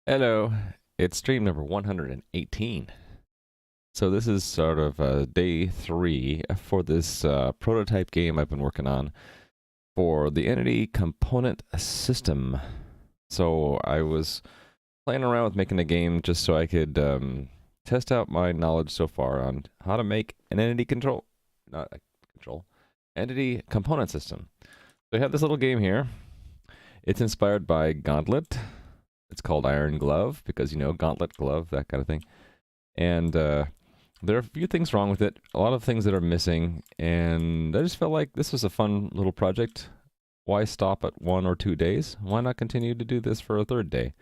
Hello, it's stream number 118. So this is sort of day 3 for this prototype game I've been working on for the Entity Component System. So I was playing around with making a game just so I could test out my knowledge so far on how to make an entity entity component system. So I have this little game here. It's inspired by Gauntlet. It's called IronGlove because, you know, gauntlet, glove, that kind of thing. And there are a few things wrong with it, a lot of things that are missing, and I just felt like this was a fun little project. Why stop at 1 or 2 days? Why not continue to do this for a third day?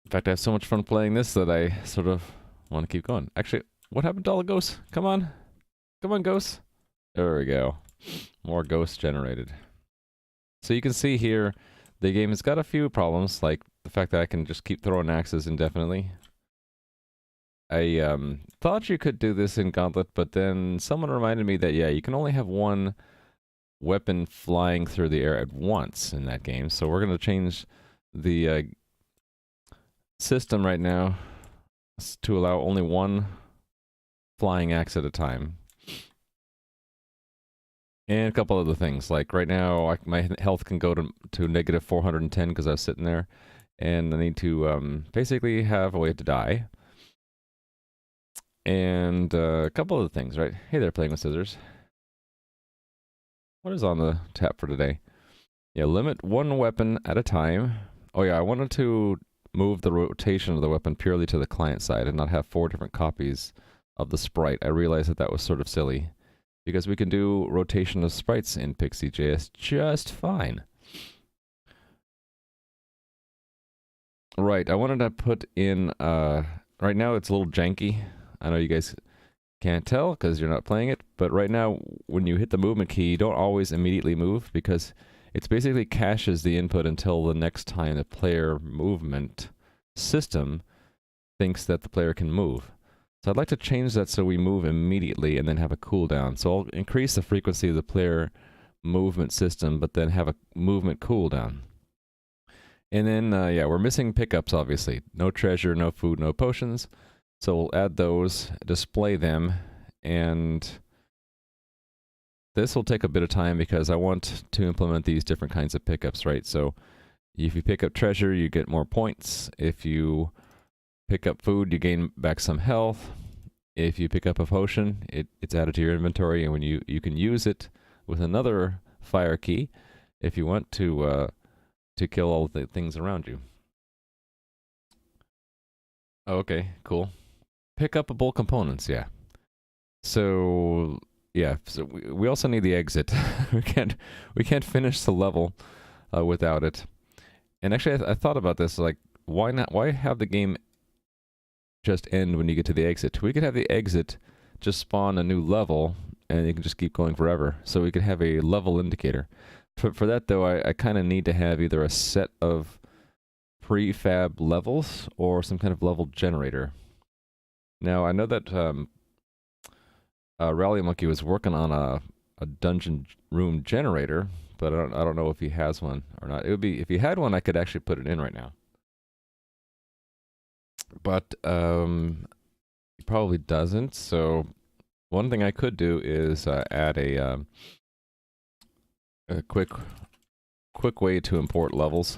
In fact, I have so much fun playing this that I sort of want to keep going. Actually, what happened to all the ghosts? Come on. Come on, ghosts. There we go. More ghosts generated. So you can see here, the game has got a few problems, like the fact that I can just keep throwing axes indefinitely. I thought you could do this in Gauntlet, but then someone reminded me that, yeah, you can only have one weapon flying through the air at once in that game. So we're going to change the system right now to allow only one flying axe at a time. And a couple other things, like right now my health can go to negative 410 because I was sitting there, and I need to basically have a way to die. And a couple other things, right? Hey there, playing with scissors. What is on the tap for today? Yeah, limit one weapon at a time. Oh yeah, I wanted to move the rotation of the weapon purely to the client side and not have 4 different copies of the sprite. I realized that that was sort of silly, because we can do rotation of sprites in Pixi.js just fine. Right, I wanted to put in, right now it's a little janky. I know you guys can't tell because you're not playing it, but right now when you hit the movement key, you don't always immediately move because it's basically caches the input until the next time the player movement system thinks that the player can move. So I'd like to change that so we move immediately and then have a cooldown. So I'll increase the frequency of the player movement system, but then have a movement cooldown. And then, yeah, we're missing pickups, obviously. No treasure, no food, no potions. So we'll add those, display them, and this will take a bit of time because I want to implement these different kinds of pickups, right? So if you pick up treasure, you get more points. If you pick up food, you gain back some health. If you pick up a potion, it's added to your inventory, and when you can use it with another fire key if you want to kill all the things around you. Oh, okay, cool. Pick upable components, yeah. So yeah, so we also need the exit. we can't finish the level without it. And actually, I thought about this, like, why not? Why have the game just end when you get to the exit? We could have the exit just spawn a new level, and you can just keep going forever. So we could have a level indicator. For that, though, I kind of need to have either a set of prefab levels or some kind of level generator. Now, I know that Rally Monkey was working on a dungeon room generator, but I don't know if he has one or not. It would be, if he had one, I could actually put it in right now. But he probably doesn't. So one thing I could do is add a quick way to import levels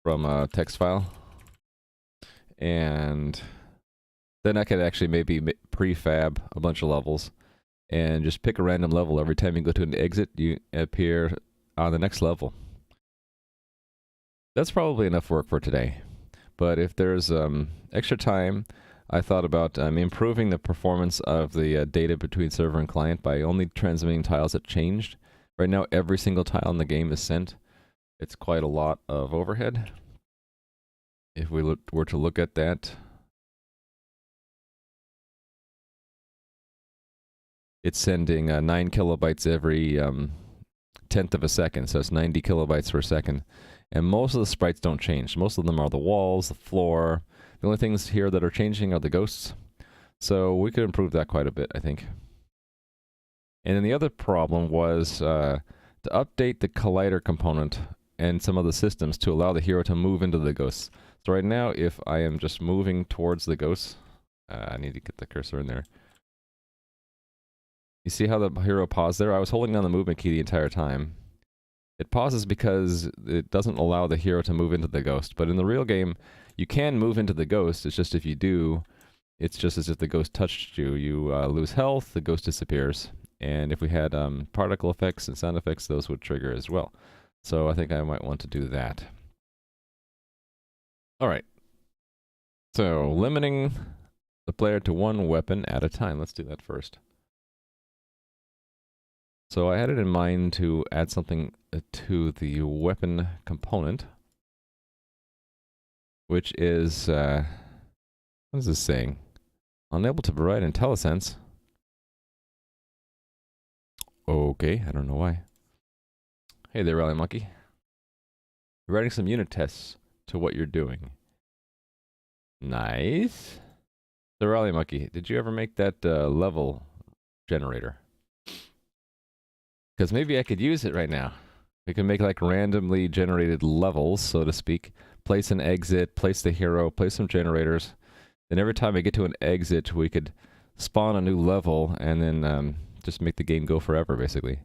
from a text file, and then I could actually maybe prefab a bunch of levels and just pick a random level. Every time you go to an exit, you appear on the next level. That's probably enough work for today. But if there's extra time, I thought about improving the performance of the data between server and client by only transmitting tiles that changed. Right now, every single tile in the game is sent. It's quite a lot of overhead. If we were to look at that, it's sending 9 kilobytes every 10th of a second, so it's 90 kilobytes per second. And most of the sprites don't change. Most of them are the walls, the floor. The only things here that are changing are the ghosts. So we could improve that quite a bit, I think. And then the other problem was to update the collider component and some other systems to allow the hero to move into the ghosts. So right now, if I am just moving towards the ghosts, I need to get the cursor in there. You see how the hero paused there? I was holding down the movement key the entire time. It pauses because it doesn't allow the hero to move into the ghost. But in the real game, you can move into the ghost. It's just if you do, it's just as if the ghost touched you. You lose health, the ghost disappears. And if we had particle effects and sound effects, those would trigger as well. So I think I might want to do that. All right. So limiting the player to one weapon at a time. Let's do that first. So I had it in mind to add something to the weapon component, which is, what is this saying? Unable to provide IntelliSense. Okay, I don't know why. Hey there, Rally Monkey. You're writing some unit tests to what you're doing. Nice. So Rally Monkey, did you ever make that level generator? Because maybe I could use it right now. We can make like randomly generated levels, so to speak. Place an exit, place the hero, place some generators. Then every time I get to an exit, we could spawn a new level and then just make the game go forever, basically.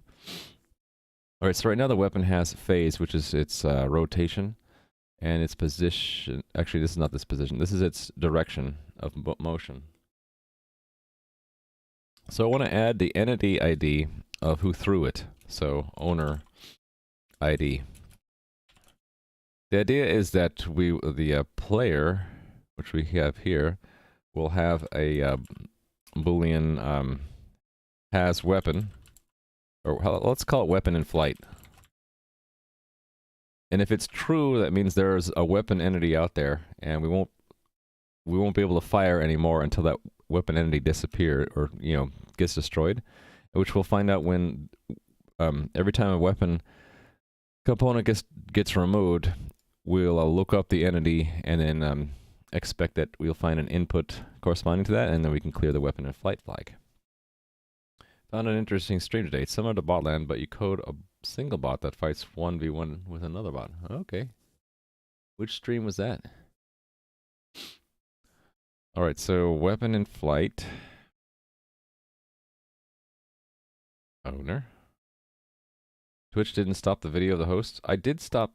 Alright, so right now the weapon has phase, which is its rotation, and its position. Actually, this is not this position. This is its direction of motion. So I want to add the entity ID of who threw it. So owner ID. The idea is that the player, which we have here, will have a Boolean has weapon, or let's call it weapon in flight. And if it's true, that means there's a weapon entity out there, and we won't be able to fire anymore until that weapon entity disappears or gets destroyed, which we'll find out when every time a weapon component gets removed, we'll look up the entity and then expect that we'll find an input corresponding to that, and then we can clear the weapon in flight flag. Found an interesting stream today. It's similar to Botland, but you code a single bot that fights 1v1 with another bot. Okay. Which stream was that? Alright, so weapon in flight. Owner. Twitch didn't stop the video of the host. I did stop.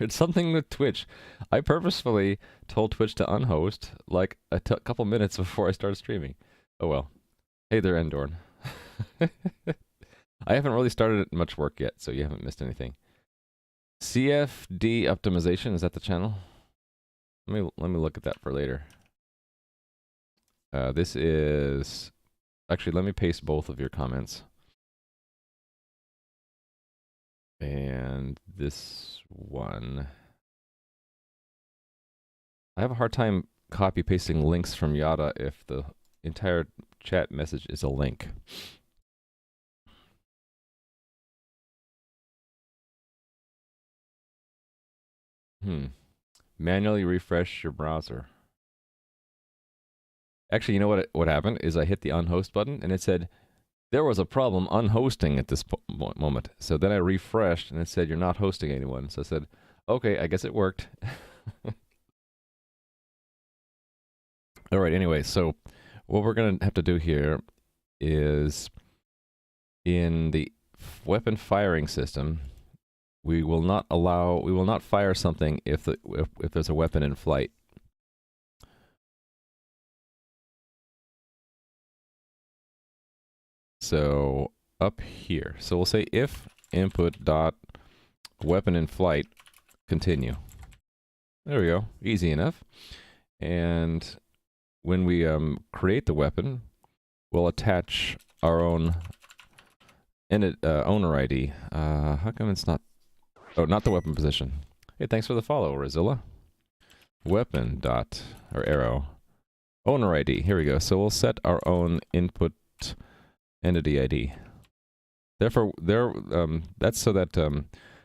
It's something with Twitch. I purposefully told Twitch to unhost like a couple minutes before I started streaming. Oh well. Hey there, Endorn. I haven't really started much work yet, so you haven't missed anything. CFD optimization, is that the channel? Let me look at that for later. This is... Actually, let me paste both of your comments. And this one... I have a hard time copy pasting links from Yada if the entire chat message is a link. Manually refresh your browser. Actually, you know what happened is I hit the unhost button and it said there was a problem unhosting at this moment. So then I refreshed and it said you're not hosting anyone. So I said, okay, I guess it worked. All right, anyway, so what we're going to have to do here is in the weapon firing system, we will not fire something if there's a weapon in flight. So up here, so we'll say if input dot weapon in flight continue. There we go, easy enough. And when we create the weapon, we'll attach our own owner ID. How come it's not? Oh, not the weapon position. Hey, thanks for the follow, Razilla. Weapon dot or arrow owner ID. Here we go. So we'll set our own input entity ID. Therefore, that's so that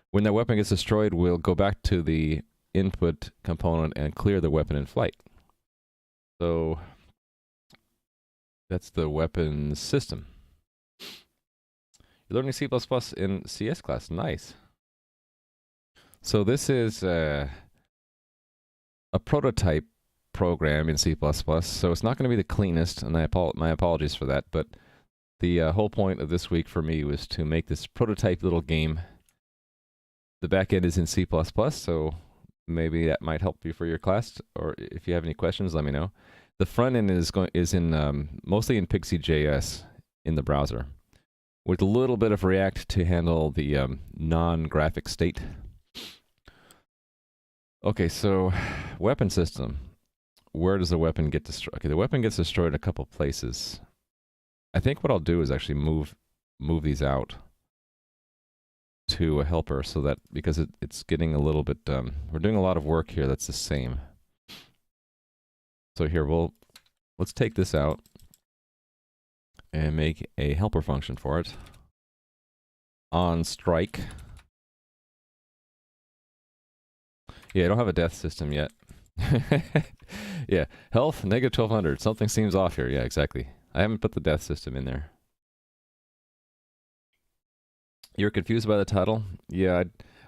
when that weapon gets destroyed, we'll go back to the input component and clear the weapon in flight. So that's the weapon system. You're learning C++ in CS class. Nice. So this is a prototype program in C++, so it's not going to be the cleanest, and my apologies for that, but the whole point of this week for me was to make this prototype little game. The backend is in C++, so maybe that might help you for your class, or if you have any questions, let me know. The front end is in mostly in Pixi.js in the browser, with a little bit of React to handle the non-graphic state. Okay, so weapon system. Where does the weapon get destroyed? Okay, the weapon gets destroyed in a couple places. I think what I'll do is actually move these out to a helper, so that because it's getting a little bit we're doing a lot of work here that's the same. So here let's take this out and make a helper function for it. On strike. Yeah, I don't have a death system yet. Yeah, health negative 1200. Something seems off here. Yeah, exactly. I haven't put the death system in there. You're confused by the title? Yeah,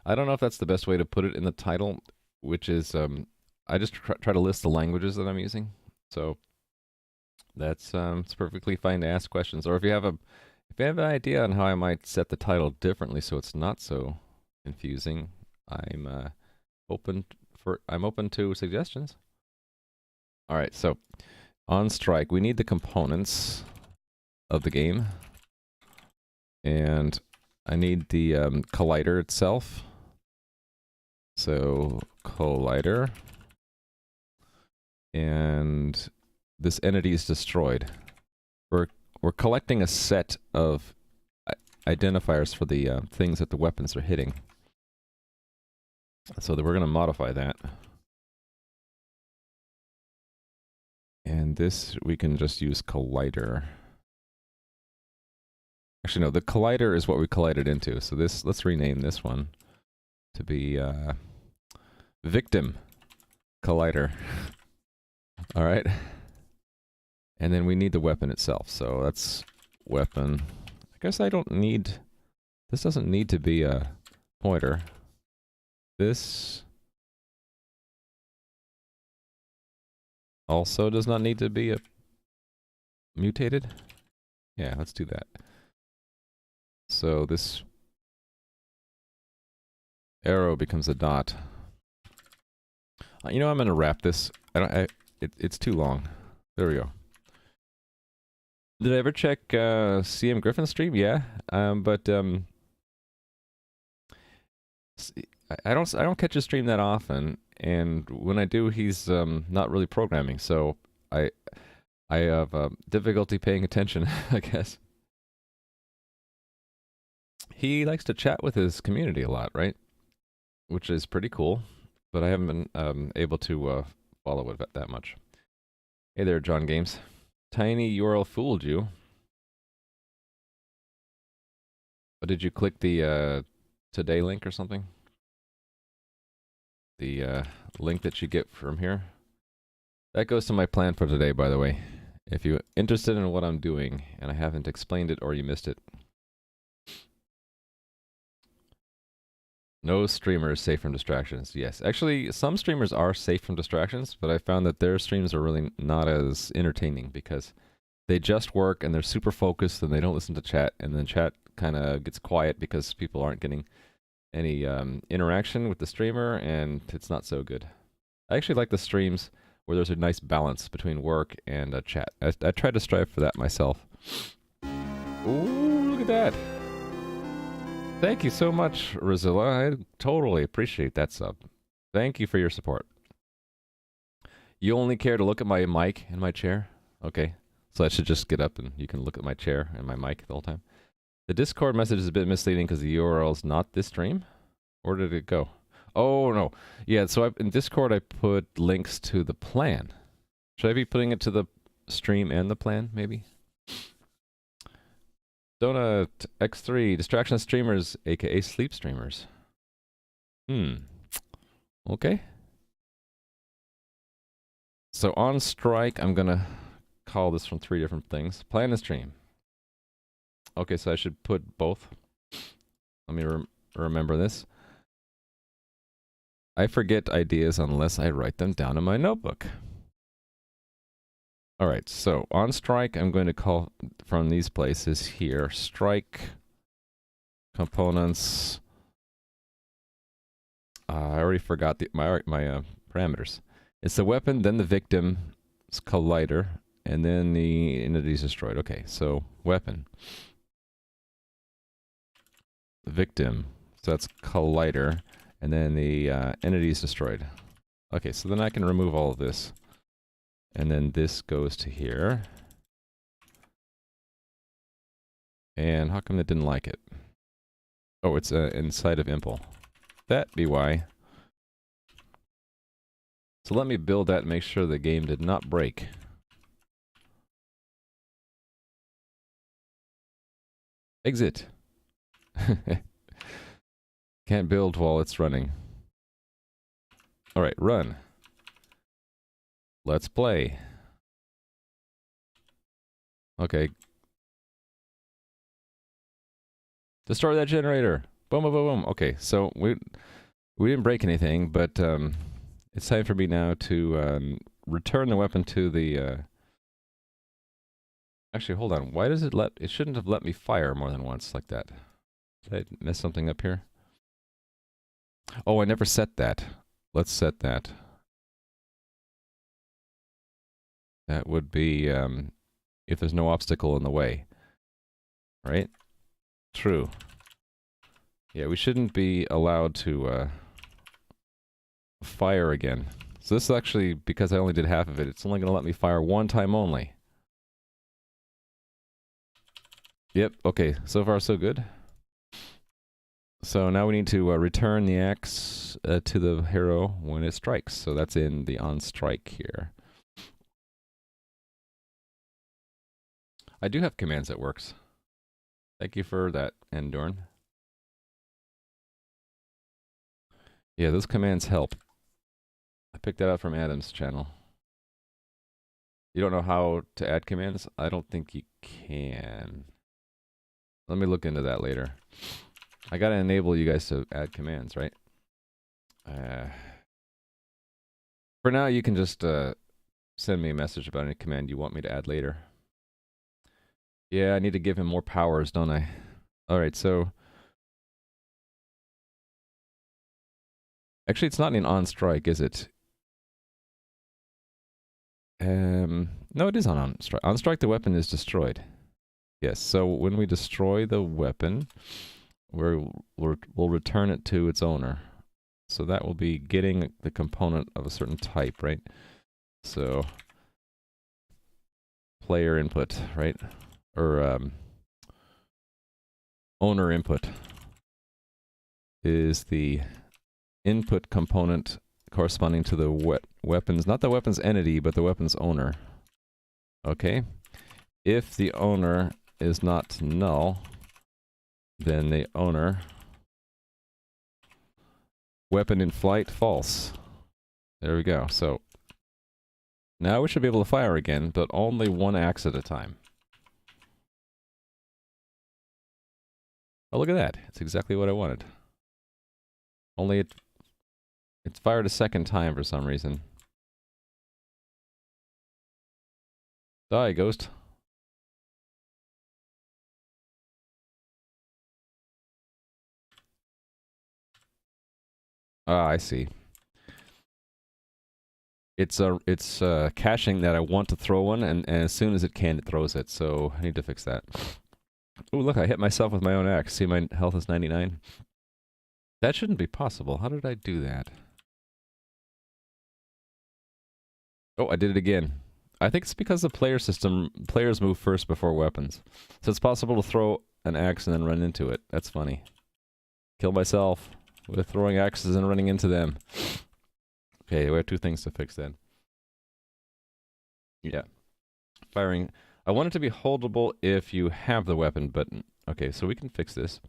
I don't know if that's the best way to put it in the title, which is I just try to list the languages that I'm using. So that's it's perfectly fine to ask questions, or if you have an idea on how I might set the title differently so it's not so confusing, I'm open to suggestions. All right, so on strike, we need the components of the game, and I need the collider itself. So collider, and this entity is destroyed. We're collecting a set of identifiers for the things that the weapons are hitting. So that we're going to modify that. And this, we can just use collider. Actually, no, the collider is what we collided into. So this, let's rename this one to be victim collider. All right. And then we need the weapon itself. So that's weapon. I guess I don't need, this doesn't need to be a pointer. This also does not need to be a mutated. Yeah, let's do that. So this arrow becomes a dot. You know, I'm gonna wrap this. It's too long. There we go. Did I ever check CM Griffin's stream? Yeah, but I don't catch his stream that often, and when I do, he's not really programming, so I have difficulty paying attention, I guess. He likes to chat with his community a lot, right? Which is pretty cool, but I haven't been able to follow it that much. Hey there, John Games. Tiny URL fooled you. But did you click the today link or something? The link that you get from here? That goes to my plan for today, by the way. If you're interested in what I'm doing and I haven't explained it or you missed it. No streamer is safe from distractions. Yes, actually, some streamers are safe from distractions, but I found that their streams are really not as entertaining because they just work and they're super focused and they don't listen to chat, and then chat kind of gets quiet because people aren't getting any interaction with the streamer, and it's not so good. I actually like the streams where there's a nice balance between work and chat. I try to strive for that myself. Ooh, look at that. Thank you so much, Rozilla. I totally appreciate that sub. Thank you for your support. You only care to look at my mic and my chair? Okay. So I should just get up and you can look at my chair and my mic the whole time. The Discord message is a bit misleading because the URL is not this stream. Where did it go? Oh, no. Yeah, so in Discord I put links to the plan. Should I be putting it to the stream and the plan, maybe? Donut X3, distraction streamers, aka sleep streamers. Okay. So on strike, I'm gonna call this from 3 different things. Plan and stream. Okay, so I should put both. Let me remember this. I forget ideas unless I write them down in my notebook. All right, so on strike, I'm going to call from these places here, strike components. I already forgot my parameters. It's the weapon, then the victim's collider, and then the entity's destroyed. Okay, so weapon. Victim. So that's collider, and then the entity's destroyed. Okay, so then I can remove all of this. And then this goes to here. And how come it didn't like it? Oh, it's inside of impl. That be why. So let me build that and make sure the game did not break. Exit. Can't build while it's running. Alright, run. Let's play. Okay. Destroy that generator. Boom, boom, boom, boom. Okay, so we didn't break anything, but it's time for me now to return the weapon to the... Actually, hold on. Why does it let... It shouldn't have let me fire more than once like that. Did I mess something up here? Oh, I never set that. Let's set that. That would be if there's no obstacle in the way. Right? True. Yeah, we shouldn't be allowed to fire again. So this is actually, because I only did half of it, it's only going to let me fire one time only. Yep, okay, so far so good. So now we need to return the axe to the hero when it strikes. So that's in the on strike here. I do have commands that works. Thank you for that, Endorn. Yeah, those commands help. I picked that up from Adam's channel. You don't know how to add commands? I don't think you can. Let me look into that later. I gotta enable you guys to add commands, right? For now, you can just send me a message about any command you want me to add later. Yeah, I need to give him more powers, don't I? Alright, so... Actually, it's not an on strike, is it? No, it is on strike. On strike, the weapon is destroyed. Yes, so when we destroy the weapon, we'll return it to its owner. So that will be getting the component of a certain type, right? So, player input, right? Or owner input is the input component corresponding to the weapons, not the weapon's entity, but the weapon's owner. Okay? If the owner is not null, then the owner, weapon in flight, false. There we go. So, now we should be able to fire again, but only one axe at a time. Oh, look at that. It's exactly what I wanted. Only it's fired a second time for some reason. Die, ghost. Ah, I see. It's caching that I want to throw one, and as soon as it can, it throws it. So I need to fix that. Oh, look, I hit myself with my own axe. See, my health is 99. That shouldn't be possible. How did I do that? Oh, I did it again. I think it's because the player system, players move first before weapons. So it's possible to throw an axe and then run into it. That's funny. Kill myself with throwing axes and running into them. Okay, we have two things to fix then. Yeah. Firing. I want it to be holdable if you have the weapon, but... Okay, so we can fix this.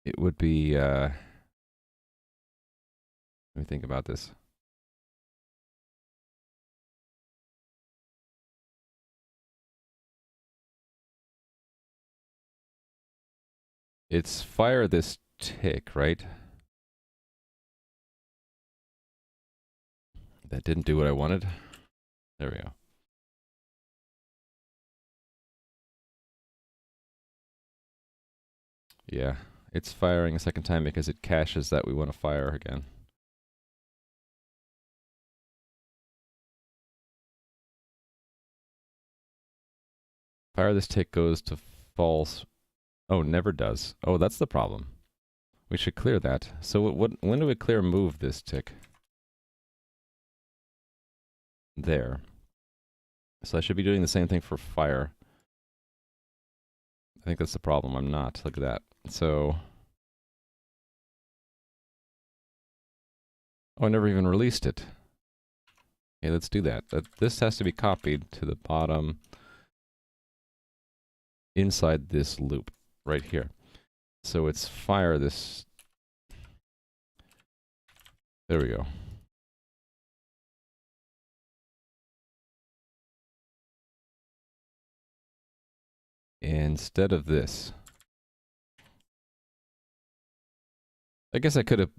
It would be... Let me think about this. It's fire this tick, right? That didn't do what I wanted. There we go. Yeah, it's firing a second time because it caches that we want to fire again. Fire this tick goes to false. Oh, never does. Oh, that's the problem. We should clear that. So when do we clear move this tick? There. So I should be doing the same thing for fire. I think that's the problem. I'm not. Look at that. So... Oh, I never even released it. Okay, let's do that. This has to be copied to the bottom inside this loop right here. So it's fire this. There we go. Instead of this. I guess I could have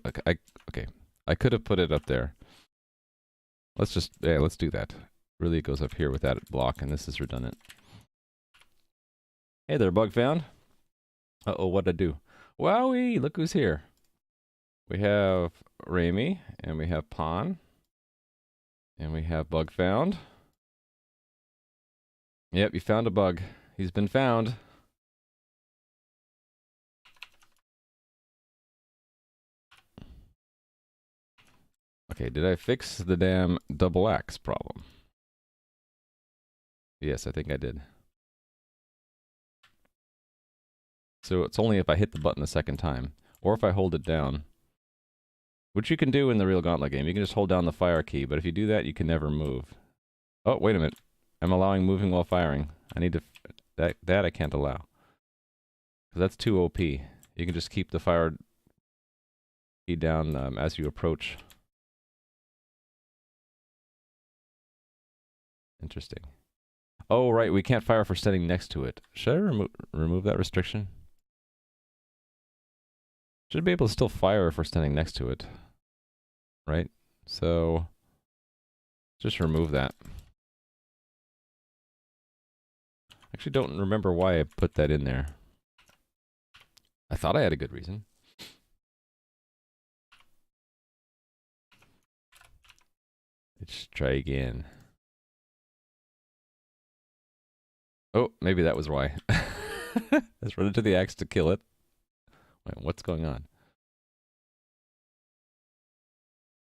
okay. I could have put it up there. Let's just let's do that. Really it goes up here with that block and this is redundant. Hey there, bug found. Uh-oh, what'd I do? Wowee, look who's here. We have Rami, and we have Pon, and we have bug found. Yep, you found a bug. He's been found. Okay, did I fix the damn double axe problem? Yes, I think I did. So it's only if I hit the button a second time, or if I hold it down. Which you can do in the real Gauntlet game. You can just hold down the fire key, but if you do that, you can never move. Oh, wait a minute. I'm allowing moving while firing. I need to... That I can't allow. Because that's too OP. You can just keep the fire key down as you approach. Interesting. Oh, right. We can't fire for standing next to it. Should I remove that restriction? Should be able to still fire if we're standing next to it. Right? So, just remove that. Actually, don't remember why I put that in there. I thought I had a good reason. Let's try again. Oh, maybe that was why. Let's run into the axe to kill it. Wait, what's going on?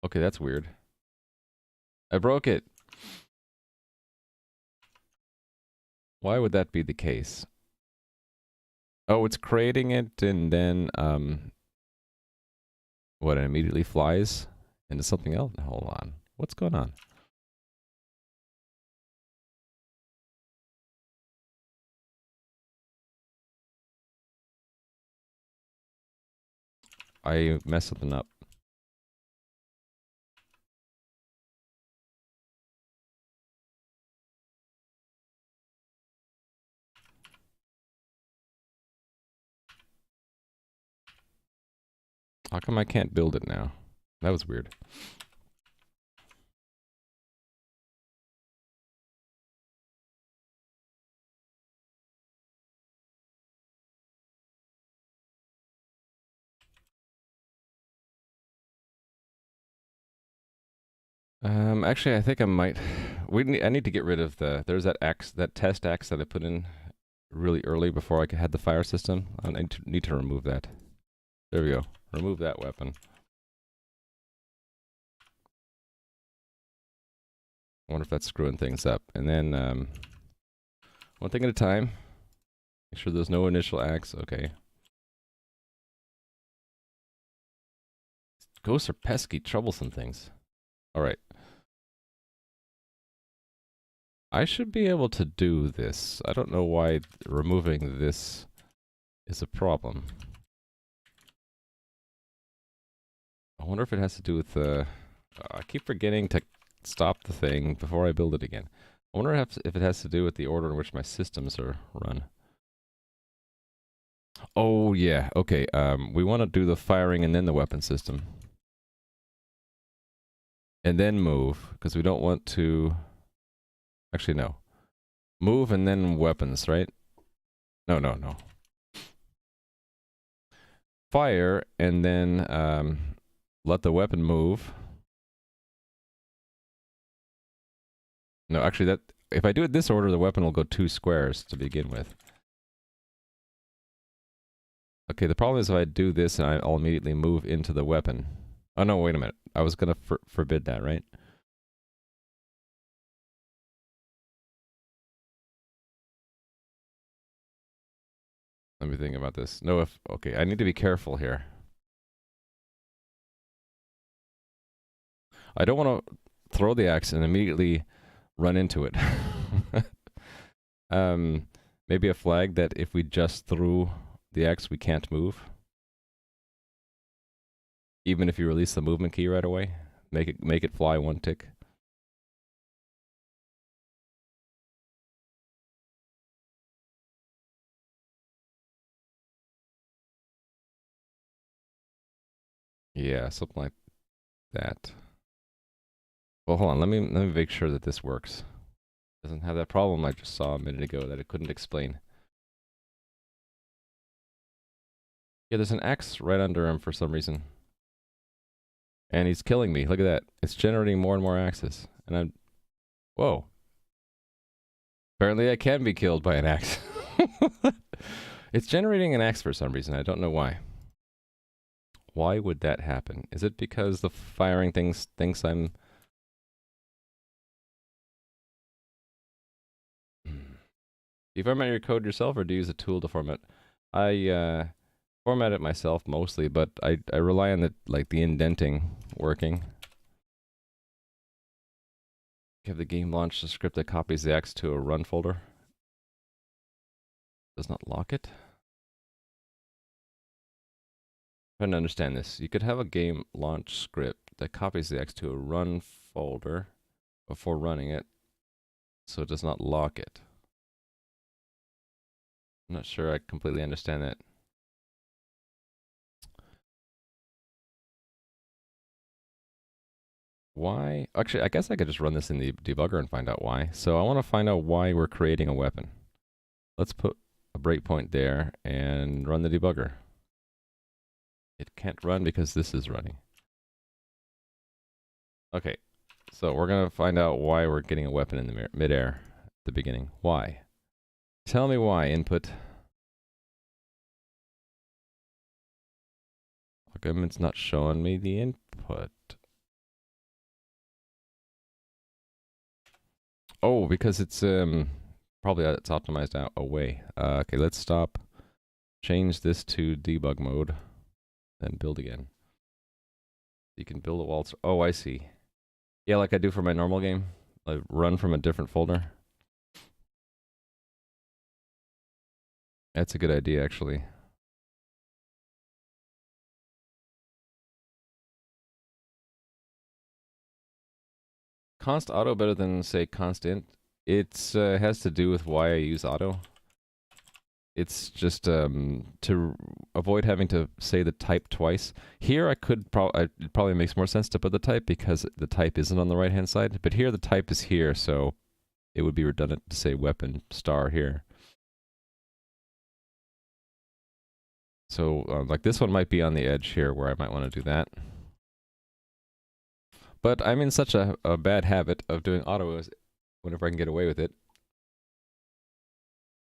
Okay, that's weird. I broke it. Why would that be the case? Oh, it's creating it and then, what, it immediately flies into something else? Hold on. What's going on? I messed something up. How come I can't build it now? That was weird. Actually, I think I might. I need to get rid of the. There's that axe, that test axe that I put in really early before I had the fire system. I need to remove that. There we go. Remove that weapon. I wonder if that's screwing things up. And then, one thing at a time. Make sure there's no initial axe. Okay. Ghosts are pesky, troublesome things. All right. I should be able to do this. I don't know why removing this is a problem. I wonder if it has to do with the... I keep forgetting to stop the thing before I build it again. I wonder if it has to do with the order in which my systems are run. Oh yeah, okay. We want to do the firing and then the weapon system. And then move, because we don't want to... Actually, no. Move and then weapons, right? No, no, no. Fire and then let the weapon move. No, actually, that if I do it this order, the weapon will go 2 squares to begin with. Okay, the problem is if I do this, and I'll immediately move into the weapon. Oh no, wait a minute. I was gonna forbid that, right? Let me think about this. No, if... Okay, I need to be careful here. I don't want to throw the axe and immediately run into it. Maybe a flag that if we just threw the axe, we can't move. Even if you release the movement key right away, make it fly 1 tick. Yeah, something like that. Well, hold on. Let me make sure that this works. Doesn't have that problem I just saw a minute ago that it couldn't explain. Yeah, there's an axe right under him for some reason. And he's killing me. Look at that. It's generating more and more axes. And I'm... Whoa. Apparently I can be killed by an axe. It's generating an axe for some reason. I don't know why. Why would that happen? Is it because the firing things thinks I'm... Do you format your code yourself or do you use a tool to format? I format it myself mostly, but I rely on the indenting working. You have the game launch, the script that copies the X to a run folder. Does not lock it. I'm trying to understand this. You could have a game launch script that copies the X to a run folder before running it, so it does not lock it. I'm not sure I completely understand that. Why? Actually, I guess I could just run this in the debugger and find out why. So I want to find out why we're creating a weapon. Let's put a breakpoint there and run the debugger. It can't run because this is running. Okay, so we're going to find out why we're getting a weapon in the midair at the beginning. Why? Tell me why, input. Okay, it's not showing me the input. Oh, because it's probably it's optimized out away. Okay, let's stop. Change this to debug mode, then build again. You can build a waltz. Oh, I see. Yeah, like I do for my normal game. I run from a different folder. That's a good idea, actually. Const auto better than, say, constant. It has to do with why I use auto. It's just to avoid having to say the type twice. Here I could it probably makes more sense to put the type because the type isn't on the right hand side. But here the type is here, so it would be redundant to say weapon star here. So like this one might be on the edge here where I might want to do that. But I'm in such a bad habit of doing auto whenever I can get away with it.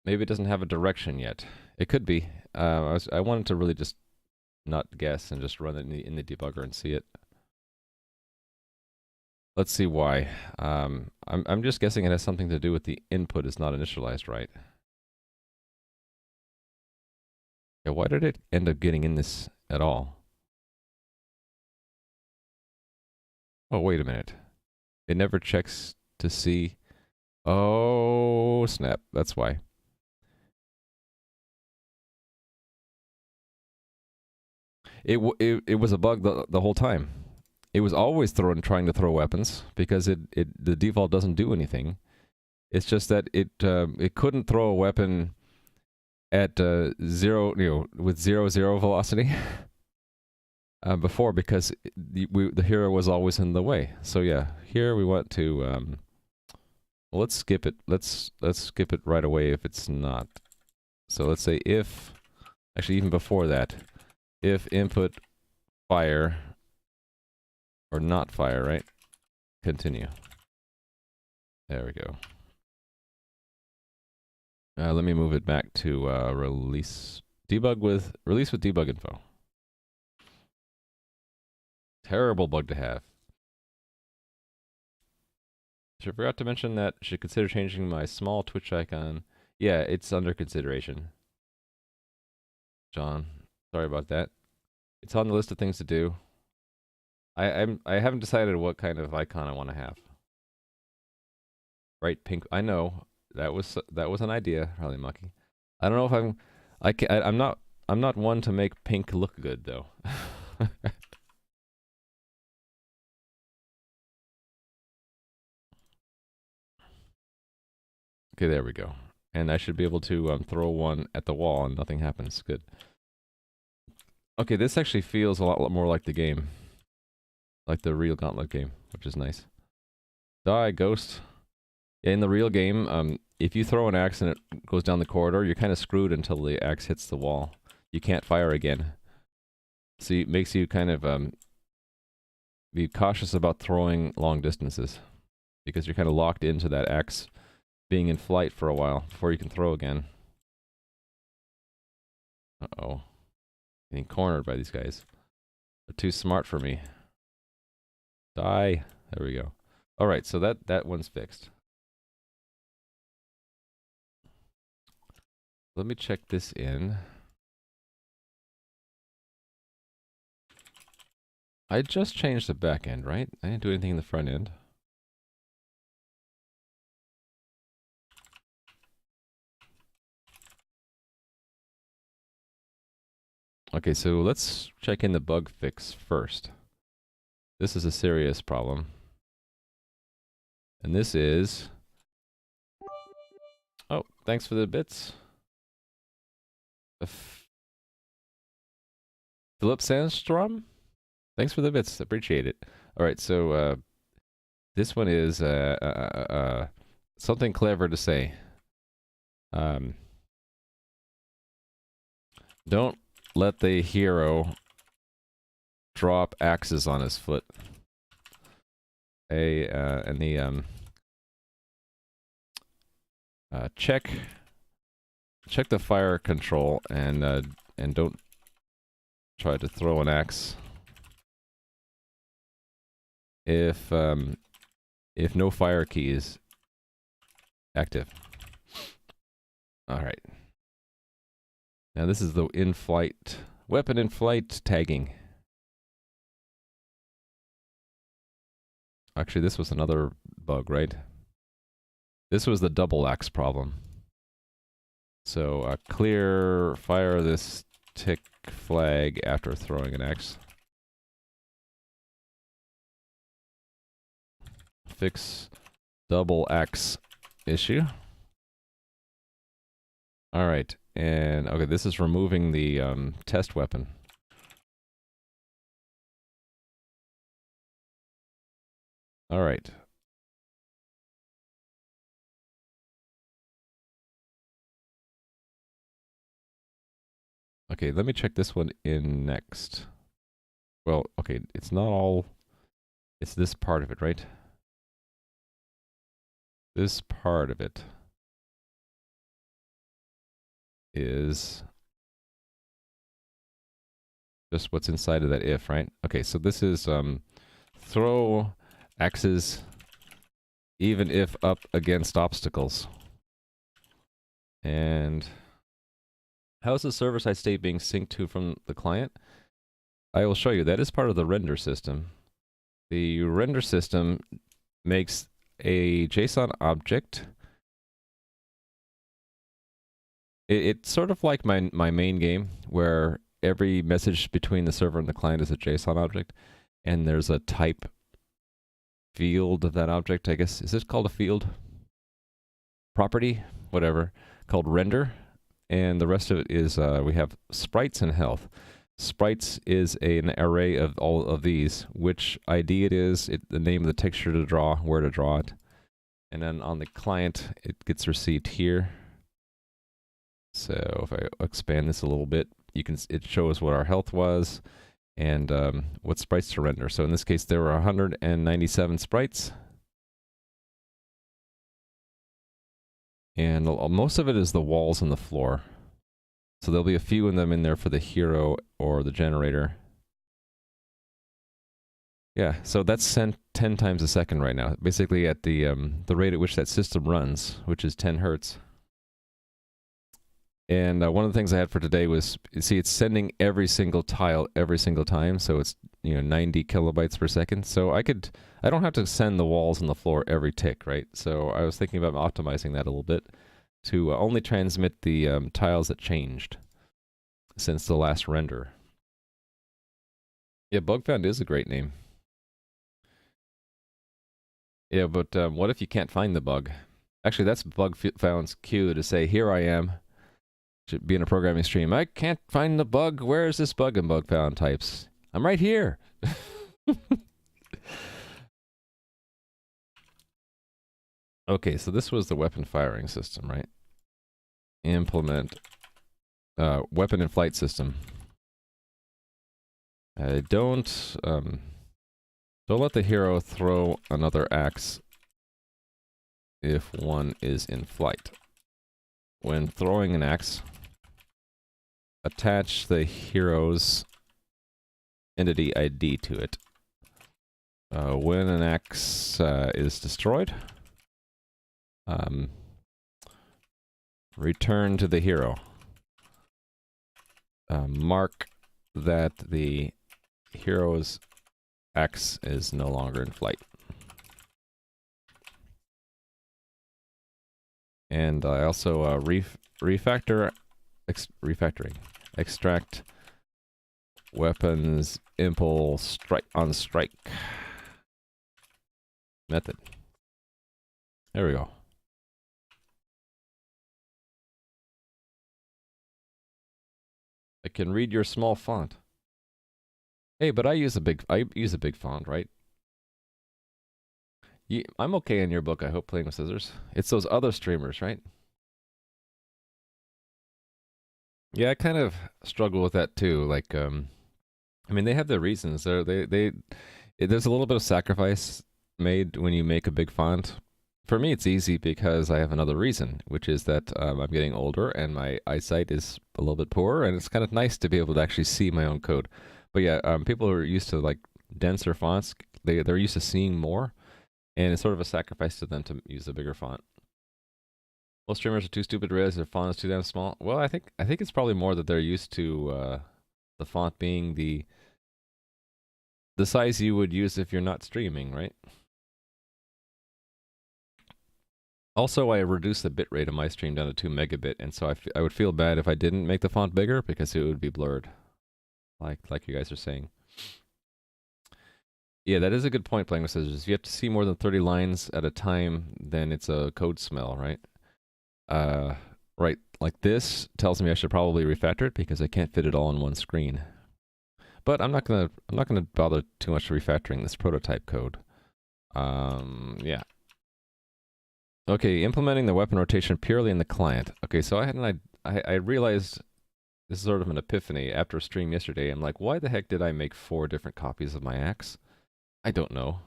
Maybe it doesn't have a direction yet. It could be. I wanted to really just not guess and just run it in the debugger and see it. Let's see why. I'm just guessing it has something to do with the input is not initialized right. Yeah, why did it end up getting in this at all? Oh, wait a minute. It never checks to see. Oh, snap. That's why. It was a bug the whole time. It was always trying to throw weapons because the default doesn't do anything. It's just that it couldn't throw a weapon at zero, with 0 velocity before, because the hero was always in the way. So yeah, here we want to well, let's skip it. Let's skip it right away if it's not. So let's say if, actually even before that, if input fire or not fire, right? Continue. There we go. Let me move it back to release with debug info. Terrible bug to have. So I forgot to mention that I should consider changing my small Twitch icon. Yeah, it's under consideration. John, sorry about that. It's on the list of things to do. I haven't decided what kind of icon I want to have. Right, pink. I know that was an idea, Harley Mucky. I don't know if I'm not one to make pink look good though. Okay, there we go. And I should be able to throw one at the wall and nothing happens. Good. Okay, this actually feels a lot more like the game. Like the real Gauntlet game, which is nice. Die, ghost. Yeah, in the real game, if you throw an axe and it goes down the corridor, you're kind of screwed until the axe hits the wall. You can't fire again. So it makes you kind of be cautious about throwing long distances, because you're kind of locked into that axe being in flight for a while before you can throw again. Uh-oh. Getting cornered by these guys. They're too smart for me. Die. There we go. Alright, so that one's fixed. Let me check this in. I just changed the back end, right? I didn't do anything in the front end. Okay, so let's check in the bug fix first. This is a serious problem. And this is... Oh, thanks for the bits. Philip Sandstrom? Thanks for the bits, appreciate it. Alright, so this one is something clever to say. Don't let the hero drop axes on his foot. And the check the fire control and don't try to throw an axe if no fire key is active. All right. Now this is the in-flight weapon in-flight tagging. Actually, this was another bug, right? This was the double axe problem. So clear fire this tick flag after throwing an axe. Fix double axe issue. All right, and okay, this is removing the test weapon. All right. Okay, let me check this one in next. Well, okay, it's not all... It's this part of it, right? This part of it is just what's inside of that if, right? Okay, so this is throw axes even if up against obstacles. And how is the server-side state being synced to from the client? I will show you. That is part of the render system. The render system makes a JSON object. It's sort of like my main game, where every message between the server and the client is a JSON object, and there's a type field of that object, I guess. Is this called a field? Property? Whatever. Called render. and the rest of it is we have sprites and health. Sprites is an array of all of these, which ID it is, the name of the texture to draw, where to draw it. And then on the client, it gets received here. So if I expand this a little bit, it shows what our health was and what sprites to render. So in this case, there were 197 sprites. And most of it is the walls and the floor. So there'll be a few of them in there for the hero or the generator. Yeah, so that's sent 10 times a second right now. Basically at the rate at which that system runs, which is 10 hertz. And one of the things I had for today was, you see, it's sending every single tile every single time. So it's 90 kilobytes per second. So I don't have to send the walls and the floor every tick, right? So I was thinking about optimizing that a little bit to only transmit the tiles that changed since the last render. Yeah, Bugfound is a great name. Yeah, but what if you can't find the bug? Actually, that's Bugfound's cue to say, here I am. Should be in a programming stream. I can't find the bug. Where is this bug? And Bugfound types, I'm right here. Okay, so this was the weapon firing system, right? Implement weapon and flight system. Don't let the hero throw another axe if one is in flight. When throwing an axe, attach the hero's entity ID to it. When an axe is destroyed, return to the hero. Mark that the hero's axe is no longer in flight. And I also refactoring, extract weapons impulse on strike method. There we go. I can read your small font. Hey, but I use a big font, right? I'm okay in your book, I hope, playing with scissors. It's those other streamers, right? Yeah, I kind of struggle with that too. Like, I mean, they have their reasons. There's a little bit of sacrifice made when you make a big font. For me, it's easy because I have another reason, which is that I'm getting older and my eyesight is a little bit poorer, and it's kind of nice to be able to actually see my own code. But yeah, people who are used to like denser fonts, they're used to seeing more, and it's sort of a sacrifice to them to use a bigger font. Most streamers are too stupid to realize their font is too damn small. Well, I think it's probably more that they're used to the font being the size you would use if you're not streaming, right? Also, I reduced the bitrate of my stream down to 2 megabit, and so I would feel bad if I didn't make the font bigger because it would be blurred, like you guys are saying. Yeah, that is a good point, playing with scissors. If you have to see more than 30 lines at a time, then it's a code smell, right? Right, like this tells me I should probably refactor it because I can't fit it all on one screen. But I'm not gonna bother too much refactoring this prototype code. Yeah. Okay, implementing the weapon rotation purely in the client. Okay, so I realized this is sort of an epiphany after a stream yesterday. I'm like, why the heck did I make 4 different copies of my axe? I don't know.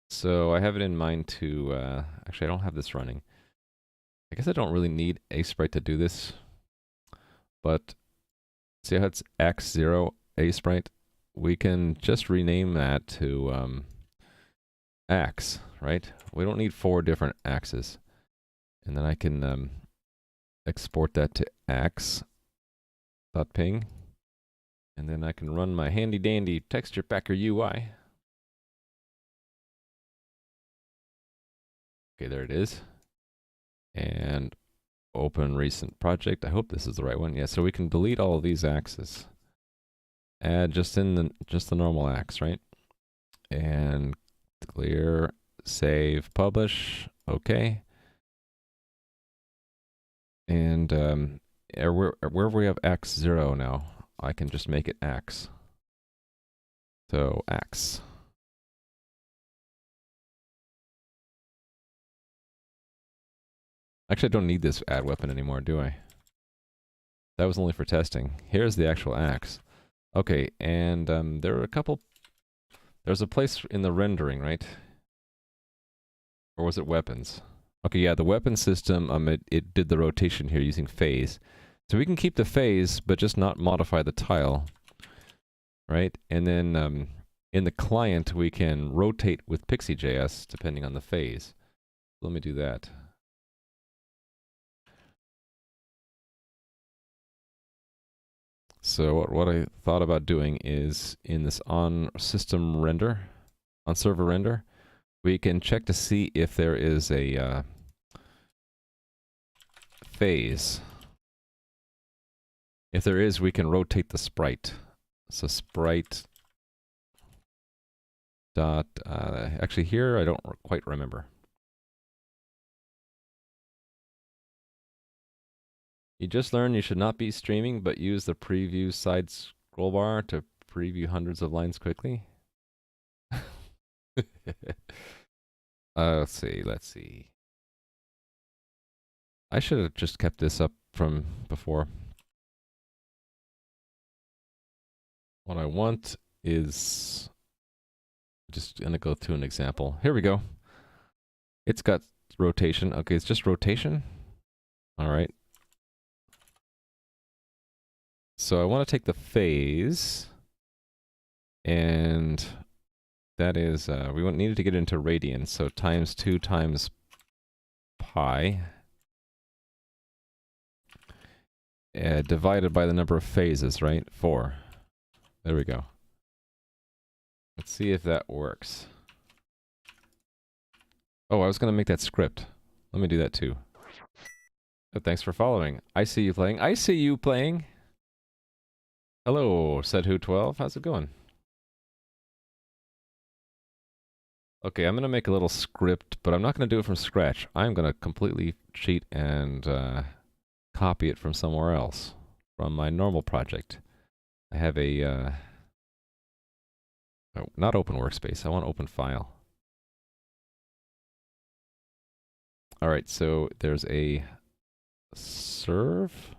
So I have it in mind to, actually I don't have this running. I guess I don't really need a sprite to do this. But see how it's axe0 a sprite? We can just rename that to axe, right? We don't need 4 different axes. And then I can export that to axe.ping. And then I can run my handy dandy texture packer UI. Okay, there it is. And open recent project. I hope this is the right one. Yeah, so we can delete all of these axes. Add just the normal axe, right? And clear, save, publish. Okay. And wherever we have x0 now, I can just make it x. So x. Actually, I don't need this add weapon anymore, do I? That was only for testing. Here's the actual axe. Okay, and there are a couple... There's a place in the rendering, right? Or was it weapons? Okay, yeah, the weapon system, it did the rotation here using phase. So we can keep the phase, but just not modify the tile. Right? And then in the client, we can rotate with Pixi.js depending on the phase. Let me do that. So what I thought about doing is in this on server render, we can check to see if there is a phase. If there is, we can rotate the sprite. So sprite dot, actually here I don't quite remember. You just learned you should not be streaming, but use the preview side scroll bar to preview hundreds of lines quickly. Let's see. I should have just kept this up from before. What I want is just gonna go through an example. Here we go. It's got rotation. Okay, it's just rotation. All right. So I want to take the phase, and that is, we needed to get into radians, so times 2 times pi, divided by the number of phases, right? 4. There we go. Let's see if that works. Oh, I was going to make that script. Let me do that too. Oh, thanks for following. I see you playing. I see you playing! Hello, SaidWho12. How's it going? Okay, I'm going to make a little script, but I'm not going to do it from scratch. I'm going to completely cheat and copy it from somewhere else, from my normal project. I have a... oh, not open workspace. I want open file. Alright, so there's a serve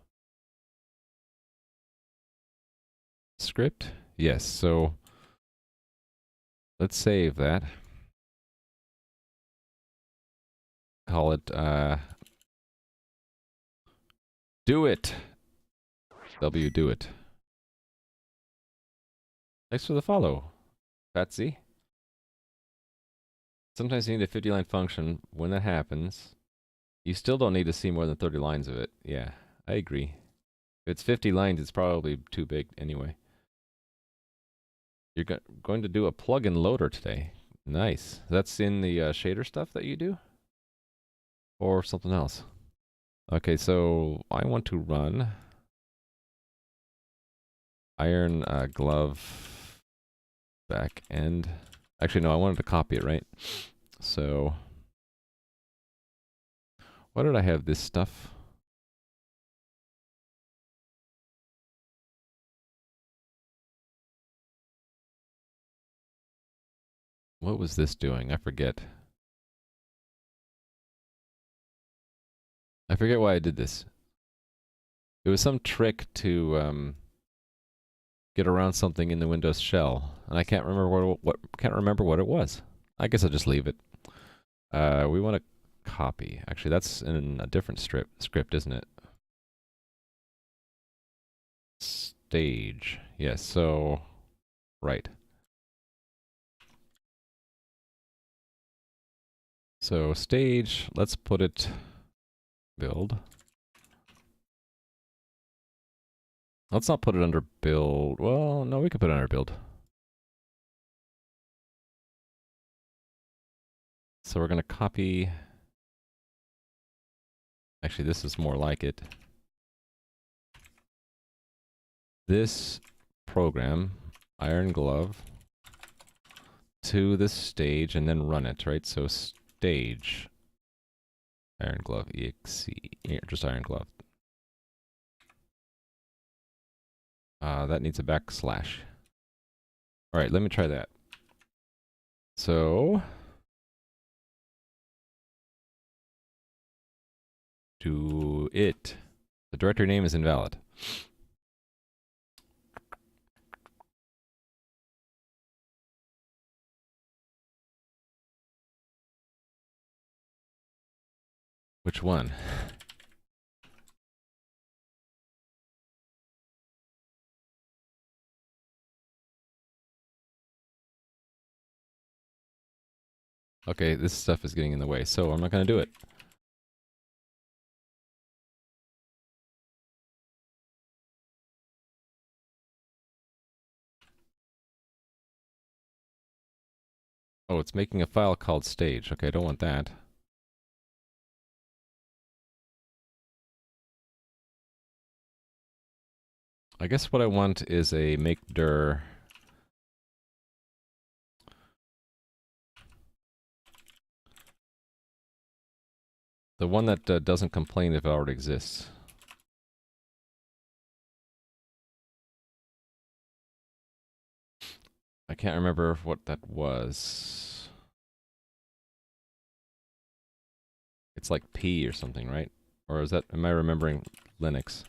script. Yes, so let's save that. Call it do it. Do it. Thanks for the follow, Patsy. Sometimes you need a 50-line function. When that happens, you still don't need to see more than 30 lines of it. Yeah, I agree. If it's 50 lines, it's probably too big anyway. You're going to do a plugin loader today. Nice. That's in the shader stuff that you do? Or something else? Okay, so I want to run IronGlove backend. Actually, no, I wanted to copy it, right? So, why did I have this stuff? What was this doing? I forget. I forget why I did this. It was some trick to get around something in the Windows shell, and I can't remember what it was. I guess I'll just leave it. We want to copy. Actually, that's in a different script, isn't it? Stage. Yes. So, right. So stage. Let's put it build. Let's not put it under build. Well, no, we can put it under build. So we're going to copy. Actually, this is more like it. This program, IronGlove, to this stage and then run it, right? So stage, IronGlove, exe, just IronGlove. That needs a backslash. All right, let me try that. So to it, the directory name is invalid. Which one? Okay, this stuff is getting in the way, so I'm not going to do it. Oh, it's making a file called stage. Okay, I don't want that. I guess what I want is a make dir. The one that doesn't complain if it already exists. I can't remember what that was. It's like P or something, right? Or is that, am I remembering Linux?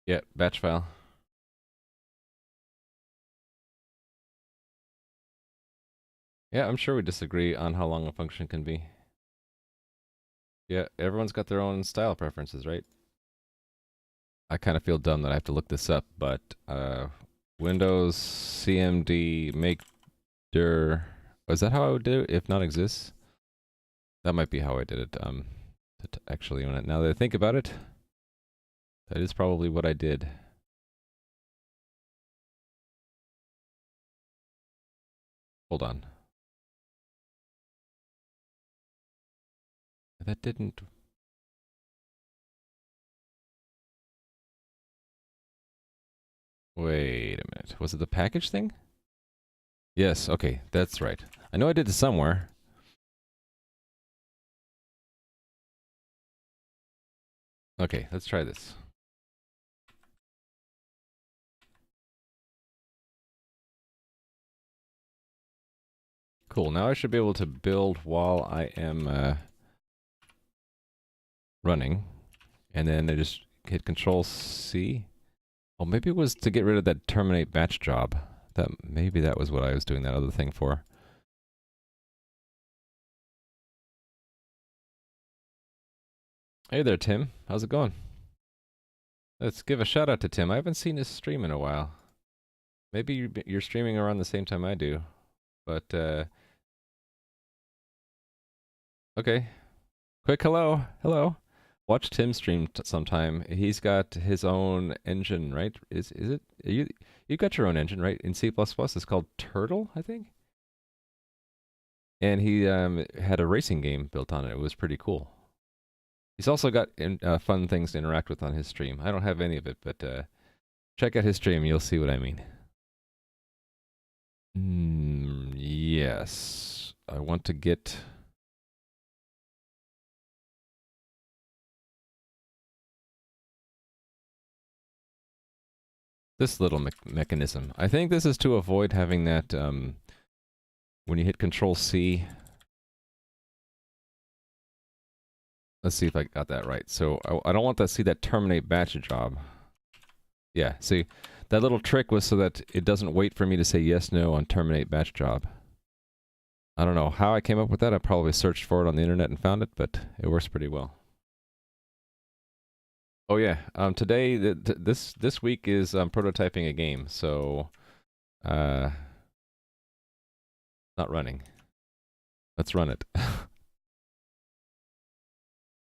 Yeah, batch file. Yeah, I'm sure we disagree on how long a function can be. Yeah, everyone's got their own style preferences, right? I kind of feel dumb that I have to look this up, but Windows CMD make dir. Was that how I would do it? If not exists? That might be how I did it. Actually, now that I think about it, that is probably what I did. Hold on. That didn't. Wait a minute. Was it the package thing? Yes, okay, that's right. I know I did it somewhere. Okay, let's try this. Cool, now I should be able to build while I am running. And then I just hit Control C. Oh, maybe it was to get rid of that terminate batch job. Maybe that was what I was doing that other thing for. Hey there, Tim. How's it going? Let's give a shout out to Tim. I haven't seen his stream in a while. Maybe you're streaming around the same time I do. But, okay. Quick hello. Hello. Watch Tim stream sometime. He's got his own engine, right? Is it? You got your own engine, right? In C++, it's called Turtle, I think. And he had a racing game built on it. It was pretty cool. He's also got fun things to interact with on his stream. I don't have any of it, but check out his stream. You'll see what I mean. Yes. I want to get... this little mechanism. I think this is to avoid having that, when you hit Control C. Let's see if I got that right. So I don't want to see that terminate batch job. Yeah, see, that little trick was so that it doesn't wait for me to say yes, no on terminate batch job. I don't know how I came up with that. I probably searched for it on the internet and found it, but it works pretty well. Oh yeah, today, this week is prototyping a game, so not running. Let's run it.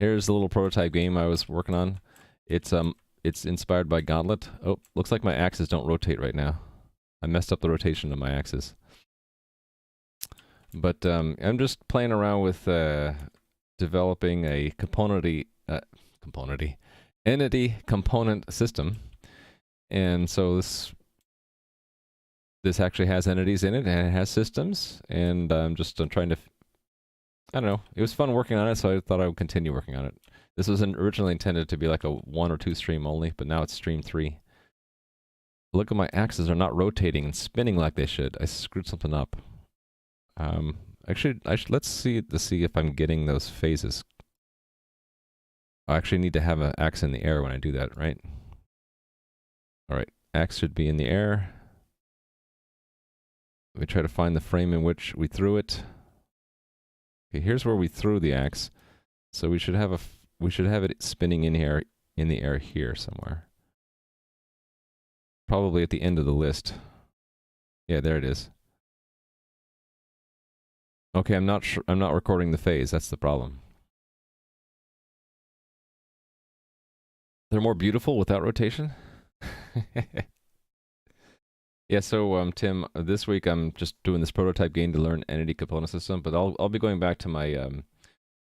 Here's the little prototype game I was working on. It's inspired by Gauntlet. Oh, looks like my axes don't rotate right now. I messed up the rotation of my axes. But I'm just playing around with developing a entity component system. And so this actually has entities in it, and it has systems, and I'm trying to I don't know. It was fun working on it, so I thought I would continue working on it. This was originally intended to be like a 1 or 2 stream only, but now it's stream 3. Look at my axes are not rotating and spinning like they should. I screwed something up. Actually, let's see if I'm getting those phases. I actually need to have an axe in the air when I do that, right? All right, axe should be in the air. We try to find the frame in which we threw it. Okay, here's where we threw the axe. So we should have it spinning in the air here somewhere. Probably at the end of the list. Yeah, there it is. Okay, I'm not recording the phase. That's the problem. They're more beautiful without rotation. Yeah, so Tim, this week I'm just doing this prototype game to learn entity component system, but I'll be going back to my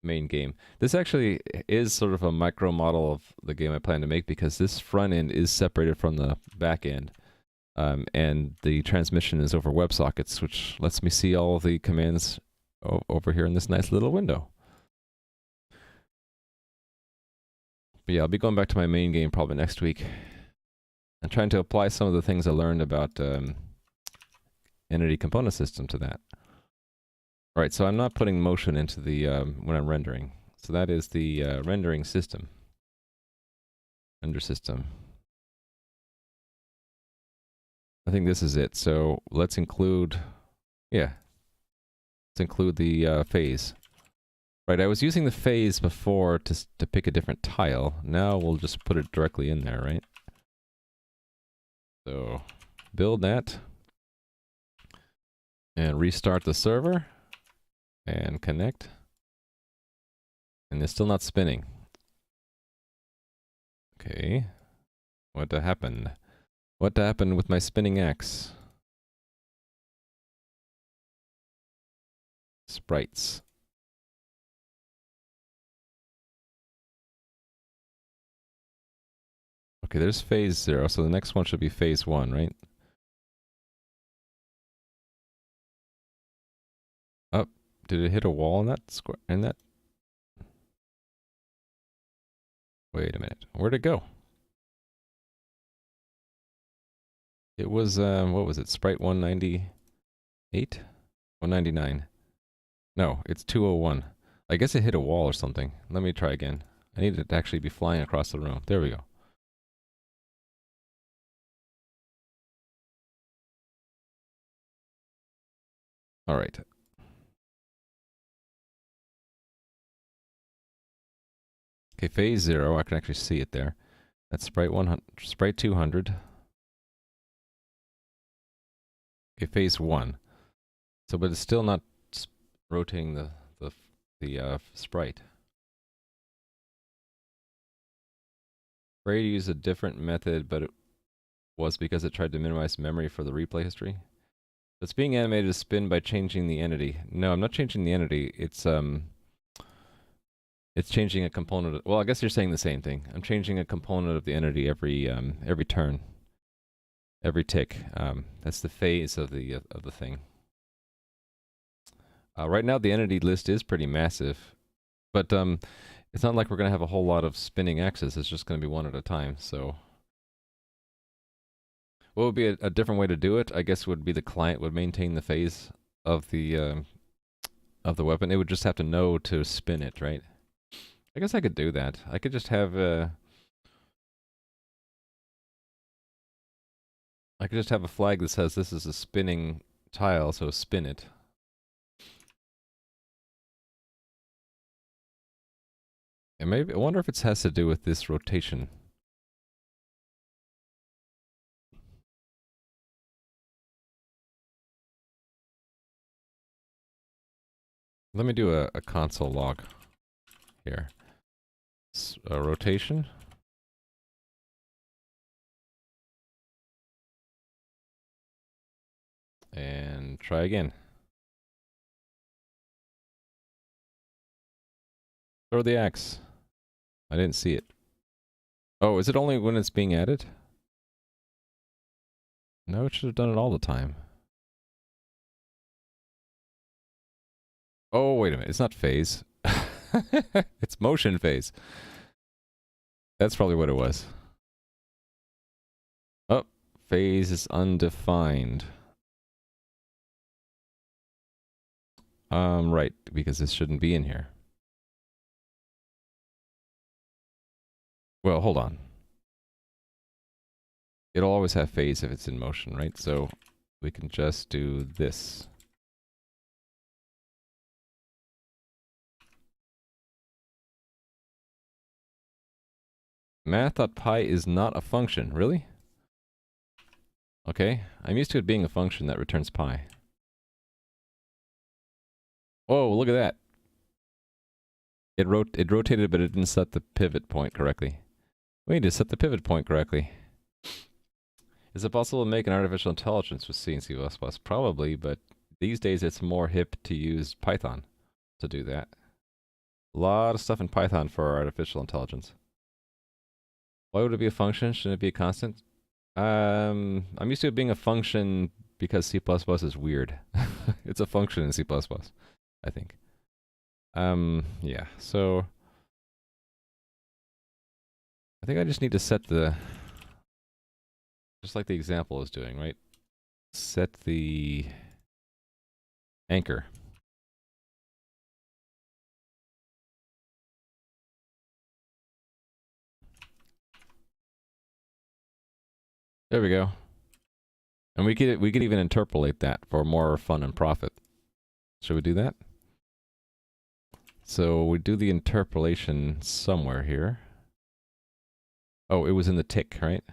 main game. This actually is sort of a micro model of the game I plan to make because this front end is separated from the back end. And the transmission is over WebSockets, which lets me see all of the commands over here in this nice little window. But yeah, I'll be going back to my main game probably next week. I'm trying to apply some of the things I learned about entity component system to that. All right, so I'm not putting motion into the when I'm rendering. So that is the rendering system. Render system. I think this is it. So let's include, yeah, let's include the phase. Right, I was using the phase before to pick a different tile. Now we'll just put it directly in there, right? So build that and restart the server and connect. And it's still not spinning. Okay. What happened? What happened with my spinning axe? Sprites. Okay, there's phase 0, so the next one should be phase 1, right? Up. Did it hit a wall in that square? Wait a minute. Where'd it go? It was, what was it? Sprite 198? 199. No, it's 201. I guess it hit a wall or something. Let me try again. I need it to actually be flying across the room. There we go. All right. Okay, phase 0. I can actually see it there. That's sprite 100, sprite 200. Okay, phase 1. So, but it's still not rotating the sprite. Afraid to use a different method, but it was because it tried to minimize memory for the replay history. It's being animated to spin by changing the entity. No, I'm not changing the entity. It's changing a component. Well, I guess you're saying the same thing. I'm changing a component of the entity every turn, every tick. That's the phase of the thing. Right now, the entity list is pretty massive, but it's not like we're going to have a whole lot of spinning axes. It's just going to be one at a time. So, what would be a different way to do it? I guess would be the client would maintain the phase of the weapon. It would just have to know to spin it, right? I guess I could do that. I could just have a flag that says this is a spinning tile, so spin it. And maybe I wonder if it has to do with this rotation. Let me do a console log here. Rotation. And try again. Throw the axe. I didn't see it. Oh, is it only when it's being added? No, it should have done it all the time. Oh, wait a minute. It's not phase. It's motion phase. That's probably what it was. Oh, phase is undefined. Right, because this shouldn't be in here. Well, hold on. It'll always have phase if it's in motion, right? So we can just do this. Math.py is not a function, really? Okay, I'm used to it being a function that returns pi. Oh, look at that. It rotated, but it didn't set the pivot point correctly. We need to set the pivot point correctly. Is it possible to make an artificial intelligence with C and C++? Probably, but these days it's more hip to use Python to do that. A lot of stuff in Python for artificial intelligence. Why would it be a function? Shouldn't it be a constant? I'm used to it being a function because C++ is weird. It's a function in C++, I think. Yeah, so I think I just need to set the, just like the example is doing, right? Set the anchor. There we go. And we could even interpolate that for more fun and profit. Should we do that? So we do the interpolation somewhere here. Oh, it was in the tick, right?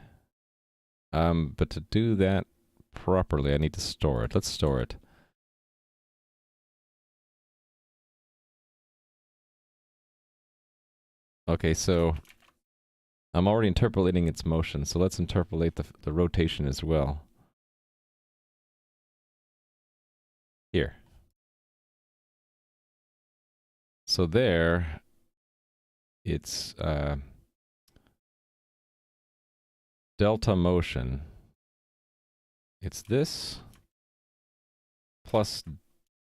But to do that properly, I need to store it. Let's store it. Okay, so I'm already interpolating its motion, so let's interpolate the rotation as well. Here. So there, it's delta motion. It's this plus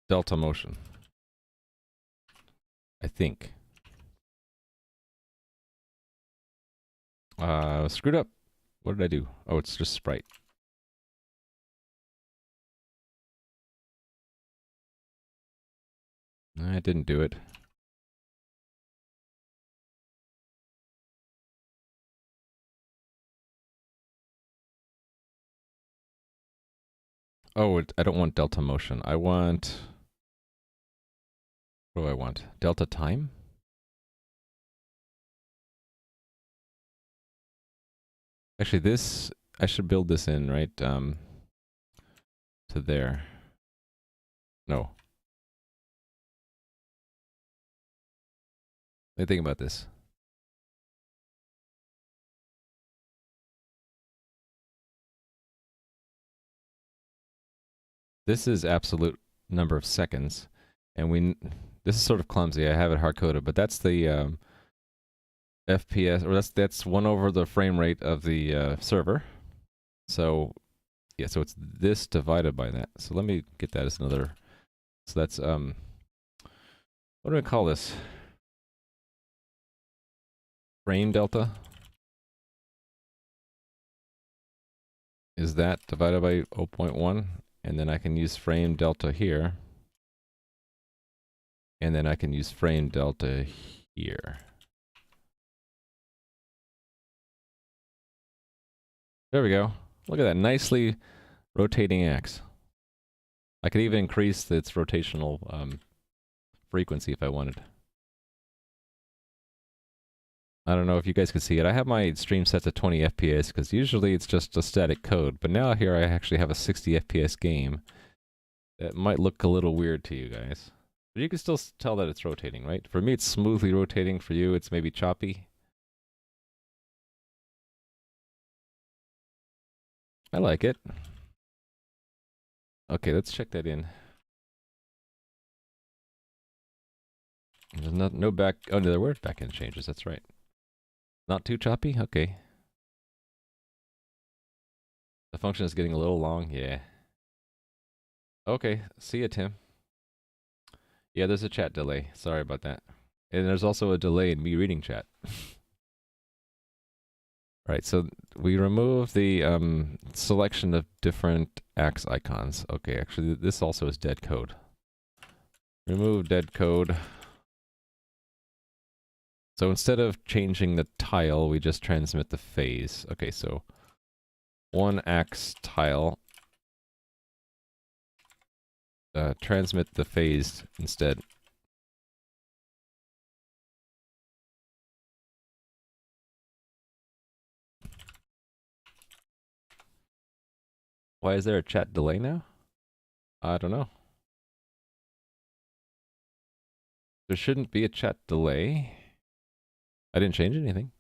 delta motion, I think. Screwed up. What did I do? Oh, it's just sprite. I didn't do it. Oh, I don't want delta motion. I want... What do I want? Delta time? Actually, this... I should build this in, right? To there. No. Let me think about this. This is absolute number of seconds. And this is sort of clumsy. I have it hard-coded, but that's the FPS, or that's 1 over the frame rate of the server. So, yeah, so it's this divided by that. So let me get that as another... So that's, what do I call this? Frame delta? Is that divided by 0.1? And then I can use frame delta here. And then I can use frame delta here. There we go. Look at that nicely rotating axe. I could even increase its rotational frequency if I wanted. I don't know if you guys can see it. I have my stream set to 20 FPS because usually it's just a static code. But now here I actually have a 60 FPS game. That might look a little weird to you guys. But you can still tell that it's rotating, right? For me, it's smoothly rotating. For you, it's maybe choppy. I like it. Okay, let's check that in. There's no back... Oh, no, there were backend changes. That's right. Not too choppy? Okay. The function is getting a little long. Yeah. Okay. See ya, Tim. Yeah, there's a chat delay. Sorry about that. And there's also a delay in me reading chat. Right, so we remove the selection of different axe icons. Okay, actually, this also is dead code. Remove dead code. So instead of changing the tile, we just transmit the phase. Okay, so one axe tile, transmit the phase instead. Why is there a chat delay now? I don't know. There shouldn't be a chat delay. I didn't change anything.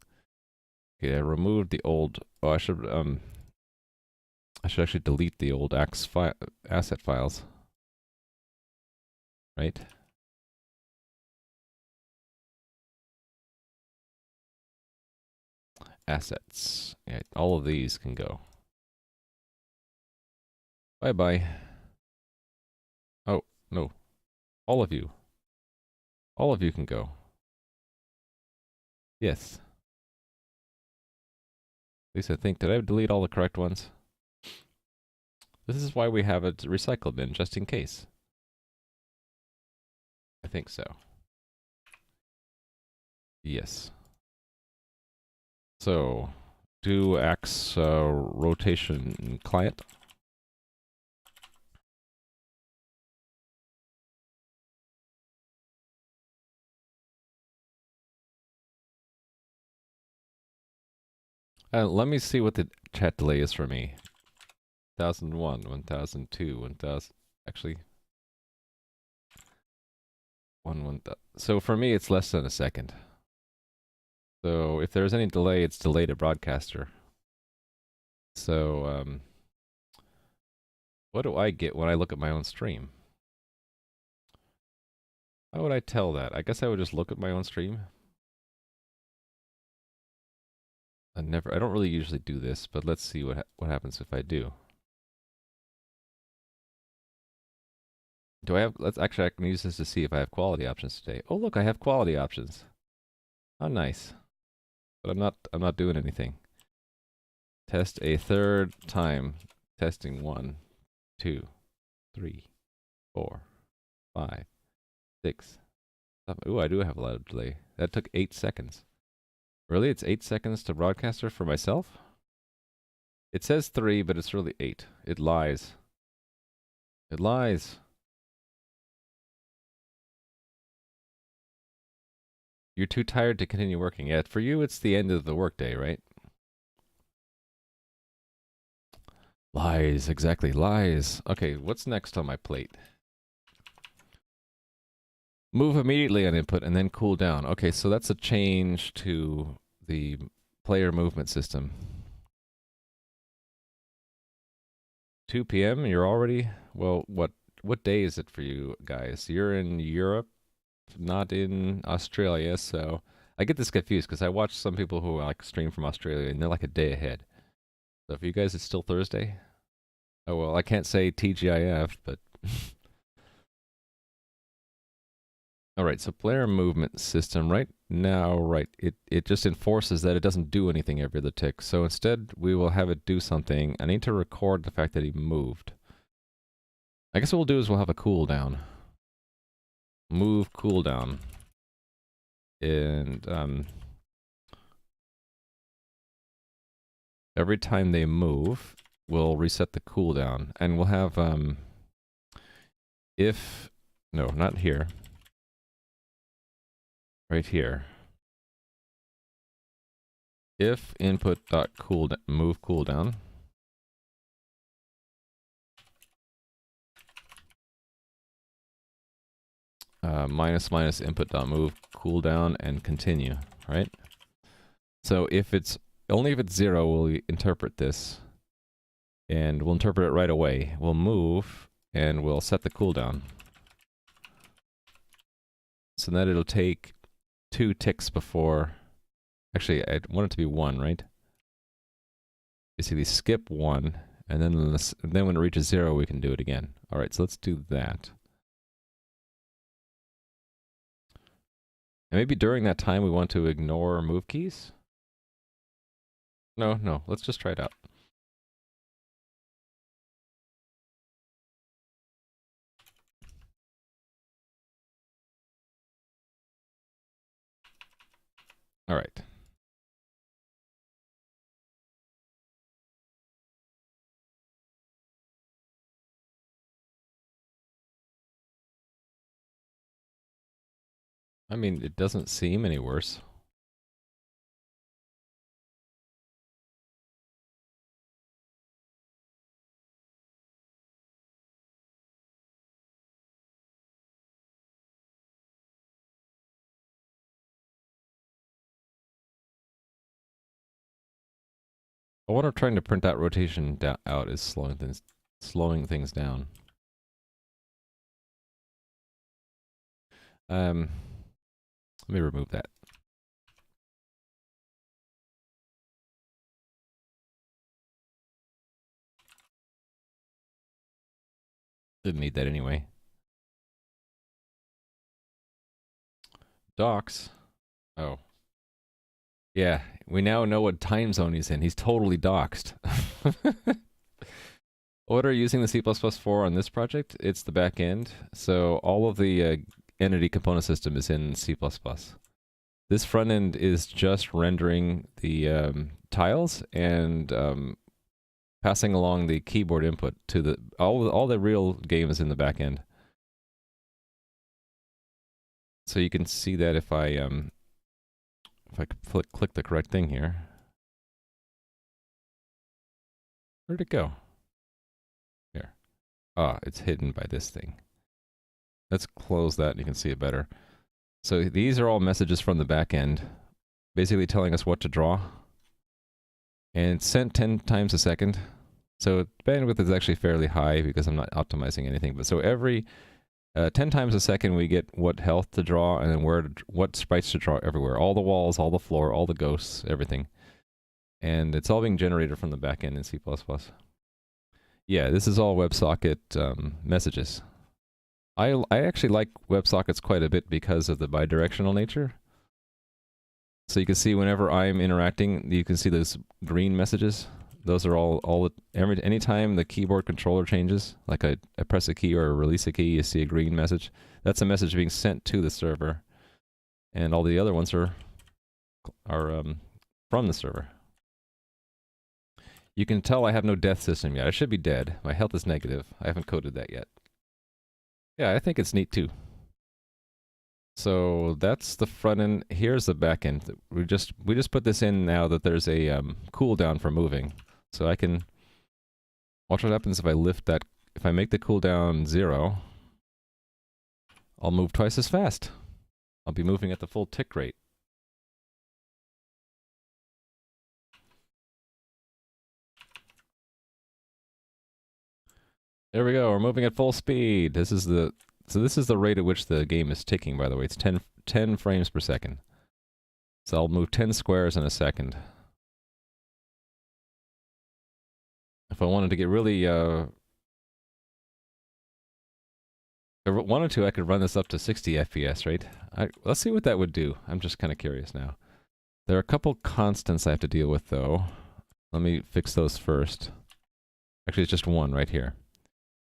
Okay, I removed the old. Oh, I should actually delete the old asset files. Right? Assets. Yeah, all of these can go. Bye bye. Oh, no. All of you. All of you can go. Yes. At least I think. Did I delete all the correct ones? This is why we have a recycle bin, just in case. I think so. Yes. So, do axe rotation client. Let me see what the chat delay is for me. 1001, 1002, 1000. Actually, 1000. So for me, it's less than a second. So if there's any delay, it's delayed to broadcaster. So what do I get when I look at my own stream? How would I tell that? I guess I would just look at my own stream. I don't really usually do this, but let's see what happens if I do. Do I have, I can use this to see if I have quality options today. Oh look, I have quality options. How nice. But I'm not doing anything. Test a third time. Testing 1, 2, 3, 4, 5, 6, 7. Ooh, I do have a lot of delay. That took 8 seconds. Really? It's 8 seconds to broadcaster for myself? It says 3, but it's really 8. It lies. It lies. You're too tired to continue working. Yeah, for you, it's the end of the workday, right? Lies, exactly, lies. Okay, what's next on my plate? Move immediately on input and then cool down. Okay, so that's a change to the player movement system. 2 p.m. You're already, well, what day is it for you guys? You're in Europe, not in Australia, so I get this confused because I watch some people who like stream from Australia and they're like a day ahead. So for you guys, it's still Thursday. Oh well, I can't say TGIF, but all right. So player movement system right now, right? It just enforces that it doesn't do anything every other tick. So instead, we will have it do something. I need to record the fact that he moved. I guess what we'll do is we'll have a cooldown. Move cooldown. And every time they move, we'll reset the cooldown. And we'll have if no, not here. Right here. If input.cooldown move cooldown. Minus input.move cooldown and continue, right? So if it's only if it's 0, we'll interpret this, and we'll interpret it right away. We'll move and we'll set the cooldown. So that it'll take 2 ticks before. Actually, I want it to be 1, right? Basically, skip 1, and then when it reaches 0, we can do it again. All right, so let's do that. And maybe during that time we want to ignore move keys? No, let's just try it out. All right. I mean, it doesn't seem any worse. What I'm trying to print out rotation out is slowing things down. Let me remove that. Didn't need that anyway. Docs. Oh. Yeah, we now know what time zone he's in. He's totally doxed. What are you using the C++ for on this project? It's the back end. So all of the entity component system is in C++. This front end is just rendering the tiles and passing along the keyboard input to the all the real game is in the back end. So you can see that if I click the correct thing here. Where'd it go? Here. Ah, it's hidden by this thing. Let's close that and you can see it better. So these are all messages from the back end, basically telling us what to draw. And it's sent 10 times a second. So bandwidth is actually fairly high because I'm not optimizing anything. But so every 10 times a second we get what health to draw and then what sprites to draw everywhere. All the walls, all the floor, all the ghosts, everything. And it's all being generated from the back end in C++. Yeah, this is all WebSocket messages. I actually like WebSockets quite a bit because of the bidirectional nature. So you can see whenever I'm interacting, you can see those green messages. Those are anytime the keyboard controller changes, like I press a key or release a key, you see a green message. That's a message being sent to the server. And all the other ones are from the server. You can tell I have no death system yet. I should be dead. My health is negative. I haven't coded that yet. Yeah, I think it's neat too. So that's the front end. Here's the back end. We just put this in now that there's a cooldown for moving. So I can watch what happens if I lift that. If I make the cooldown 0, I'll move twice as fast. I'll be moving at the full tick rate. There we go. We're moving at full speed. This is the rate at which the game is ticking, by the way. It's 10 frames per second. So I'll move 10 squares in a second. If I wanted to get really, if I wanted to, I could run this up to 60 FPS, right? Let's see what that would do. I'm just kind of curious now. There are a couple constants I have to deal with, though. Let me fix those first. Actually, it's just one right here.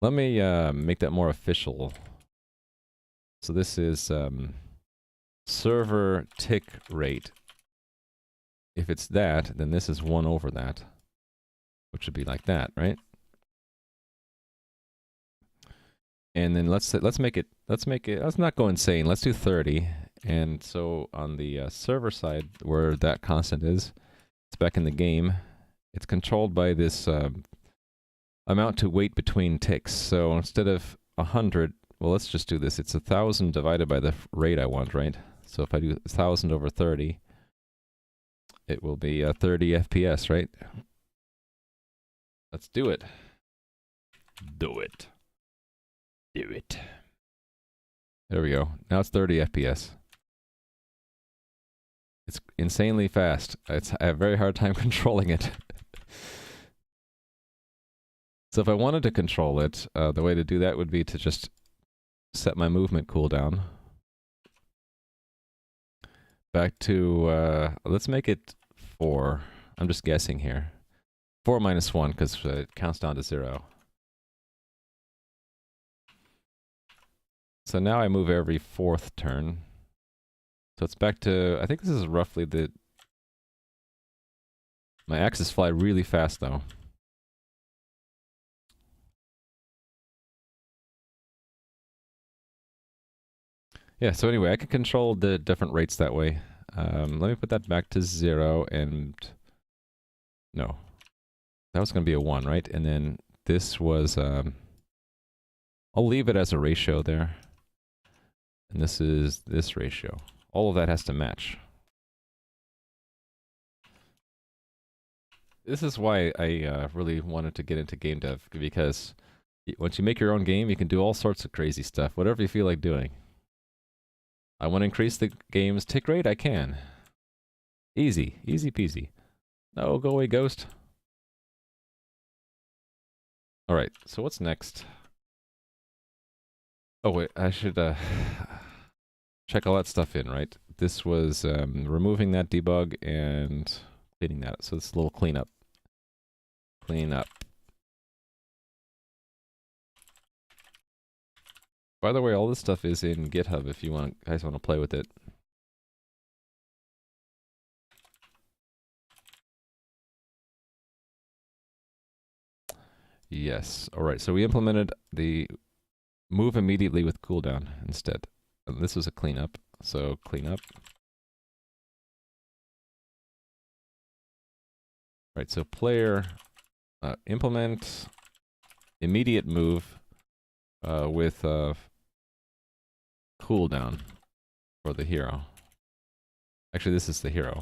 Let me make that more official. So this is server tick rate. If it's that, then this is 1 over that, which would be like that, right? And then let's not go insane. Let's do 30. And so on the server side, where that constant is, it's back in the game. It's controlled by this amount to weight between ticks. So instead of 100, well, let's just do this. It's 1,000 divided by the rate I want, right? So if I do 1,000 over 30, it will be 30 FPS, right? Let's do it. Do it. Do it. There we go. Now it's 30 FPS. It's insanely fast. I have a very hard time controlling it. So if I wanted to control it, the way to do that would be to just set my movement cooldown. back to, let's make it 4. I'm just guessing here. 4 minus 1, because it counts down to 0. So now I move every 4th turn. So it's back to, I think this is roughly the... My axes fly really fast, though. Yeah, so anyway, I can control the different rates that way. Let me put that back to 0, and... No. That was going to be a 1, right? And then this was... I'll leave it as a ratio there. And this is this ratio. All of that has to match. This is why I really wanted to get into game dev, because once you make your own game, you can do all sorts of crazy stuff, whatever you feel like doing. I want to increase the game's tick rate? I can. Easy. Easy peasy. No, go away, ghost. Alright, so what's next? Oh wait, I should check all that stuff in, right? This was removing that debug and cleaning that. So it's a little cleanup. Clean up. By the way, all this stuff is in GitHub if you guys want to play with it. Yes. Alright, so we implemented the move immediately with cooldown instead. And this was a cleanup, so clean up. Right, so player implement immediate move with cooldown for the hero. Actually, this is the hero.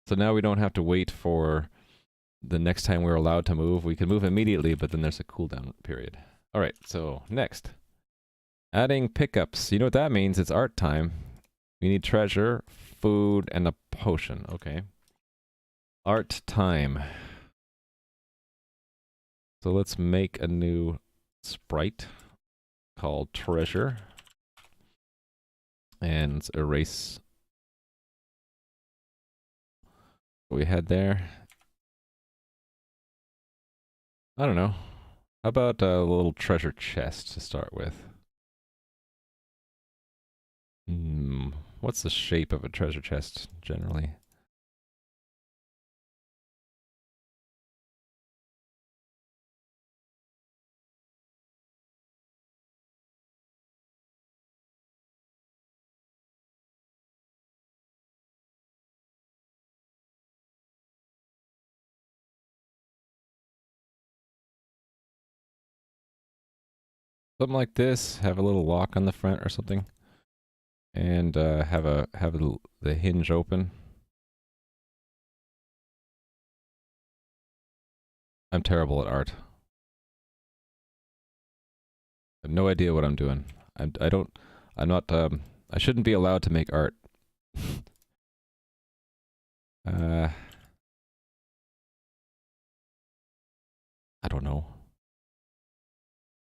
So now we don't have to wait for the next time we're allowed to move. We can move immediately, but then there's a cooldown period. All right, so next. Adding pickups. You know what that means? It's art time. We need treasure, food, and a potion. Okay. Art time. So let's make a new sprite called treasure. And let's erase what we had there. I don't know. How about a little treasure chest to start with? What's the shape of a treasure chest generally? Something like this. Have a little lock on the front or something, and have the hinge open. I'm terrible at art. I have no idea what I'm doing. I'm not, I shouldn't be allowed to make art. I don't know.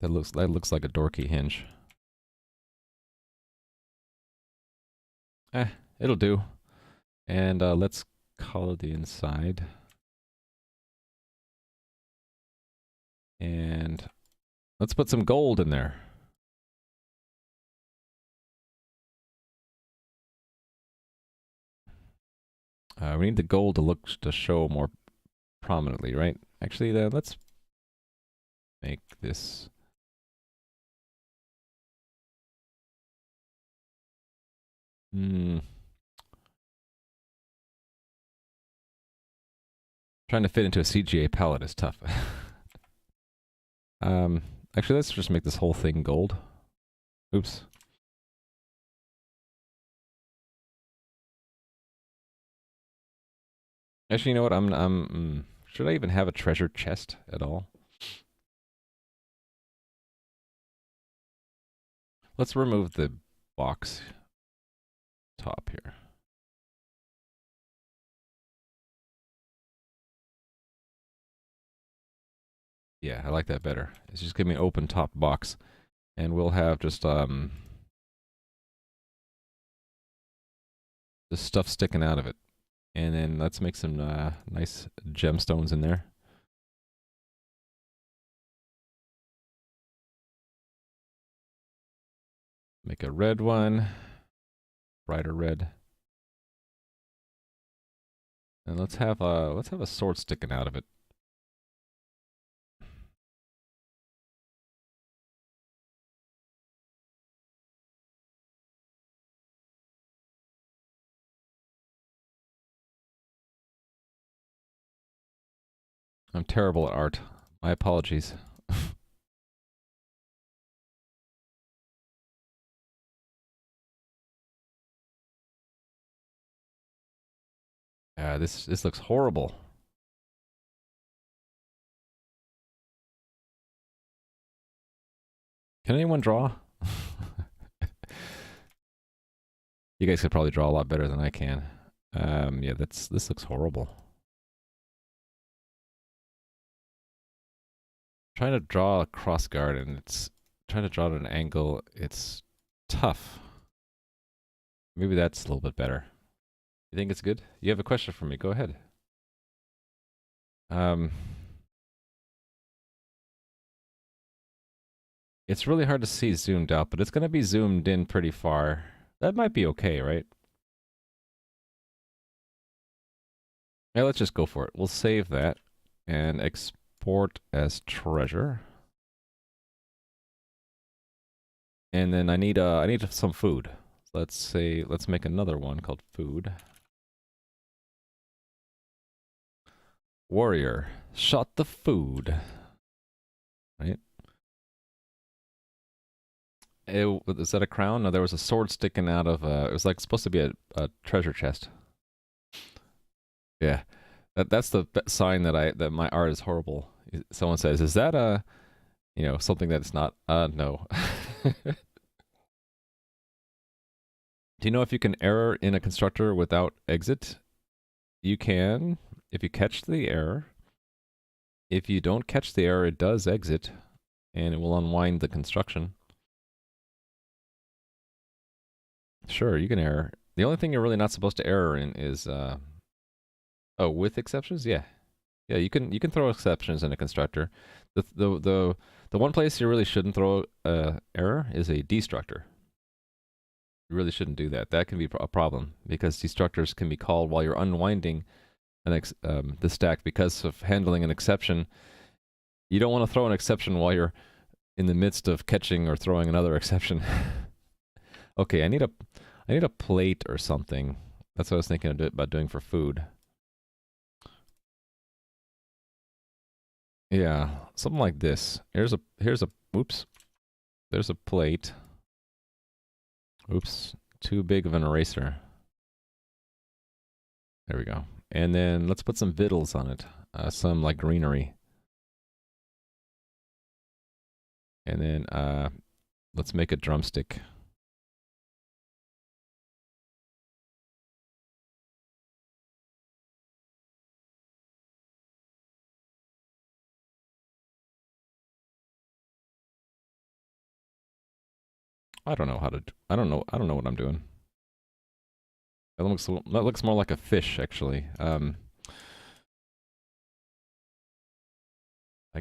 That looks like a dorky hinge. It'll do. And let's color the inside. And let's put some gold in there. We need the gold to show more prominently, right? Actually, let's make this. Trying to fit into a CGA palette is tough. Actually, let's just make this whole thing gold. Oops. Actually, you know what? Should I even have a treasure chest at all? Let's remove the box top here. Yeah, I like that better. It's just give me an open top box, and we'll have just Just stuff sticking out of it. And then let's make some nice gemstones in there. Make a red one, brighter red. And let's have a sword sticking out of it. I'm terrible at art. My apologies. This looks horrible. Can anyone draw? You guys could probably draw a lot better than I can. Yeah, this looks horrible. Trying to draw a cross guard and it's trying to draw it at an angle. It's tough. Maybe that's a little bit better. You think it's good? You have a question for me? Go ahead. It's really hard to see zoomed out, but it's going to be zoomed in pretty far. That might be okay, right? Yeah, let's just go for it. We'll save that and export as treasure. And then I need some food. Let's make another one called food. Warrior, shot the food. Right? Is that a crown? No, there was a sword sticking out of it was like supposed to be a treasure chest. Yeah. That's the sign that my art is horrible. Someone says, "Is that something that's not?" No. Do you know if you can error in a constructor without exit? You can, if you catch the error. If you don't catch the error, it does exit, and it will unwind the construction. Sure, you can error. The only thing you're really not supposed to error in is, with exceptions? Yeah. Yeah, you can throw exceptions in a constructor. The one place you really shouldn't throw error is a destructor. You really shouldn't do that. That can be a problem because destructors can be called while you're unwinding the stack because of handling an exception. You don't want to throw an exception while you're in the midst of catching or throwing another exception. Okay, I need a plate or something. That's what I was thinking about doing for food. Yeah, something like this. Here's a oops. There's a plate. Oops, too big of an eraser. There we go. And then let's put some victuals on it. Some like greenery. And then let's make a drumstick. I don't know how to. I don't know what I'm doing. That looks more like a fish, actually. I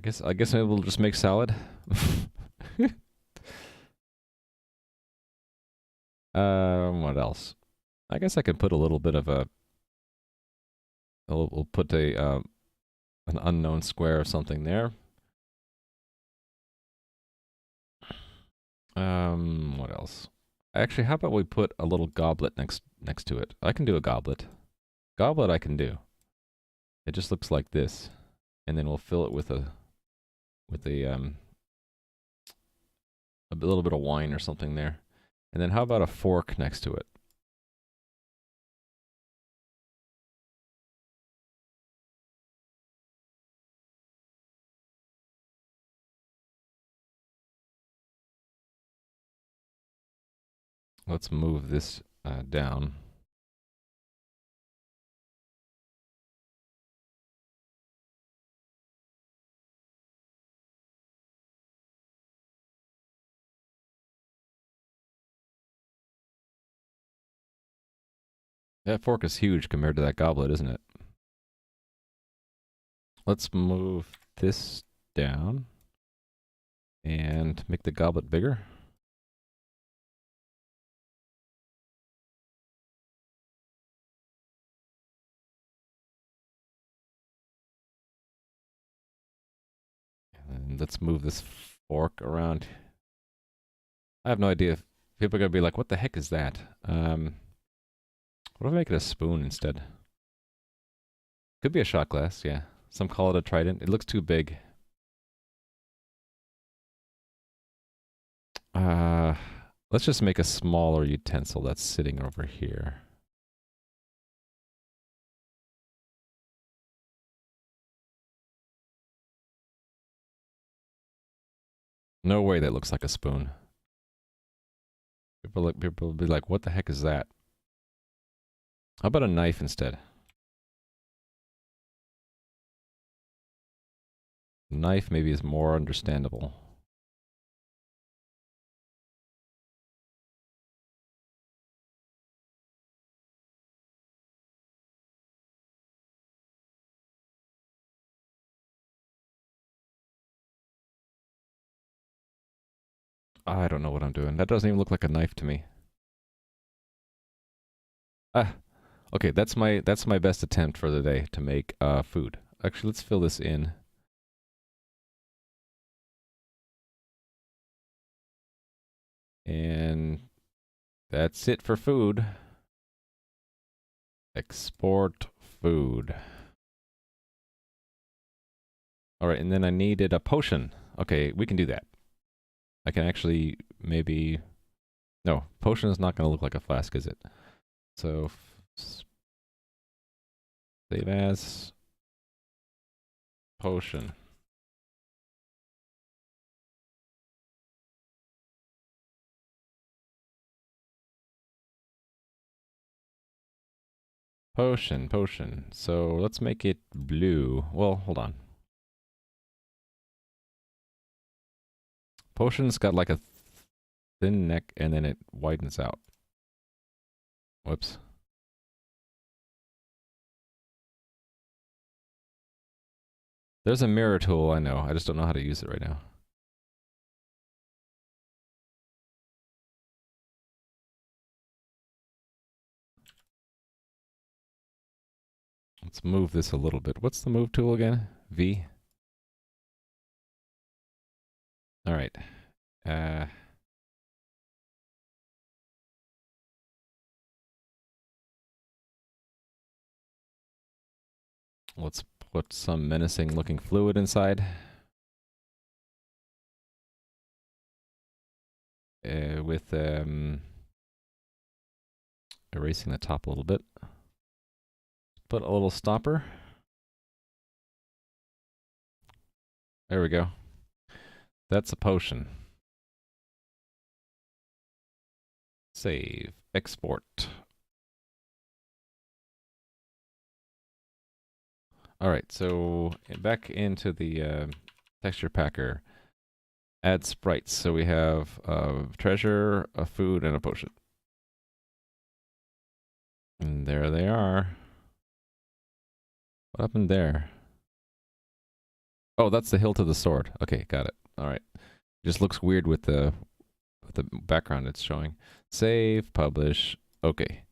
guess maybe we'll just make salad. What else? I guess I can put a little bit of a. We'll put an unknown square or something there. What else? Actually, how about we put a little goblet next to it? I can do a goblet. Goblet I can do. It just looks like this, and then we'll fill it with a little bit of wine or something there. And then how about a fork next to it? Let's move this down. That fork is huge compared to that goblet, isn't it? Let's move this down and make the goblet bigger. And let's move this fork around. I have no idea if people are going to be like, what the heck is that? What if I make it a spoon instead? Could be a shot glass, yeah. Some call it a trident. It looks too big. Let's just make a smaller utensil that's sitting over here. No way that looks like a spoon. People will be like, what the heck is that? How about a knife instead? Knife maybe is more understandable. I don't know what I'm doing. That doesn't even look like a knife to me. Ah, okay, that's my best attempt for the day to make food. Actually, let's fill this in. And that's it for food. Export food. All right, and then I needed a potion. Okay, we can do that. I can actually maybe... No, potion is not going to look like a flask, is it? So, save as potion. Potion. So let's make it blue. Well, hold on. Potion's got like a thin neck and then it widens out. Whoops. There's a mirror tool, I know. I just don't know how to use it right now. Let's move this a little bit. What's the move tool again? V? All right. Let's put some menacing looking fluid inside. With erasing the top a little bit. Put a little stopper. There we go. That's a potion. Save. Export. Alright, so back into the texture packer. Add sprites. So we have a treasure, a food, and a potion. And there they are. What happened there? Oh, that's the hilt of the sword. Okay, got it. Alright. Just looks weird with the background it's showing. Save, publish. Okay.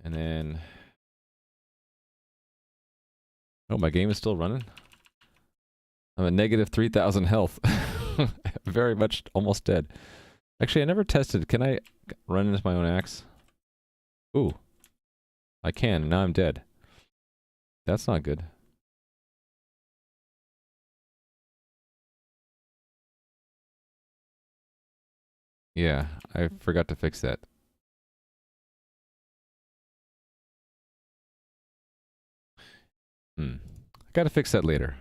And then... Oh, my game is still running? I'm at negative 3,000 health. Very much almost dead. Actually, I never tested. Can I run into my own axe? Ooh. I can. Now I'm dead. That's not good. Yeah, I forgot to fix that. I gotta fix that later.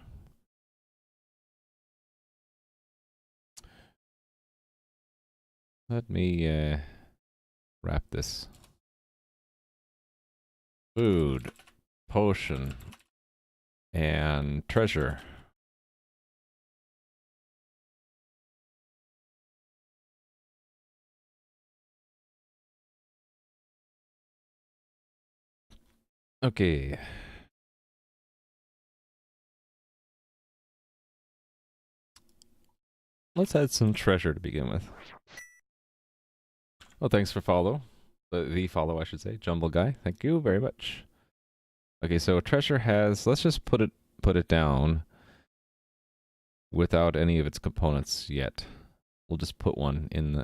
Let me wrap this. Food, potion, and treasure. Okay. Let's add some treasure to begin with. Well, thanks for follow. The follow, I should say. Jumble Guy. Thank you very much. Okay, so treasure has... Let's just put it down without any of its components yet. We'll just put one in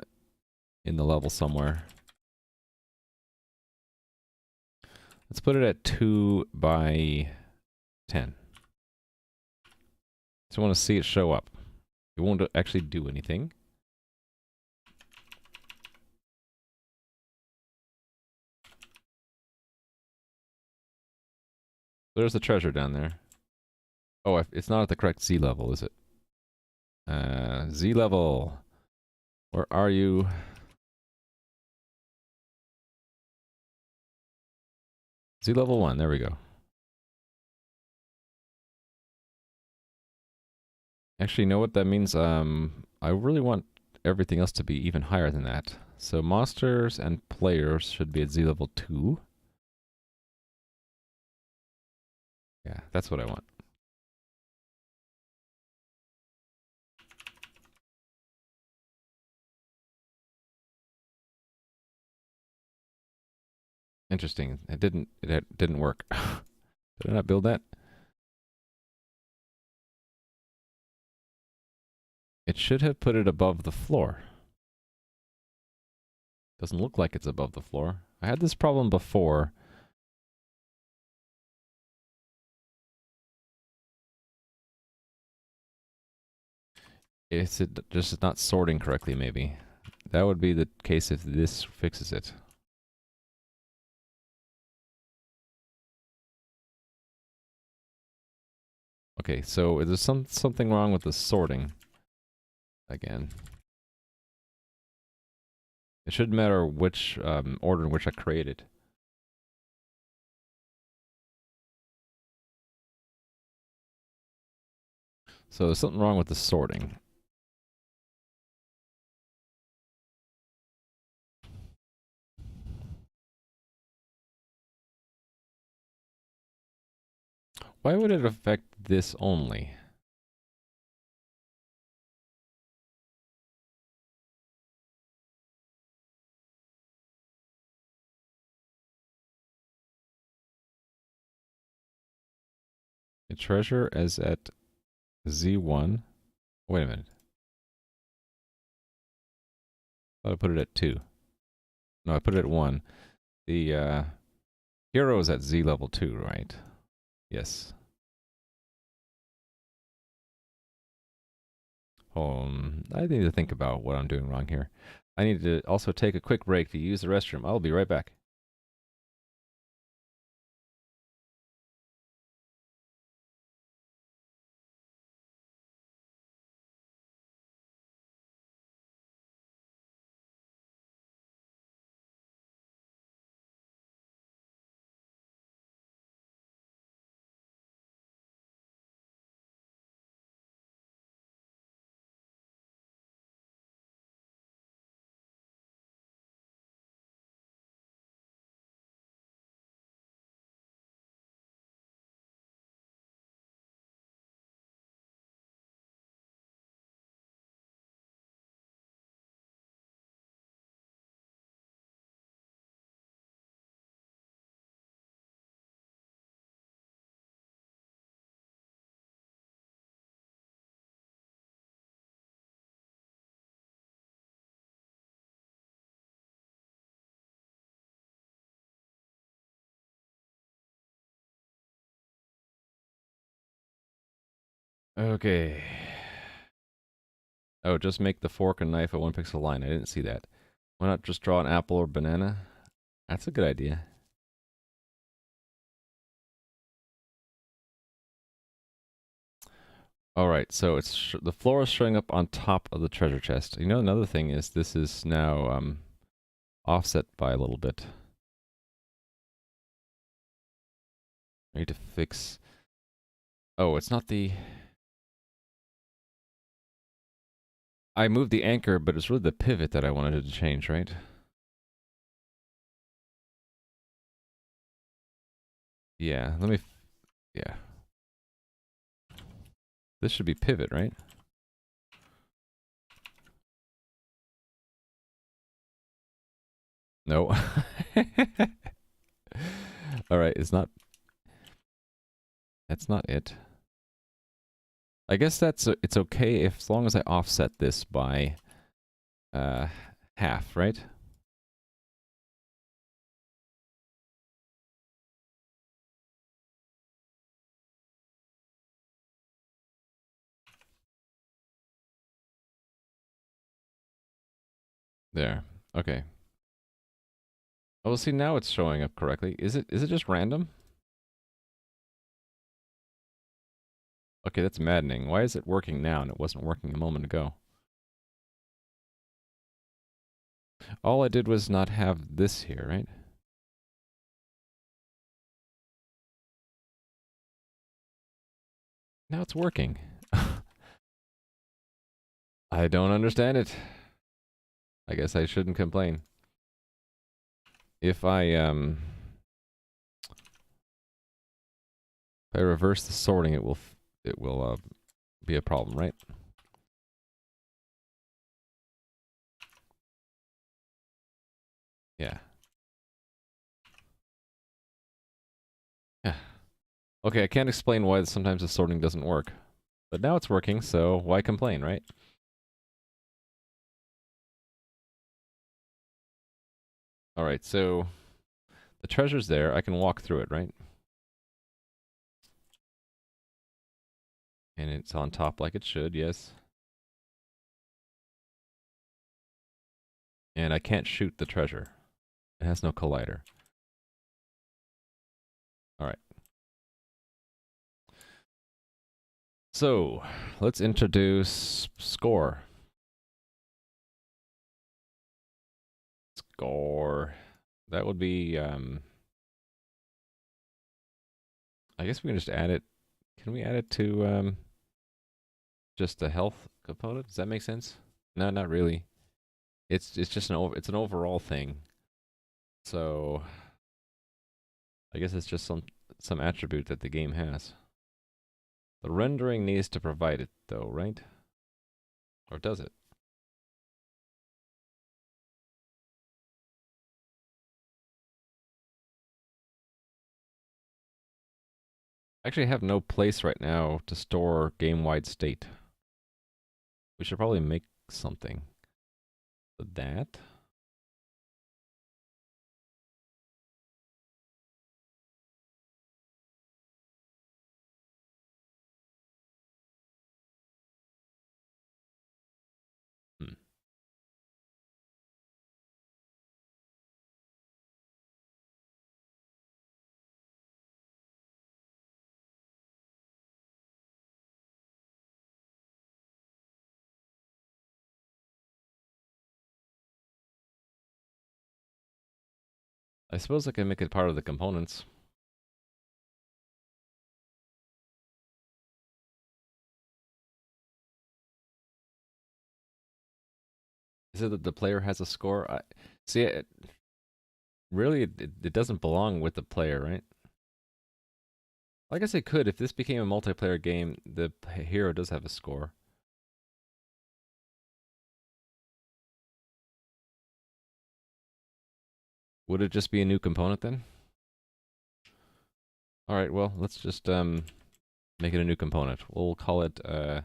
the level somewhere. Let's put it at 2 by 10. So I want to see it show up. It won't actually do anything. There's the treasure down there. Oh, it's not at the correct Z level, is it? Z level. Where are you? Z level 1, there we go. Actually, you know what that means? I really want everything else to be even higher than that. So monsters and players should be at Z level 2. Yeah, that's what I want. Interesting. It didn't work. Did I not build that? It should have put it above the floor. Doesn't look like it's above the floor. I had this problem before. It's just not sorting correctly, maybe. That would be the case if this fixes it. Okay, so there's something wrong with the sorting. Again. It shouldn't matter which order in which I created. So there's something wrong with the sorting. Why would it affect this only? A treasure is at Z1. Wait a minute. I thought I put it at 2. No, I put it at 1. The hero is at Z level 2, right? Yes. I need to think about what I'm doing wrong here. I need to also take a quick break to use the restroom. I'll be right back. Okay. Oh, just make the fork and knife a 1 pixel line. I didn't see that. Why not just draw an apple or banana? That's a good idea. Alright, so it's the floor is showing up on top of the treasure chest. You know, another thing is this is now offset by a little bit. I need to fix... Oh, it's not the... I moved the anchor, but it's really the pivot that I wanted to change, right? Yeah, let me, yeah. This should be pivot, right? No. All right, it's not, that's not it. I guess it's okay if, as long as I offset this by half, right? There. Okay. Oh, well, see, now it's showing up correctly. Is it just random? Okay, that's maddening. Why is it working now and it wasn't working a moment ago? All I did was not have this here, right? Now it's working. I don't understand it. I guess I shouldn't complain. If I reverse the sorting, it will be a problem, right? Yeah. Yeah. Okay, I can't explain why sometimes the sorting doesn't work. But now it's working, so why complain, right? Alright, so the treasure's there. I can walk through it, right? And it's on top like it should, yes. And I can't shoot the treasure. It has no collider. Alright. So, let's introduce score. Score. That would be, I guess we can just add it. Can we add it to just the health component? Does that make sense? No, not really. It's just it's an overall thing. So I guess it's just some attribute that the game has. The rendering needs to provide it though, right? Or does it? I actually have no place right now to store game-wide state. We should probably make something for that. Hmm. I suppose I can make it part of the components. Is it that the player has a score? See, really, it doesn't belong with the player, right? I guess it could. If this became a multiplayer game, the hero does have a score. Would it just be a new component then? All right, well, let's just make it a new component. We'll call it well,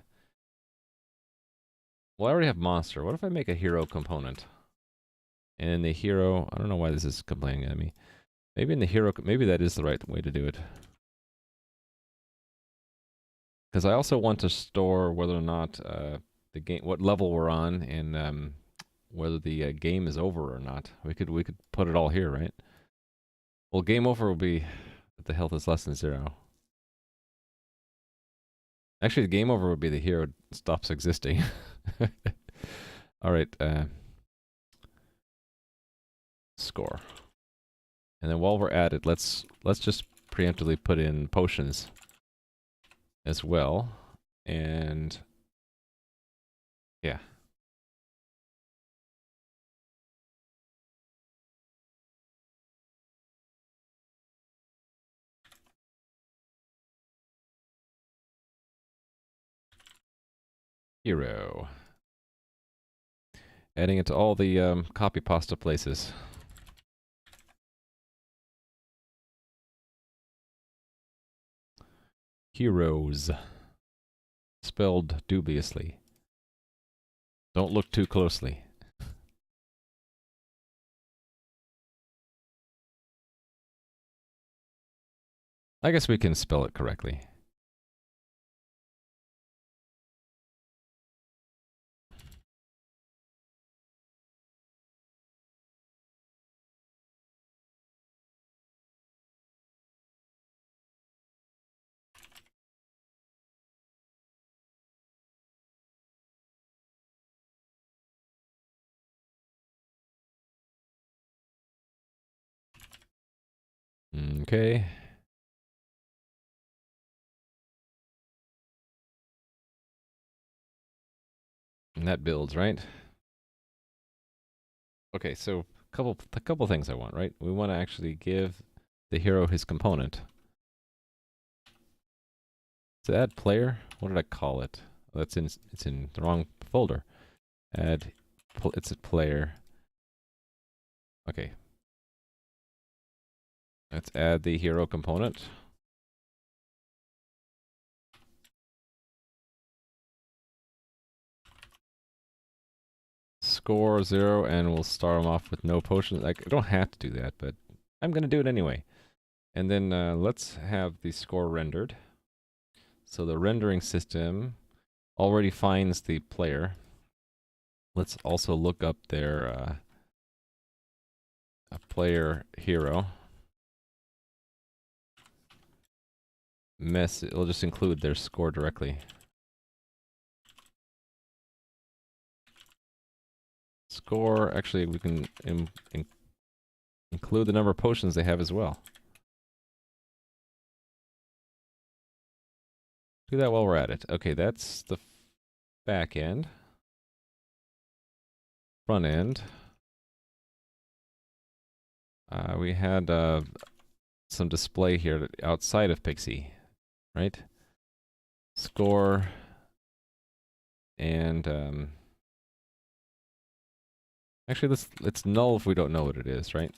I already have monster. What if I make a hero component? And in the hero, I don't know why this is complaining at me. Maybe in the hero, maybe that is the right way to do it. Because I also want to store whether or not the game, what level we're on, and whether the game is over or not. We could put it all here, right? Well, game over will be if the health is less than 0. Actually, the game over would be the hero stops existing. All right, score. And then while we're at it, let's just preemptively put in potions as well. And yeah. Hero. Adding it to all the copy pasta places. Heroes. Spelled dubiously. Don't look too closely. I guess we can spell it correctly. Okay. And that builds, right? Okay, so a couple things I want, right? We want to actually give the hero his component. To add player, what did I call it? Oh, it's in the wrong folder. Add, it's a player. Okay. Let's add the hero component. Score 0, and we'll start them off with no potions. I don't have to do that, but I'm going to do it anyway. And then let's have the score rendered. So the rendering system already finds the player. Let's also look up their a player hero. It'll just include their score directly. Score, actually, we can include the number of potions they have as well. Do that while we're at it. Okay, that's the back end. Front end. We had some display here outside of Pixi, right? Score and actually it's null if we don't know what it is, right?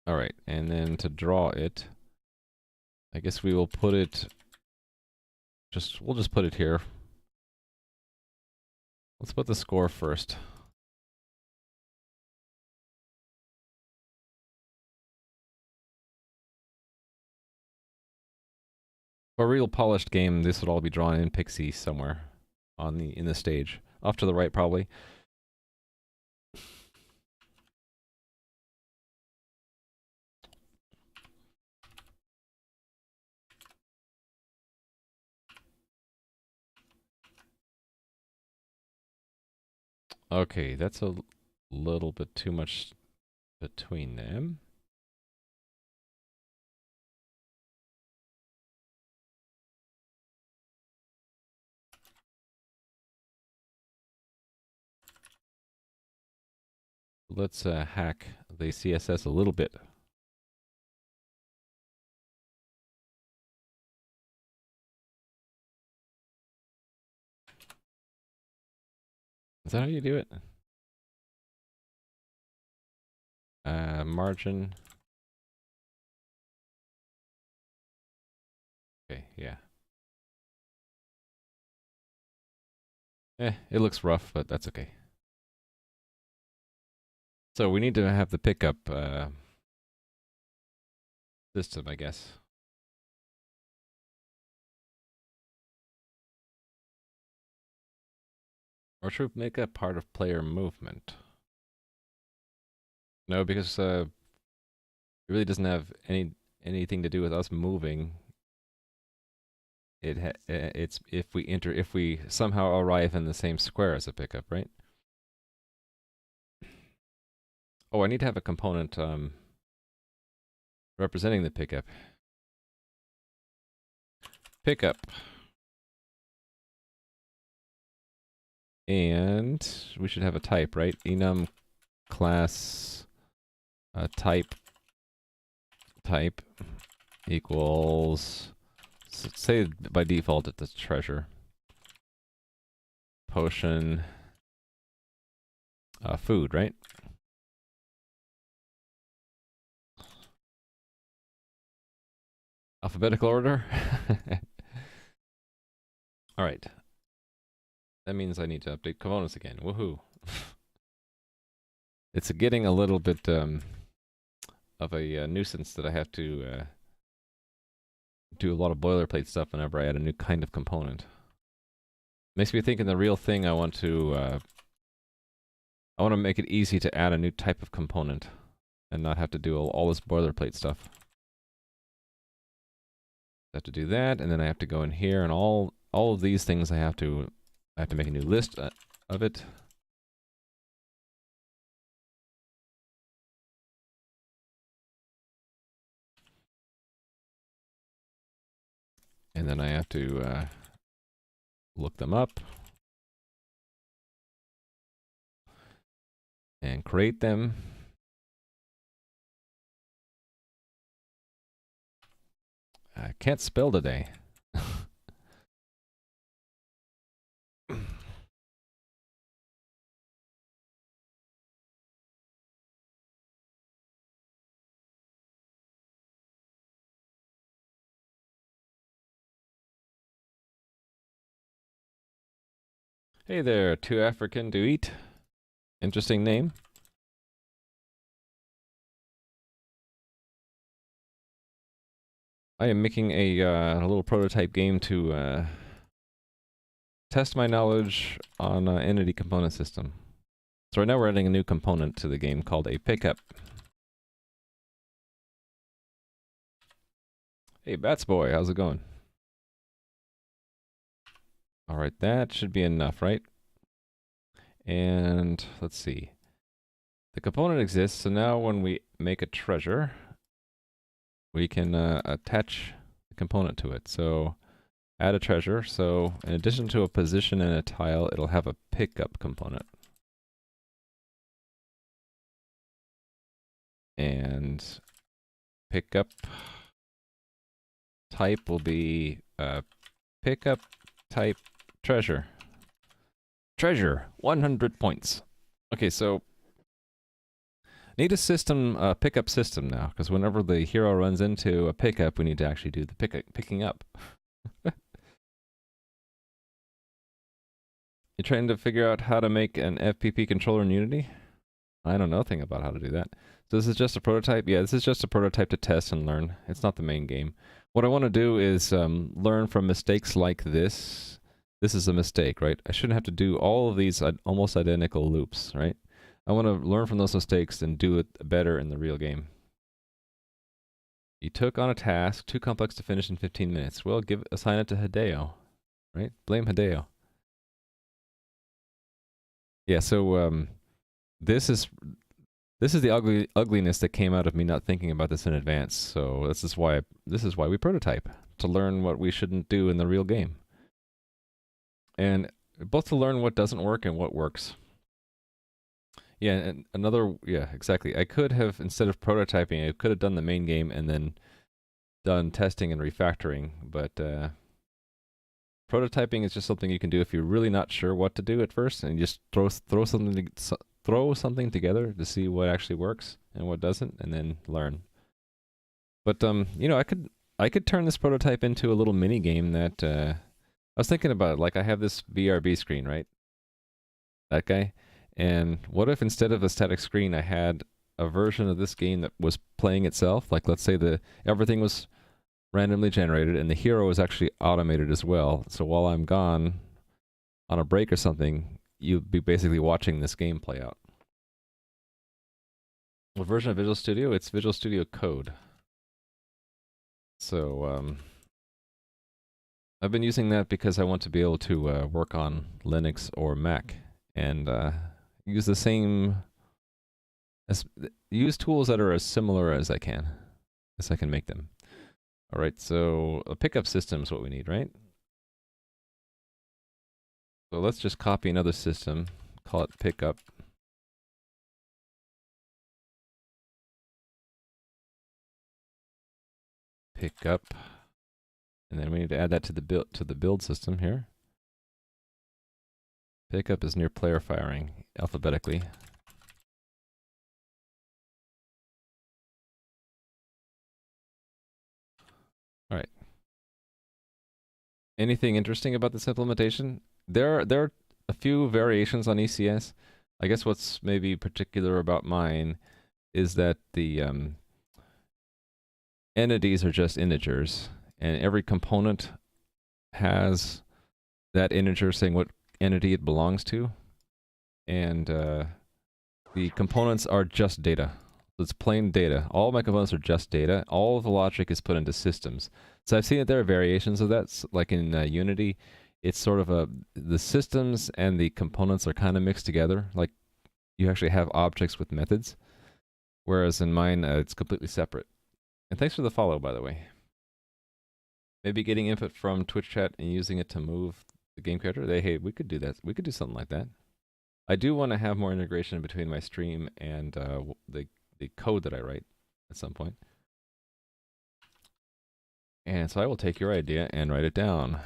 All right, and then to draw it, I guess we will put it we'll just put it here. Let's put the score first. For a real polished game, this would all be drawn in Pixi somewhere on in the stage. Off to the right, probably. Okay, that's a little bit too much between them. Let's hack the CSS a little bit. Is that how you do it? Margin. Okay, yeah. It looks rough, but that's okay. So we need to have the pickup system, I guess. Or should we make that part of player movement? No, because it really doesn't have anything to do with us moving. It's if we somehow arrive in the same square as a pickup, right? Oh, I need to have a component representing the pickup. Pickup. And we should have a type, right? Enum class type equals, say by default it's treasure. Potion food, right? Alphabetical order. All right. That means I need to update components again. Woohoo! It's getting a little bit of a nuisance that I have to do a lot of boilerplate stuff whenever I add a new kind of component. Makes me think in the real thing I want to make it easy to add a new type of component and not have to do all this boilerplate stuff. I have to do that, and then I have to go in here, and all of these things I have to make a new list of it. And then I have to look them up and create them. I can't spell today. Hey there, too African to eat. Interesting name. I am making a little prototype game to test my knowledge on entity component system. So right now we're adding a new component to the game called a pickup. Hey Bats Boy, how's it going? Alright, that should be enough, right? And let's see. The component exists, so now when we make a treasure, we can attach the component to it. So add a treasure, so in addition to a position and a tile, it'll have a pickup component. And pickup type will be pickup type treasure. Treasure, 100 points. Okay, so need a system, pickup system now, because whenever the hero runs into a pickup, we need to actually do the picking up. You're trying to figure out how to make an FPP controller in Unity? I know nothing about how to do that. So this is just a prototype? Yeah, this is just a prototype to test and learn. It's not the main game. What I want to do is learn from mistakes like this. This is a mistake, right? I shouldn't have to do all of these almost identical loops, right? I want to learn from those mistakes and do it better in the real game. You took on a task too complex to finish in 15 minutes. Well, assign it to Hideo, right? Blame Hideo. Yeah, so this is the ugliness that came out of me not thinking about this in advance. So this is why we prototype, to learn what we shouldn't do in the real game. And both to learn what doesn't work and what works. Yeah, and yeah, exactly. I could have, instead of prototyping, I could have done the main game and then done testing and refactoring, but prototyping is just something you can do if you're really not sure what to do at first, and you just throw something together to see what actually works and what doesn't, and then learn. But you know, I could turn this prototype into a little mini game that I was thinking about it. Like I have this VRB screen, right? That guy. And what if instead of a static screen, I had a version of this game that was playing itself? Like let's say everything was randomly generated and the hero is actually automated as well. So while I'm gone on a break or something, you'd be basically watching this game play out. What version of Visual Studio? It's Visual Studio Code. So I've been using that because I want to be able to work on Linux or Mac and use the same, use tools that are as similar as I can make them. All right, so a pickup system is what we need, right? So let's just copy another system, call it pickup. Pickup. And then we need to add that to the build system here. Pickup is near player firing, alphabetically. All right. Anything interesting about this implementation? There are a few variations on ECS. I guess what's maybe particular about mine is that the entities are just integers, and every component has that integer saying what entity it belongs to, and the components are just data. So it's plain data. All my components are just data. All of the logic is put into systems. So I've seen that there are variations of that, like in Unity. It's sort of the systems and the components are kind of mixed together. Like you actually have objects with methods, whereas in mine, it's completely separate. And thanks for the follow, by the way. Maybe getting input from Twitch chat and using it to move the game character. Hey, we could do that. We could do something like that. I do want to have more integration between my stream and the code that I write at some point. And so I will take your idea and write it down.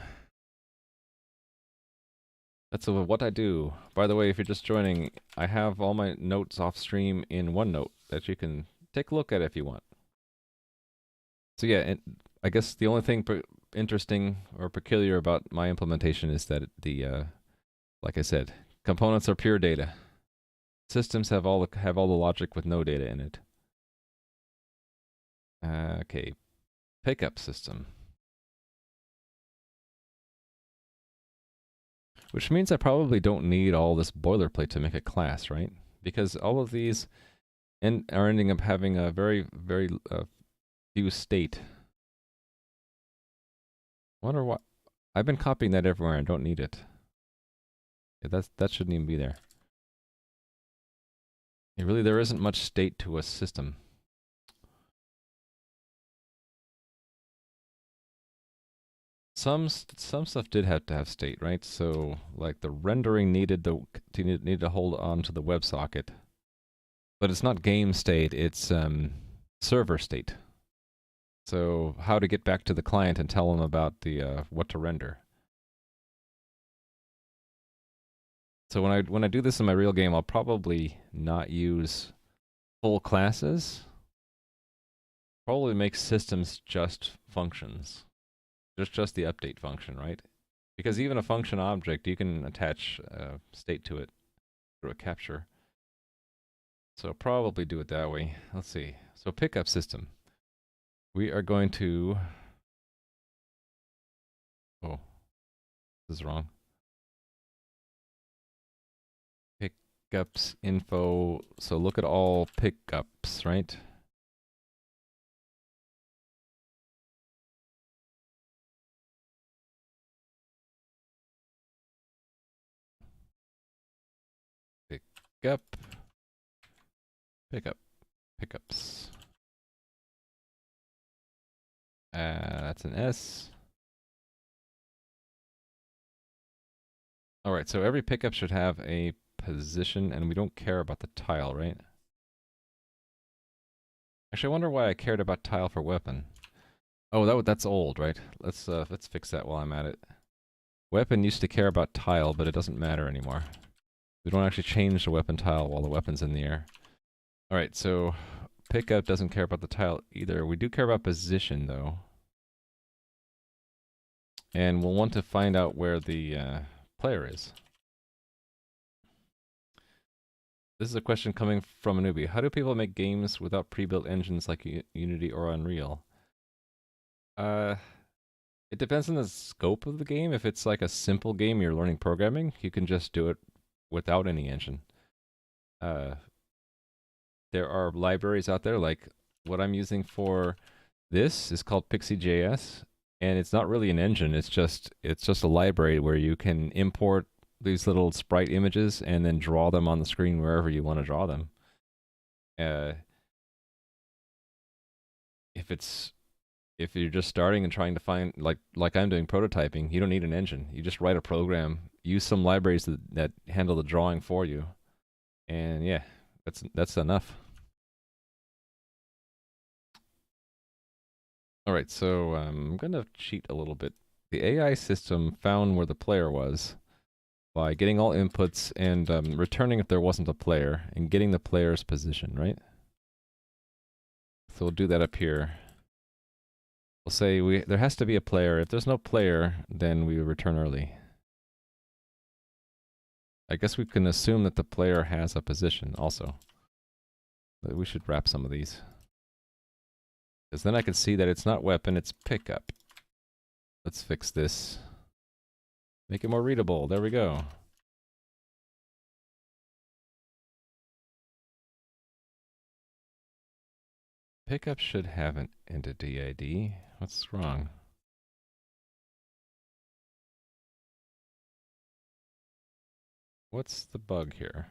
That's what I do. By the way, if you're just joining, I have all my notes off stream in OneNote that you can take a look at if you want. So yeah, I guess the only thing interesting or peculiar about my implementation is that like I said, components are pure data. Systems have all the logic with no data in it. Okay, pickup system. Which means I probably don't need all this boilerplate to make a class, right? Because all of these are ending up having a very, very few state. Wonder why. I've been copying that everywhere. I don't need it. Yeah, that shouldn't even be there. Yeah, really, there isn't much state to a system. Some stuff did have to have state, right? So like the rendering needed to hold on to the WebSocket, but it's not game state. It's server state. So how to get back to the client and tell them about the what to render. So when I do this in my real game, I'll probably not use full classes. Probably make systems just functions. Just the update function, right? Because even a function object, you can attach state to it through a capture. So probably do it that way. Let's see. So pickup system. We are going to... Oh, this is wrong. Pickups info. So look at all pickups, right? Pickup, pickups. That's an S. All right, so every pickup should have a position, and we don't care about the tile, right? Actually, I wonder why I cared about tile for weapon. Oh, that's old, right? Let's fix that while I'm at it. Weapon used to care about tile, but it doesn't matter anymore. We don't actually change the weapon tile while the weapon's in the air. All right, so pickup doesn't care about the tile either. We do care about position, though. And we'll want to find out where the player is. This is a question coming from a newbie. How do people make games without pre-built engines like Unity or Unreal? It depends on the scope of the game. If it's like a simple game, you're learning programming, you can just do it without any engine. There are libraries out there, like what I'm using for this is called Pixi.js, and it's not really an engine. It's just a library where you can import these little sprite images and then draw them on the screen wherever you want to draw them. If it's if you're just starting and trying to find, like I'm doing prototyping, you don't need an engine. You just write a program, use some libraries that handle the drawing for you, and yeah, that's enough. All right, so I'm gonna cheat a little bit. The AI system found where the player was by getting all inputs and returning if there wasn't a player and getting the player's position, right? So we'll do that up here. We'll say there has to be a player. If there's no player, then we return early. I guess we can assume that the player has a position also. But we should wrap some of these. Because then I can see that it's not weapon, it's pickup. Let's fix this. Make it more readable. There we go. Pickup should have an entity ID. What's wrong? What's the bug here?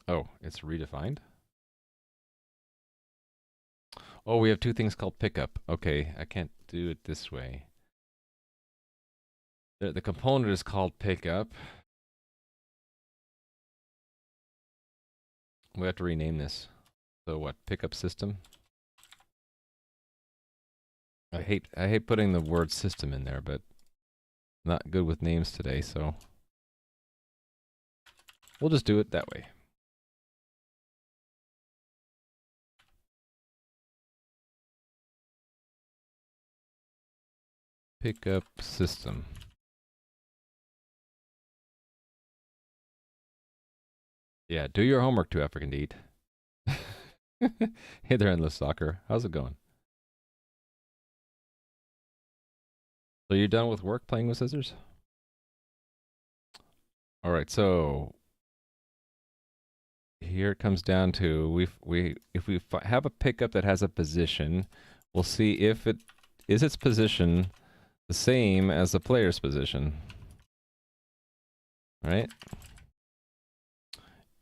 Oh, it's redefined? Oh, we have two things called pickup. Okay, I can't do it this way. The component is called pickup. We have to rename this. So what? Pickup system? I hate putting the word system in there, but not good with names today, so we'll just do it that way. Pickup system. Yeah, do your homework to African Deed. Hey there, Endless Soccer. How's it going? So you done with work playing with scissors? All right, so here it comes down to if we have a pickup that has a position, we'll see if it is its position the same as the player's position. Right?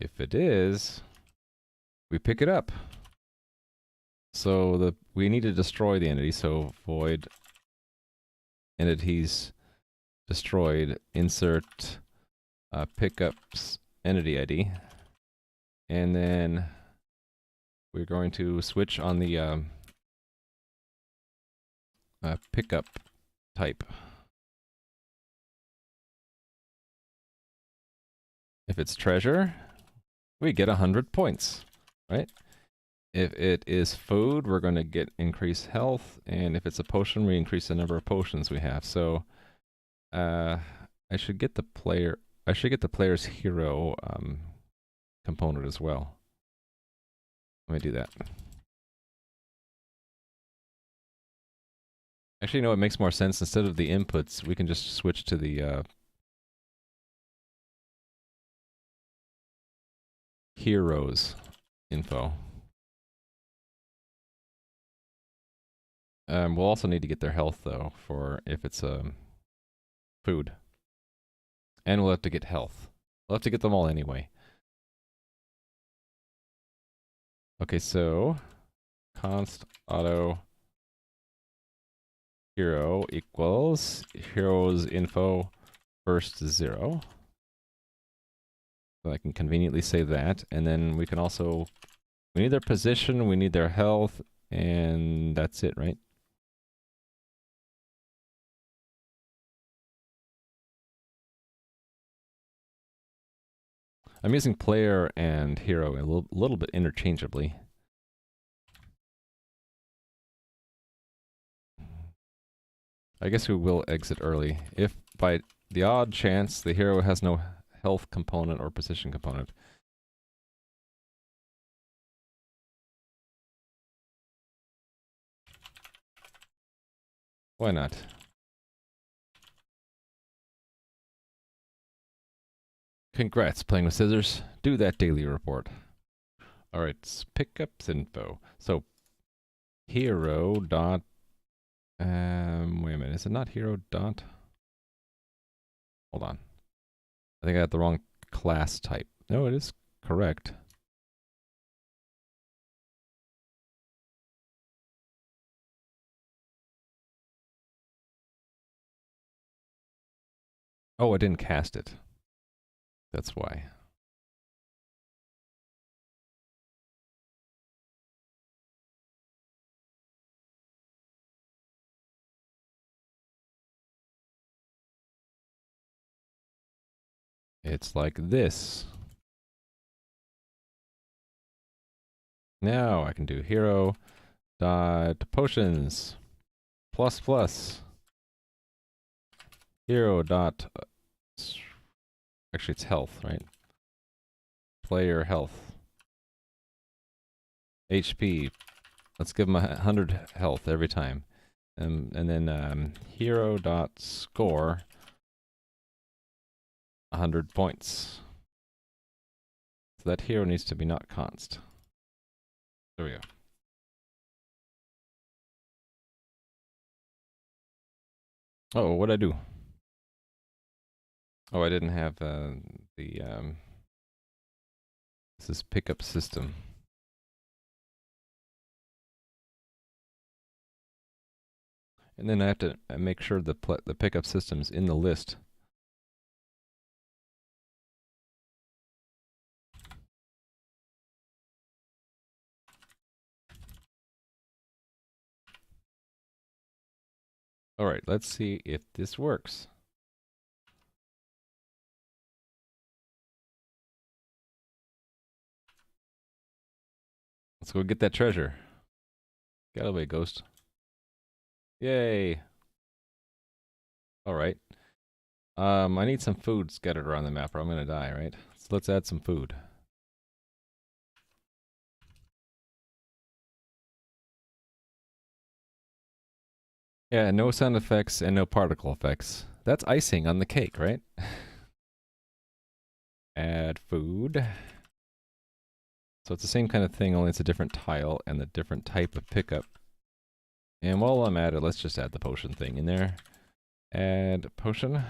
If it is, we pick it up. So we need to destroy the entity, so void entities destroyed, insert pickups entity ID, and then we're going to switch on the pickup type. If it's treasure, we get 100 points, right? If it is food, we're going to get increased health, and if it's a potion, we increase the number of potions we have. So I should get the player's hero component as well. Let me do that. Actually, no, it makes more sense. Instead of the inputs, we can just switch to the heroes info. We'll also need to get their health, though, for if it's food. And we'll have to get health. We'll have to get them all anyway. Okay, so const auto hero equals heroes info first 0. So I can conveniently say that, and then we can also, we need their position, we need their health, and that's it, right? I'm using player and hero a little bit interchangeably. I guess we will exit early. If by the odd chance the hero has no health component or position component. Why not? Congrats, playing with scissors. Do that daily report. Alright, pickups info. So, hero dot... wait a minute, is it not hero dot? Hold on. I think I got the wrong class type. No, it is correct. Oh, I didn't cast it. That's why. It's like this. Now I can do hero dot potions plus plus hero dot actually it's health, right? Player health. HP. Let's give him 100 health every time. And then hero dot score 100 points. So that hero needs to be not const. There we go. Oh, what'd I do? Oh, I didn't have this is pickup system. And then I have to make sure the pickup system's in the list. All right, let's see if this works. Let's go get that treasure. Get out of the way, ghost. Yay. All right. I need some food scattered around the map or I'm gonna die, right? So let's add some food. Yeah, no sound effects and no particle effects. That's icing on the cake, right? Add food. So it's the same kind of thing, only it's a different tile and a different type of pickup. And while I'm at it, let's just add the potion thing in there. Add potion.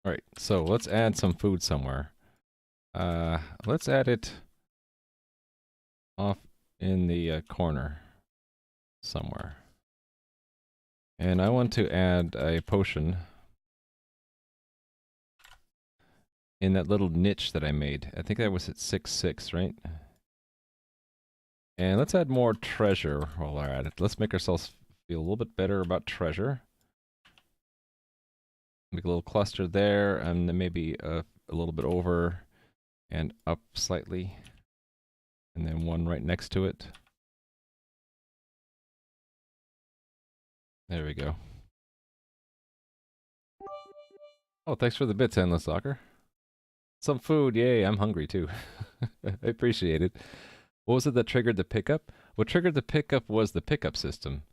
Alright, so let's add some food somewhere. Let's add it off in the corner somewhere. And I want to add a potion in that little niche that I made. I think that was at 6.6, right? And let's add more treasure while we're at it. Let's make ourselves feel a little bit better about treasure. Make a little cluster there, and then maybe a little bit over and up slightly. And then one right next to it. There we go. Oh, thanks for the bits, Endless Soccer. Some food, yay, I'm hungry too. I appreciate it. What was it that triggered the pickup? What triggered the pickup was the pickup system.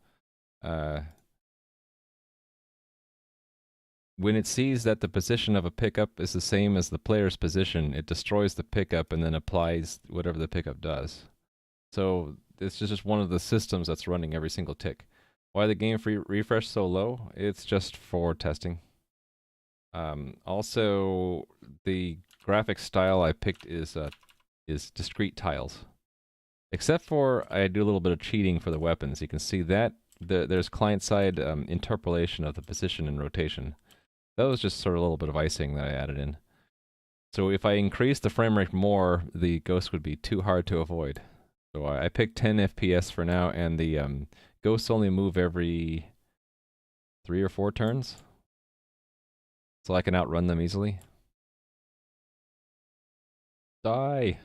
When it sees that the position of a pickup is the same as the player's position, it destroys the pickup and then applies whatever the pickup does. So it's just one of the systems that's running every single tick. Why the game refresh so low? It's just for testing. Also, the graphic style I picked is discrete tiles. Except for I do a little bit of cheating for the weapons. You can see that there's client-side interpolation of the position and rotation. That was just sort of a little bit of icing that I added in. So if I increase the frame rate more, the ghosts would be too hard to avoid. So I picked 10 FPS for now, and the ghosts only move every 3 or 4 turns. So I can outrun them easily. Die!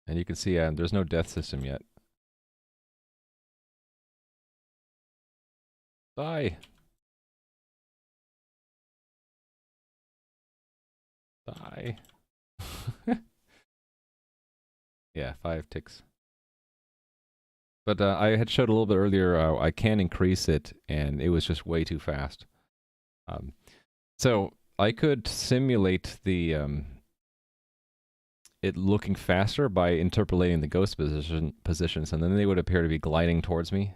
And you can see there's no death system yet. Die! Die. Yeah, 5 ticks. But I had showed a little bit earlier, I can increase it, and it was just way too fast. So I could simulate the it looking faster by interpolating the ghost positions, and then they would appear to be gliding towards me.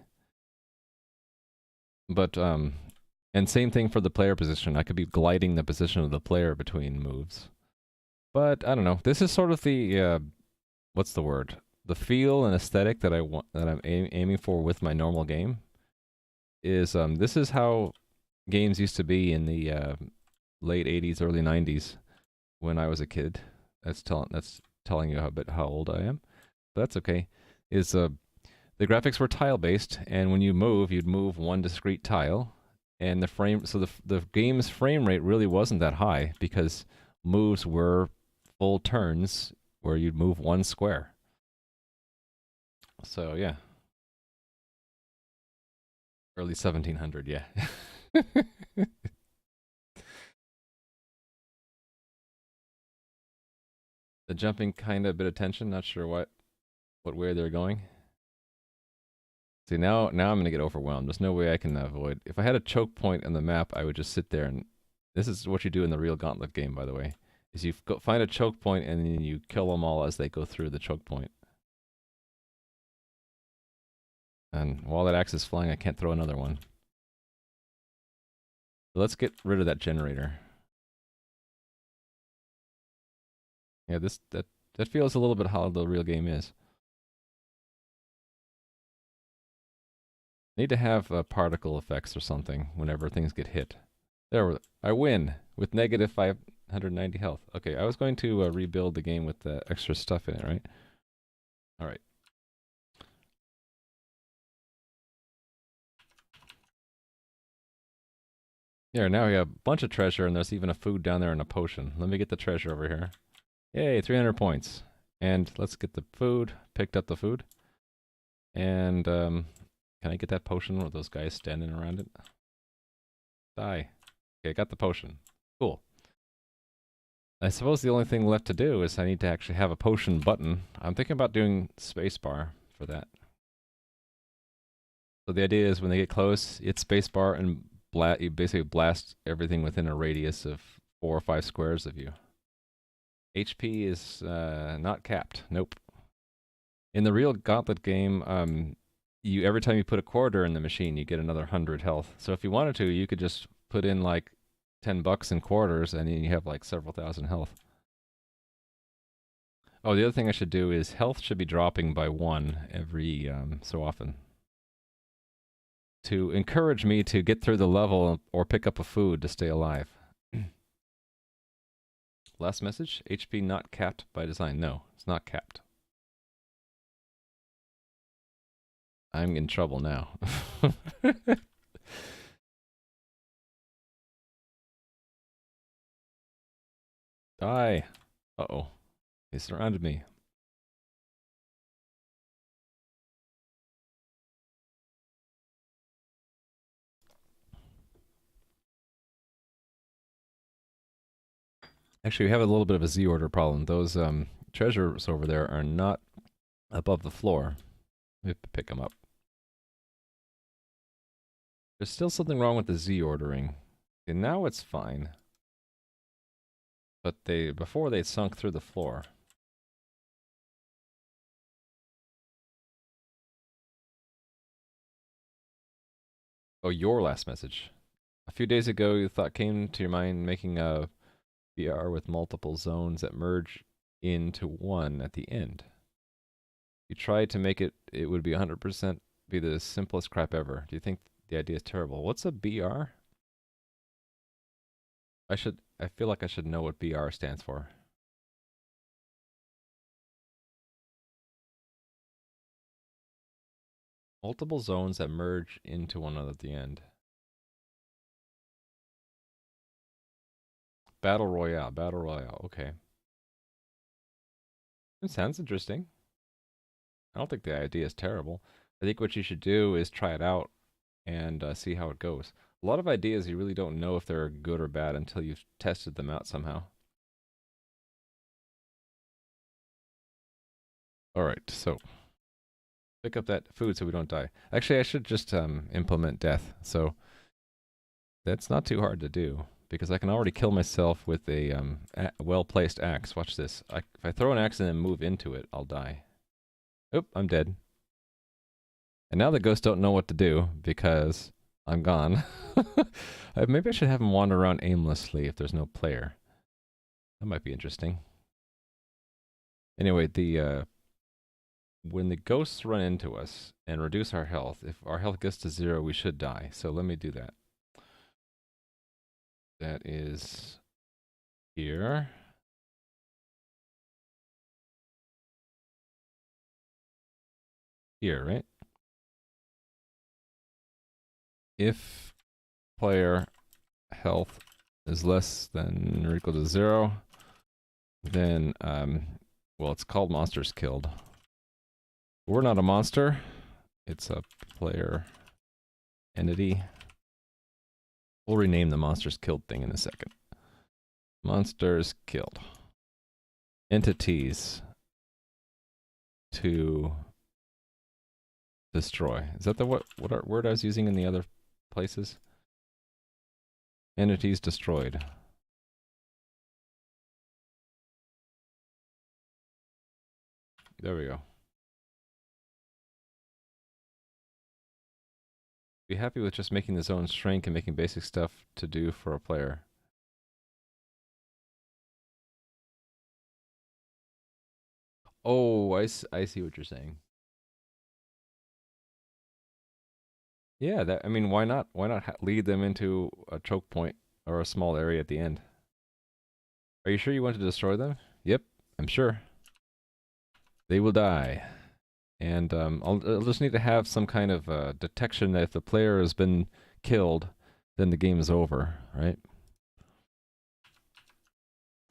But and same thing for the player position. I could be gliding the position of the player between moves. But I don't know. This is sort of the what's the word? the feel and aesthetic that I'm aiming for with my normal game is this is how games used to be in the late 80s, early 90s when I was a kid. That's telling you a bit how old I am, but that's okay. Is the graphics were tile based, and when you move, you'd move one discrete tile, and the game's frame rate really wasn't that high because moves were full turns where you'd move one square. So yeah, early 1700, yeah. The jumping kind of bit of tension. Not sure what way they're going. See, now I'm gonna get overwhelmed. There's no way I can avoid. If I had a choke point on the map, I would just sit there and. This is what you do in the real Gauntlet game, by the way. Is you find a choke point and then you kill them all as they go through the choke point. And while that axe is flying, I can't throw another one. So let's get rid of that generator. Yeah, that feels a little bit how the real game is. Need to have particle effects or something whenever things get hit. There, I win with negative 590 health. Okay, I was going to rebuild the game with the extra stuff in it, right? All right. Here, now we have a bunch of treasure, and there's even a food down there and a potion. Let me get the treasure over here. Yay, 300 points. And let's get the food. Picked up the food. And, can I get that potion with those guys standing around it? Die. Okay, got the potion. Cool. I suppose the only thing left to do is I need to actually have a potion button. I'm thinking about doing spacebar for that. So the idea is when they get close, it's spacebar and you basically blast everything within a radius of 4 or 5 squares of you. HP is not capped. Nope. In the real Gauntlet game, every time you put a quarter in the machine, you get another 100 health. So if you wanted to, you could just put in like $10 in quarters, and then you have like several thousand health. Oh, the other thing I should do is health should be dropping by 1 every so often, to encourage me to get through the level or pick up a food to stay alive. Last message, HP not capped by design. No, it's not capped. I'm in trouble now. Die. Uh-oh. They surrounded me. Actually, we have a little bit of a Z-order problem. Those treasures over there are not above the floor. We have to pick them up. There's still something wrong with the Z-ordering. Okay, now it's fine. But before they sunk through the floor. Oh, your last message. A few days ago, you came to your mind making a VR with multiple zones that merge into one at the end. You tried to make it would be 100% be the simplest crap ever. Do you think the idea is terrible? What's a BR? I feel like I should know what BR stands for. Multiple zones that merge into one another at the end. Battle Royale, okay. It sounds interesting. I don't think the idea is terrible. I think what you should do is try it out and see how it goes. A lot of ideas you really don't know if they're good or bad until you've tested them out somehow. Alright, so pick up that food so we don't die. Actually, I should just implement death. So that's not too hard to do, because I can already kill myself with a well-placed axe. Watch this. If I throw an axe and then move into it, I'll die. Oop, I'm dead. And now the ghosts don't know what to do, because I'm gone. Maybe I should have them wander around aimlessly if there's no player. That might be interesting. Anyway, when the ghosts run into us and reduce our health, if our health gets to 0, we should die. So let me do that. That is here. Here, right? If player health is less than or equal to 0, then, well, it's called monsters killed. We're not a monster. It's a player entity. We'll rename the monsters killed thing in a second. Monsters killed. Entities to destroy. Is that the word I was using in the other places? Entities destroyed. There we go. Be happy with just making the zone shrink and making basic stuff to do for a player. Oh, I see what you're saying. Yeah, that, I mean, why not? Why not lead them into a choke point or a small area at the end? Are you sure you want to destroy them? Yep, I'm sure. They will die. And I'll just need to have some kind of detection that if the player has been killed, then the game is over, right?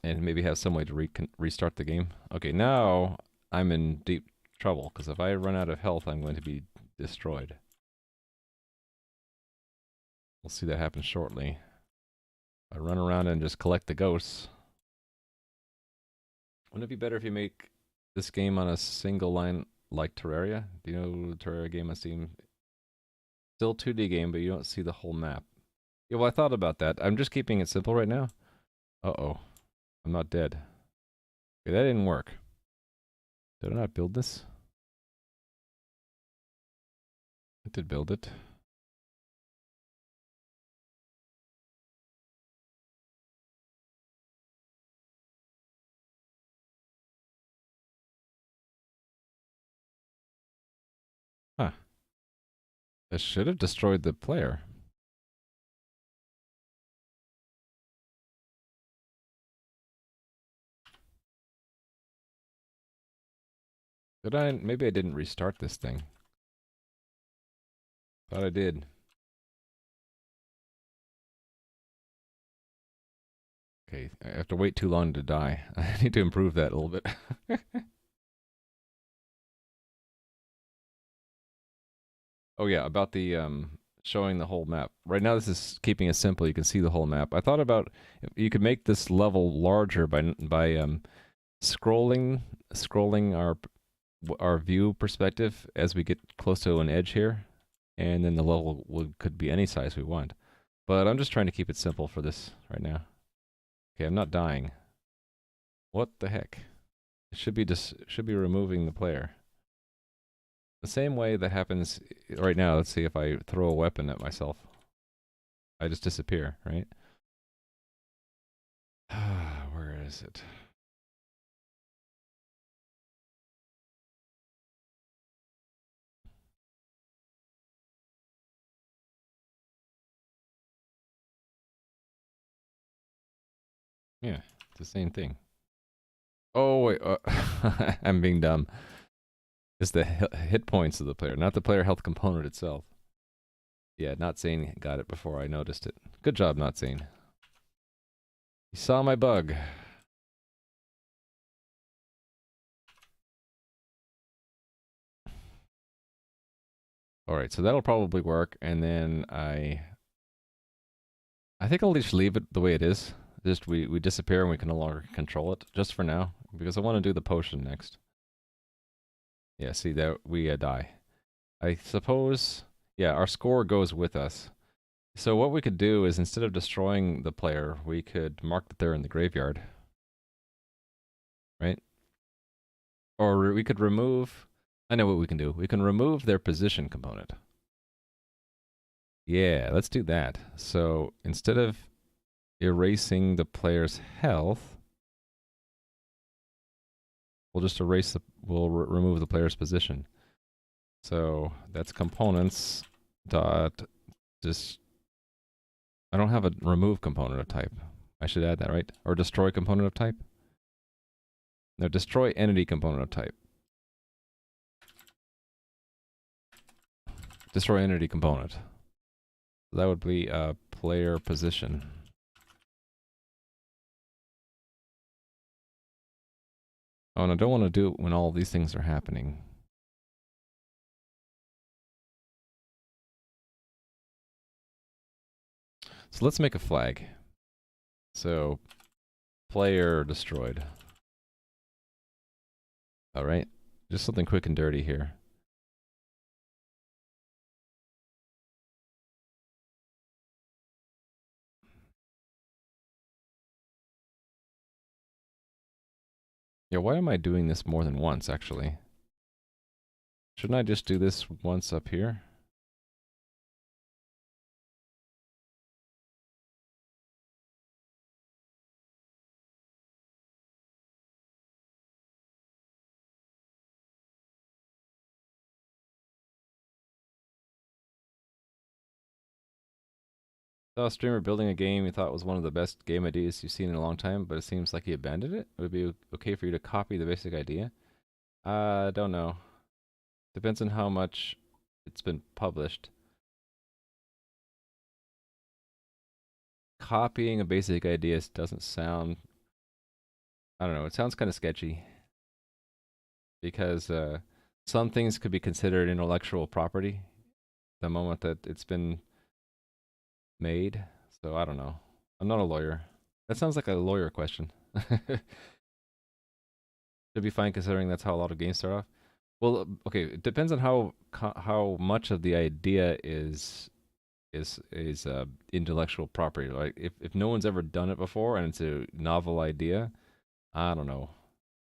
And maybe have some way to restart the game. Okay, now I'm in deep trouble, because if I run out of health, I'm going to be destroyed. We'll see that happen shortly. I run around and just collect the ghosts. Wouldn't it be better if you make this game on a single line like Terraria? Do you know the Terraria game on Steam? Still 2D game, but you don't see the whole map. Yeah, well, I thought about that. I'm just keeping it simple right now. Uh-oh. I'm not dead. Okay, that didn't work. Did I not build this? I did build it. Huh. That should have destroyed the player. Did I? Maybe I didn't restart this thing. Thought I did. Okay, I have to wait too long to die. I need to improve that a little bit. Oh yeah, about the showing the whole map. Right now this is keeping it simple. You can see the whole map. I thought about if you could make this level larger by scrolling our view perspective as we get close to an edge here, and then the level could be any size we want. But I'm just trying to keep it simple for this right now. Okay, I'm not dying. What the heck? It should be removing the player. The same way that happens right now. Let's see if I throw a weapon at myself. I just disappear, right? Where is it? Yeah, it's the same thing. Oh, wait. I'm being dumb. It's the hit points of the player, not the player health component itself. Yeah, Not Sane got it before I noticed it. Good job, Not Sane. You saw my bug. Alright, so that'll probably work, and then I think I'll just leave it the way it is. Just we disappear and we can no longer control it, just for now, because I want to do the potion next. Yeah, see, there we die. I suppose, yeah, our score goes with us. So what we could do is, instead of destroying the player, we could mark that they're in the graveyard. Right? Or we could remove... I know what we can do. We can remove their position component. Yeah, let's do that. So instead of erasing the player's health, we'll just remove the player's position. So that's components dot just, I don't have a remove component of type. I should add that, right? Or destroy component of type? No, destroy entity component of type. Destroy entity component. That would be player position. Oh, and I don't want to do it when all these things are happening. So let's make a flag. So, player destroyed. Alright, just something quick and dirty here. Yeah, why am I doing this more than once, actually? Shouldn't I just do this once up here? Saw a streamer building a game he thought was one of the best game ideas you've seen in a long time, but it seems like he abandoned it. Would it be okay for you to copy the basic idea? Don't know. Depends on how much it's been published. Copying a basic idea doesn't sound... I don't know, it sounds kind of sketchy. Because some things could be considered intellectual property the moment that it's been made. So I don't know. I'm not a lawyer. That sounds like a lawyer question. Should be fine considering that's how a lot of games start off. Well, okay, it depends on how much of the idea is intellectual property. Like if no one's ever done it before and it's a novel idea, I don't know.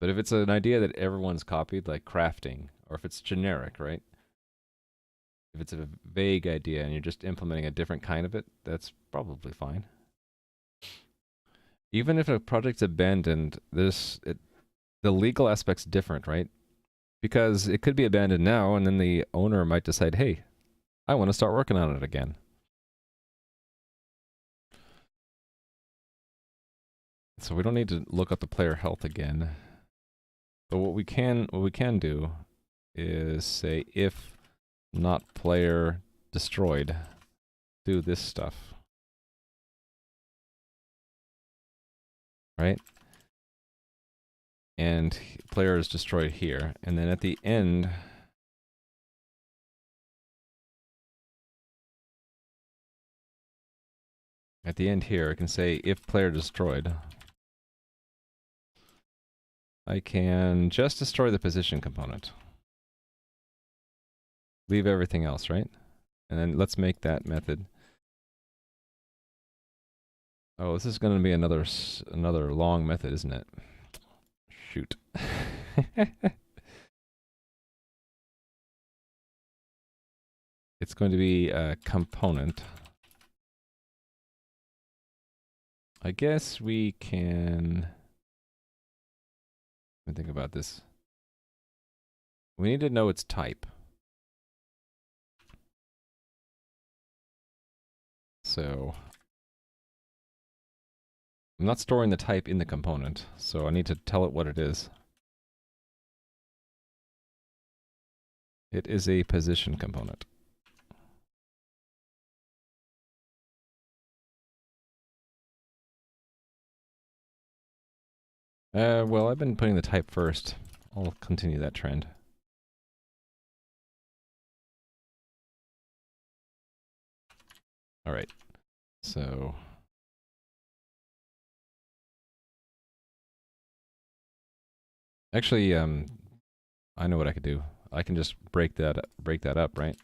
But if it's an idea that everyone's copied, like crafting, or if it's generic, right? If it's a vague idea and you're just implementing a different kind of it, that's probably fine. Even if a project's abandoned, the legal aspect's different, right? Because it could be abandoned now, and then the owner might decide, hey, I want to start working on it again. So we don't need to look up the player health again. But what we can do is say if not player destroyed, do this stuff. Right? And player is destroyed here. And then at the end, here, I can say if player destroyed. I can just destroy the position component. Leave everything else, right? And then let's make that method. Oh, this is going to be another long method, isn't it? Shoot. It's going to be a component. I guess we can... Let me think about this. We need to know its type. So... I'm not storing the type in the component, so I need to tell it what it is. It is a position component. Well, I've been putting the type first. I'll continue that trend. All right. So... Actually, I know what I could do. I can just break that up, right?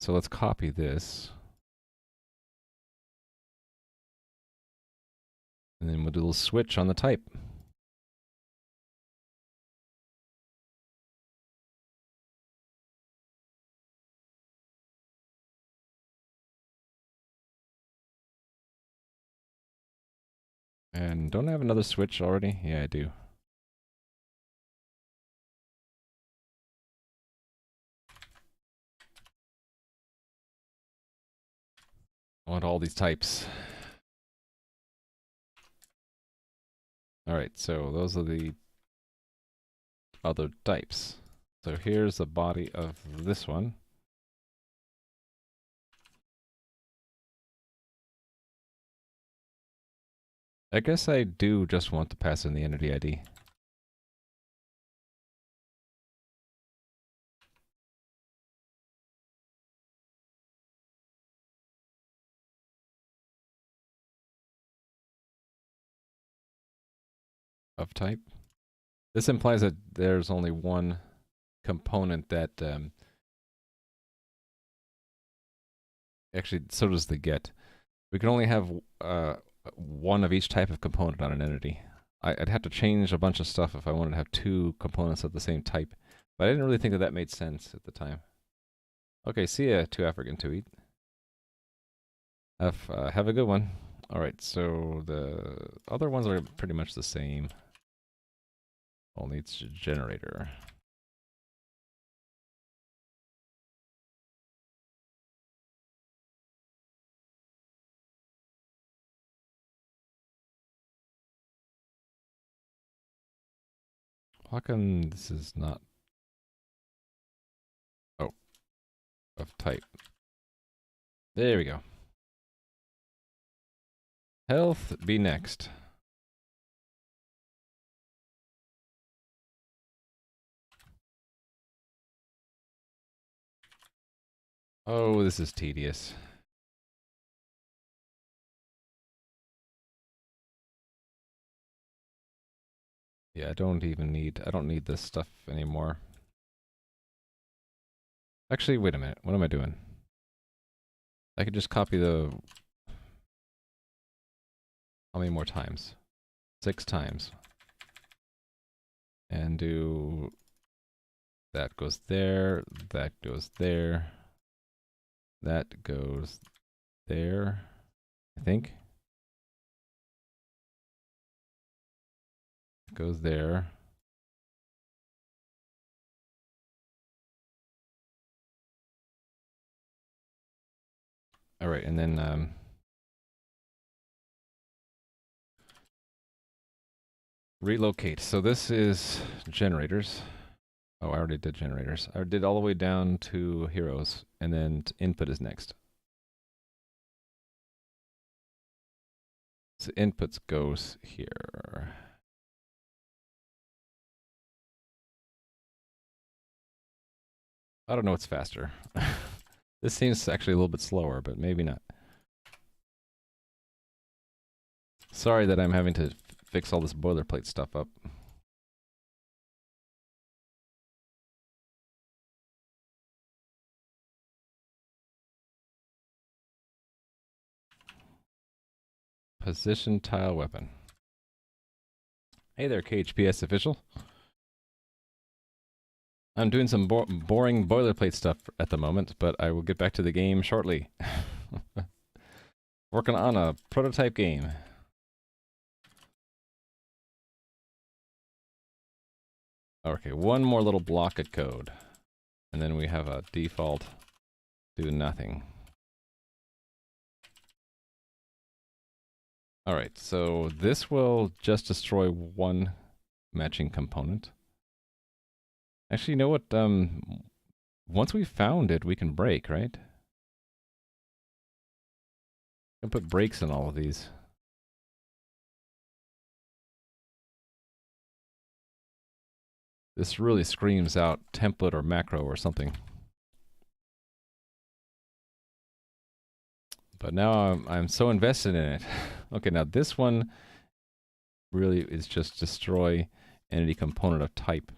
So let's copy this. And then we'll do a little switch on the type. And don't I have another switch already? Yeah, I do. I want all these types. Alright, so those are the other types. So here's the body of this one. I guess I do just want to pass in the entity ID. Of type. This implies that there's only one component that actually, so does the get. We can only have one of each type of component on an entity. I'd have to change a bunch of stuff if I wanted to have two components of the same type, but I didn't really think that that made sense at the time. Okay, see ya, 2 African to eat. Have a good one. Alright, so the other ones are pretty much the same. Only it's a generator. How come this is not... Oh. Of type. There we go. Health be next. Oh, this is tedious. Yeah, I don't need this stuff anymore. Actually, wait a minute. What am I doing? I could just copy the... How many more times? 6 times. And do... That goes there, that goes there, that goes there, I think. Goes there. Alright, and then relocate. So this is generators. Oh, I already did generators. I did all the way down to heroes, and then input is next. So inputs goes here. I don't know what's faster. This seems actually a little bit slower, but maybe not. Sorry that I'm having to fix all this boilerplate stuff up. Position tile weapon. Hey there, KHPS official. I'm doing some boring boilerplate stuff at the moment, but I will get back to the game shortly. Working on a prototype game. Okay, one more little block of code. And then we have a default do nothing. Alright, so this will just destroy one matching component. Actually, you know what? Once we found it, we can break, right? We can put breaks in all of these. This really screams out template or macro or something. But now I'm so invested in it. Okay, now this one really is just destroy entity component of type.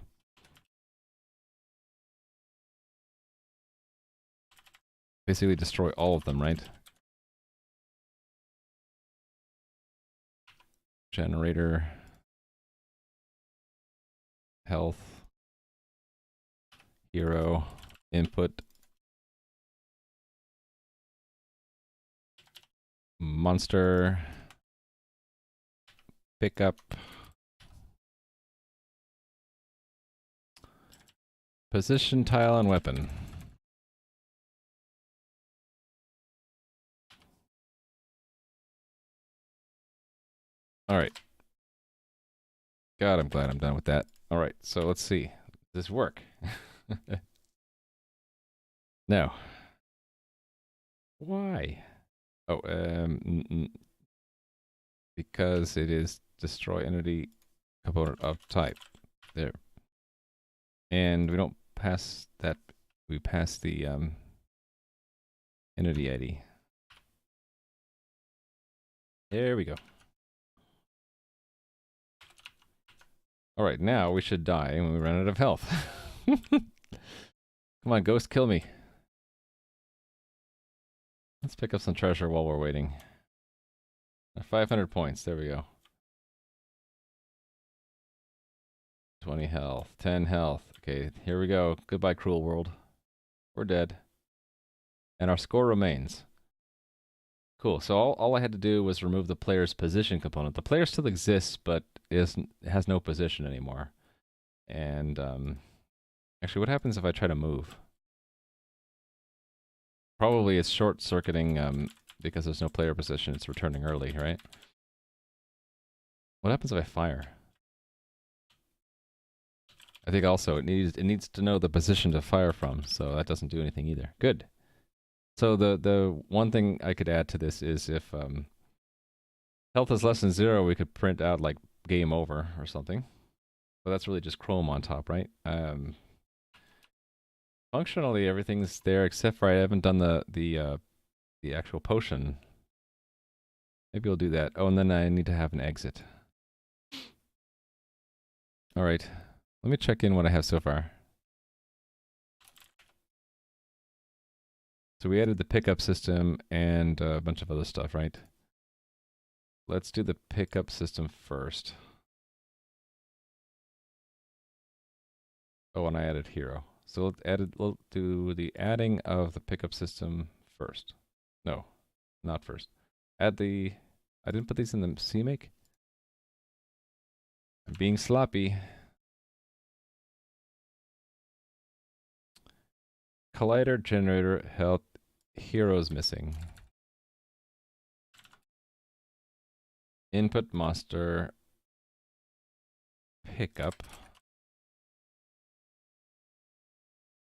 Basically destroy all of them, right? Generator, health, hero, input, monster, pick up position, tile, and weapon. All right. God, I'm glad I'm done with that. All right, so let's see. Does this work? No. Why? Oh, because it is destroy entity component of type. There. And we don't pass that. We pass the entity ID. There we go. All right, now we should die when we run out of health. Come on, ghost, kill me. Let's pick up some treasure while we're waiting. 500 points, there we go. 20 health, 10 health. Okay, here we go. Goodbye, cruel world. We're dead. And our score remains. Cool, so all I had to do was remove the player's position component. The player still exists, but has no position anymore. And, actually, what happens if I try to move? Probably it's short-circuiting, because there's no player position. It's returning early, right? What happens if I fire? I think also it needs to know the position to fire from, so that doesn't do anything either. Good. So the one thing I could add to this is if health is less than 0, we could print out like game over or something. But that's really just Chrome on top, right? Functionally, everything's there except for I haven't done the actual potion. Maybe we'll do that. Oh, and then I need to have an exit. All right. Let me check in what I have so far. So we added the pickup system and a bunch of other stuff, right? Let's do the pickup system first. Oh, and I added hero. So we'll do the adding of the pickup system first. No, not first. I didn't put these in the CMake. I'm being sloppy. Collider, generator, health, heroes missing. Input master, pickup,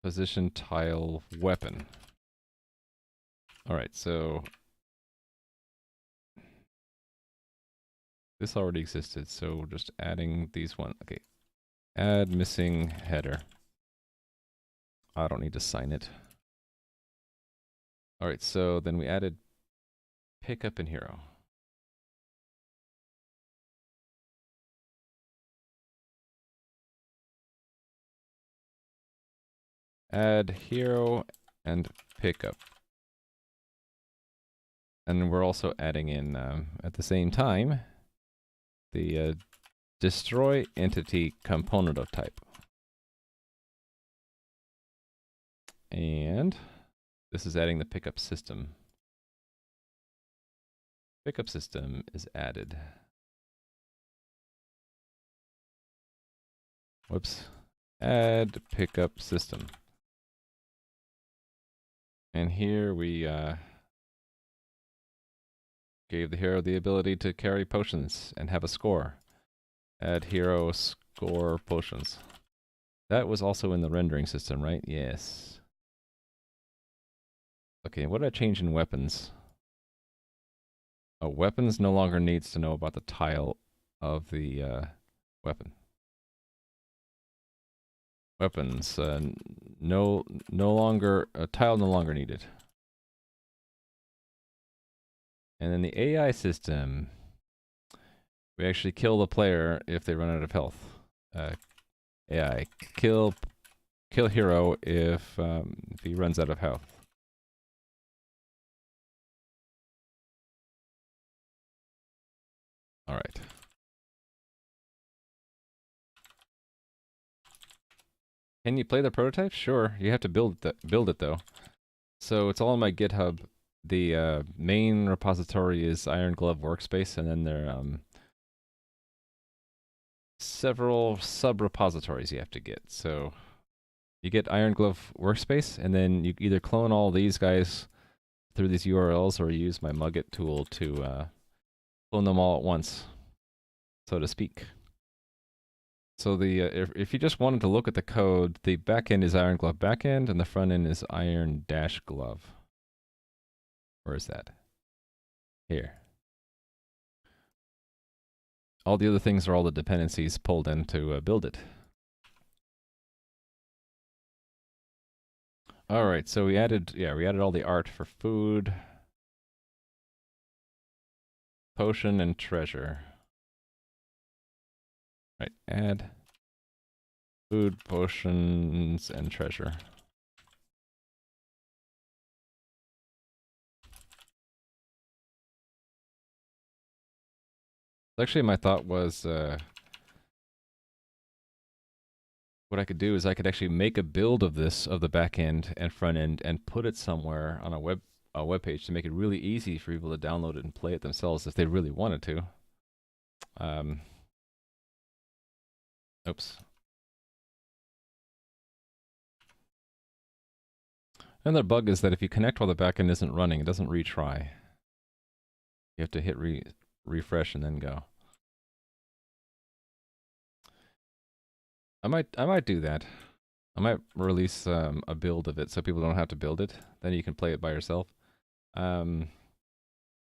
position, tile, weapon. All right, so this already existed, so we're just adding these one. Okay, add missing header. I don't need to sign it. All right, so then we added pickup and hero. Add hero and pickup. And we're also adding in, at the same time, the destroy entity component of type. And this is adding the pickup system. Pickup system is added. Whoops. Add pickup system. And here we gave the hero the ability to carry potions and have a score. Add hero score potions. That was also in the rendering system, right? Yes. Okay, what did I change in weapons? Oh, weapons no longer needs to know about the tile of the weapon. Weapons, no longer, tile no longer needed. And then the AI system, we actually kill the player if they run out of health. AI, kill hero if he runs out of health. All right. Can you play the prototype? Sure. You have to build it though. So it's all on my GitHub. The main repository is IronGlove workspace, and then several sub-repositories you have to get. So you get IronGlove workspace, and then you either clone all these guys through these URLs or use my Mugget tool to clone them all at once, so to speak. So the if you just wanted to look at the code, the backend is IronGlove backend, and the front end is Iron-Glove. Where is that? Here. All the other things are all the dependencies pulled in to build it. All right, so we added all the art for food, potion, and treasure. Right, add food, potions, and treasure. Actually, my thought was what I could do is I could actually make a build of this, of the back end and front end, and put it somewhere on a web page to make it really easy for people to download it and play it themselves if they really wanted to. Oops. Another bug is that if you connect while the backend isn't running, it doesn't retry. You have to hit refresh and then go. I might do that. I might release a build of it so people don't have to build it. Then you can play it by yourself.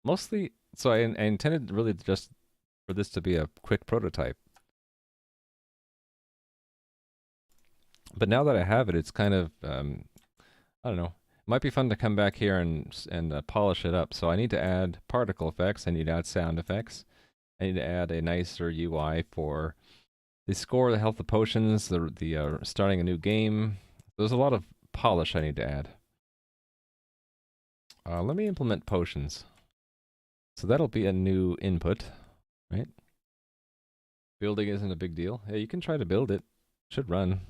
Mostly, so I intended really just for this to be a quick prototype. But now that I have it, it's kind of, I don't know. It might be fun to come back here and polish it up. So I need to add particle effects. I need to add sound effects. I need to add a nicer UI for the score, the health of potions, the starting a new game. There's a lot of polish I need to add. Let me implement potions. So that'll be a new input, right? Building isn't a big deal. Hey, you can try to build it. Should run.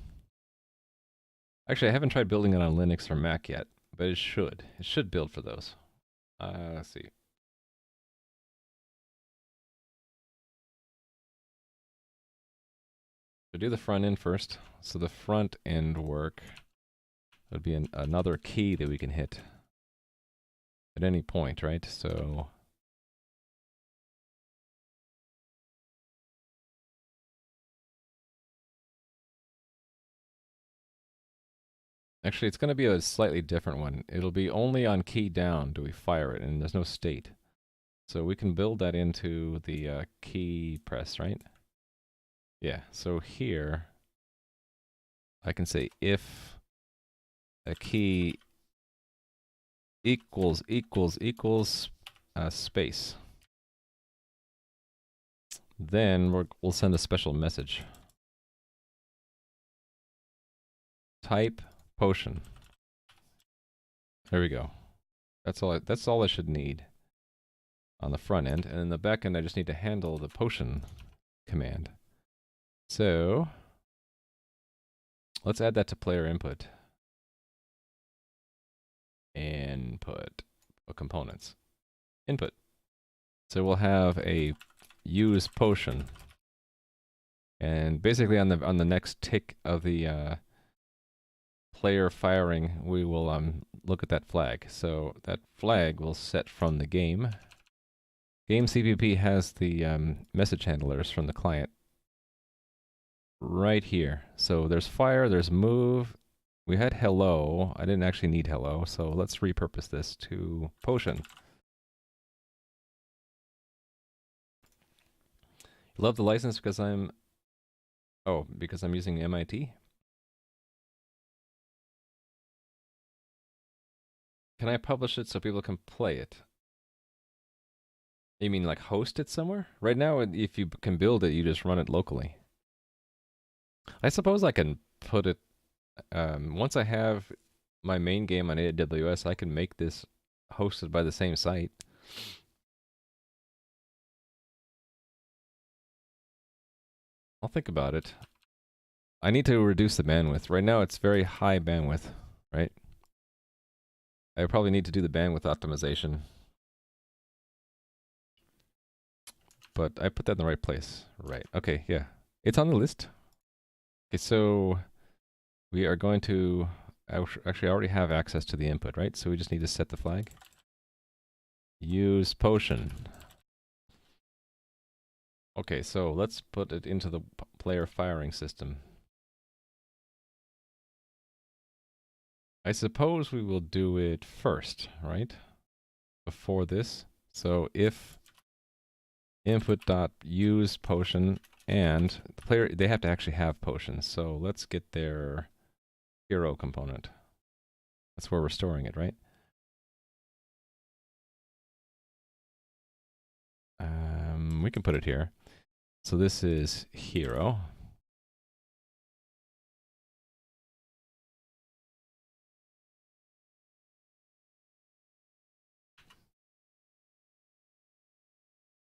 Actually, I haven't tried building it on Linux or Mac yet, but it should. It should build for those. Let's see. So do the front end first. So the front end work would be another key that we can hit at any point, right? So actually, it's going to be a slightly different one. It'll be only on key down do we fire it, and there's no state. So we can build that into the key press, right? Yeah, so here I can say if a key equals space, then we'll send a special message. Type potion. There we go. That's all I should need on the front end, and in the back end I just need to handle the potion command. So let's add that to player input. Input components. Input. So we'll have a use potion, and basically on the next tick of the player firing, we will look at that flag. So that flag will set from the game. Game CPP has the message handlers from the client right here. So there's fire, there's move. We had hello. I didn't actually need hello, so let's repurpose this to potion. Love the license because because I'm using MIT. Can I publish it so people can play it? You mean like host it somewhere? Right now, if you can build it, you just run it locally. I suppose I can put it, once I have my main game on AWS, I can make this hosted by the same site. I'll think about it. I need to reduce the bandwidth. Right now it's very high bandwidth, right? I probably need to do the bandwidth optimization. But I put that in the right place. Right. Okay, yeah. It's on the list. Okay, so we are going to actually already have access to the input, right? So we just need to set the flag. Use potion. Okay, so let's put it into the player firing system. I suppose we will do it first, right? Before this. So if input.use potion, and the player, they have to actually have potions. So let's get their hero component. That's where we're storing it, right? We can put it here. So this is hero.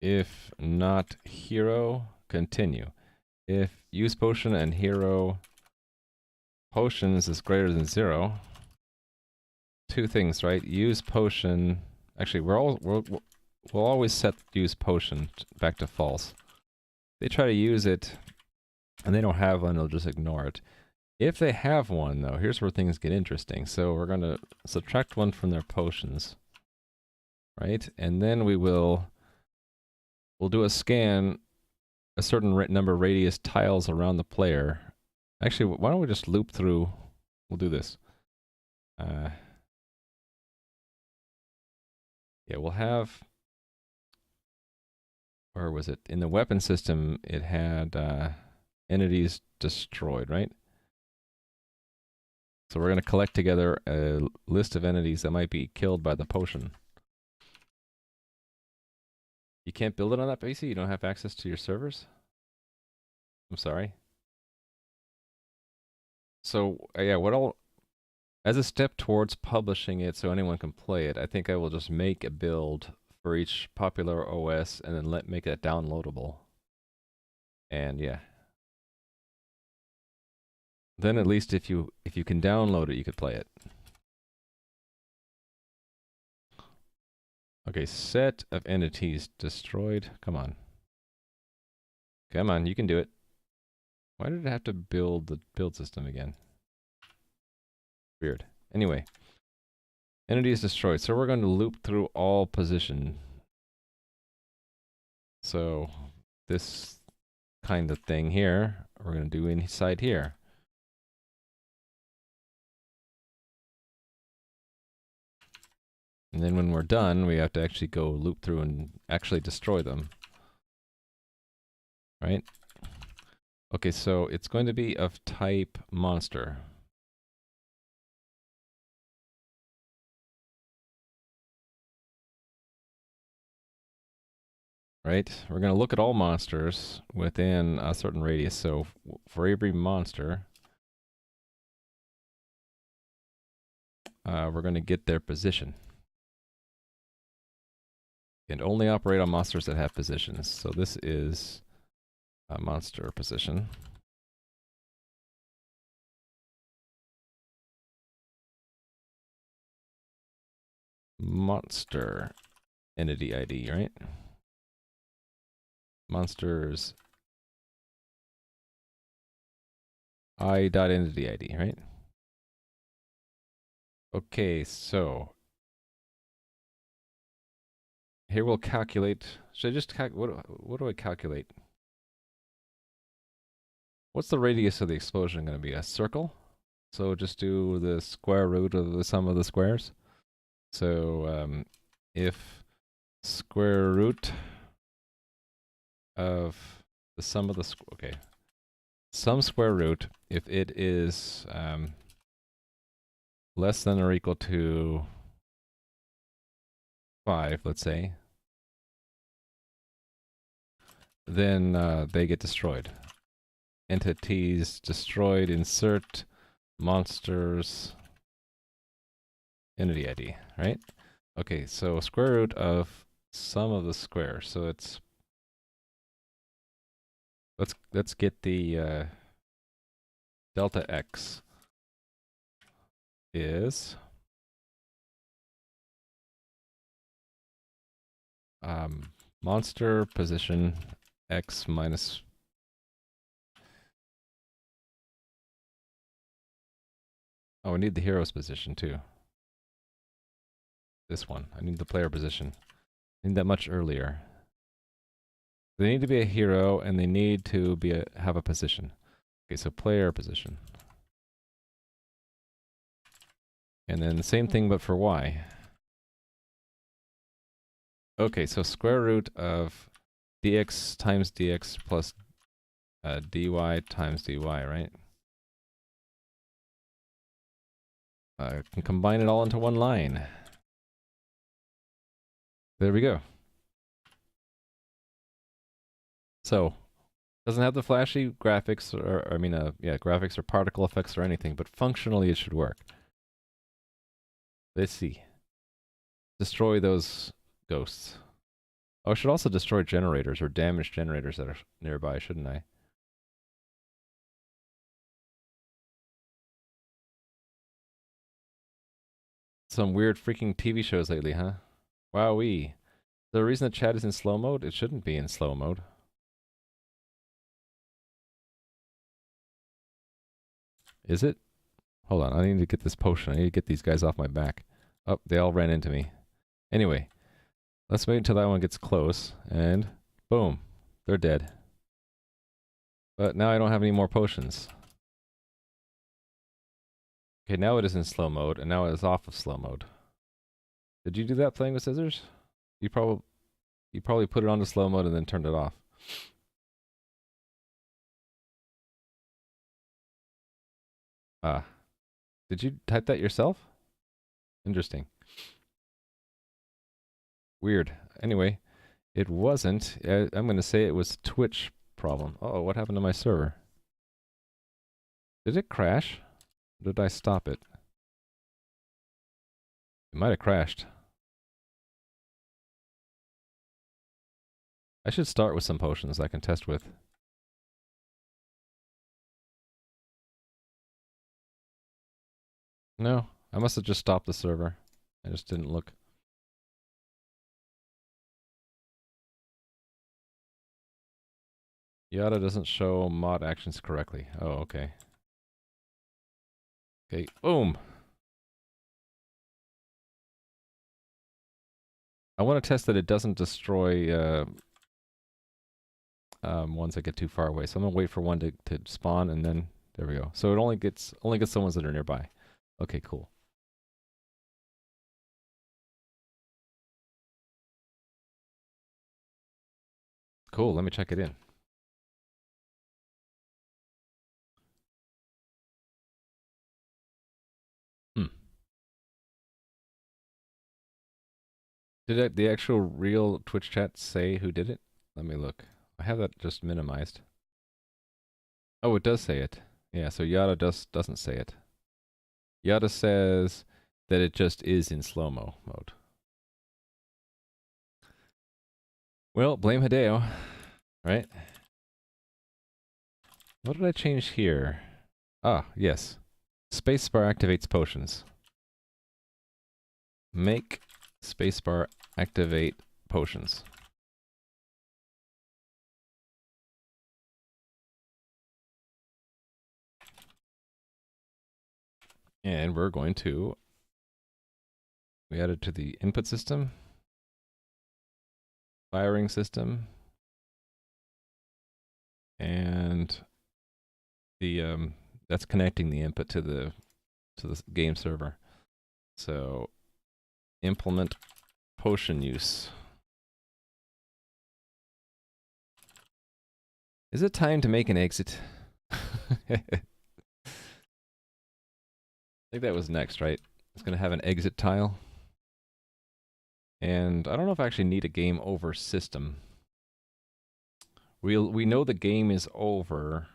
If not hero, continue. If use potion and hero potions is greater than 0, two things, right? Use potion. Actually, we'll always set use potion back to false. They try to use it and they don't have one, they'll just ignore it. If they have one, though, here's where things get interesting. So we're going to subtract one from their potions, right? And then we'll do a scan, a certain number of radius tiles around the player. Actually, why don't we just loop through? We'll do this. Yeah, we'll have, where was it? In the weapon system, it had entities destroyed, right? So we're going to collect together a list of entities that might be killed by the potion. You can't build it on that PC? You don't have access to your servers? I'm sorry. So, yeah, as a step towards publishing it so anyone can play it, I think I will just make a build for each popular OS and then make that downloadable. And yeah. Then at least if you can download it, you could play it. Okay, set of entities destroyed. Come on. Come on, you can do it. Why did it have to build the build system again? Weird. Anyway. Entity is destroyed. So we're going to loop through all position. So this kind of thing here, we're going to do inside here. And then when we're done, we have to actually go loop through and actually destroy them. Right? Okay, so it's going to be of type monster. Right? We're going to look at all monsters within a certain radius. So for every monster, we're going to get their position. And only operate on monsters that have positions. So this is a monster position. Monster entity ID, right? Monsters I.entity ID, right? Okay, so here we'll calculate. Should I just what do I calculate? What's the radius of the explosion going to be? A circle? So just do the square root of the sum of the squares. So if square root of the sum of the some square root, if it is less than or equal to 5, let's say, then they get destroyed. Entities destroyed, insert monsters entity ID, right? Okay, so square root of sum of the squares. So it's let's get the delta x is monster position x minus Oh, I need the hero's position too. This one. I need the player position. I need that much earlier. They need to be a hero, and they need to be have a position. Okay, so player position. And then the same thing, but for y. Okay, so square root of dx times dx plus dy times dy, right? I can combine it all into one line. There we go. So, doesn't have the flashy graphics, or I mean, graphics or particle effects or anything, but functionally it should work. Let's see. Destroy those ghosts. Oh, I should also destroy generators or damage generators that are nearby, shouldn't I? Some weird freaking TV shows lately, huh? Wowee. The reason the chat is in slow mode? It shouldn't be in slow mode. Is it? Hold on, I need to get this potion. I need to get these guys off my back. Oh, they all ran into me. Anyway, let's wait until that one gets close, and boom, they're dead. But now I don't have any more potions. Okay, now it is in slow mode, and now it is off of slow mode. Did you do that playing with scissors? You probably put it onto slow mode and then turned it off. Ah. Did you type that yourself? Interesting. Weird. Anyway, it wasn't. I'm going to say it was Twitch problem. Uh-oh, what happened to my server? Did it crash? Or did I stop it? It might have crashed. I should start with some potions I can test with. No, I must have just stopped the server. I just didn't look. Yada doesn't show mod actions correctly. Oh, okay. Okay, boom! I want to test that it doesn't destroy ones that get too far away. So I'm gonna wait for one to spawn, and then there we go. So it only gets the ones that are nearby. Okay, cool. Cool. Let me check it in. Did the actual real Twitch chat say who did it? Let me look. I have that just minimized. Oh, it does say it. Yeah, so Yada doesn't say it. Yada says that it just is in slow-mo mode. Well, blame Hideo, right? What did I change here? Ah, yes. Spacebar activates potions. Make spacebar activate potions. And we're going to... We add it to the input system. Firing system. And the that's connecting the input to the game server. So implement potion use. Is it time to make an exit? I think that was next, right? It's gonna have an exit tile. And I don't know if I actually need a game over system. We know the game is over.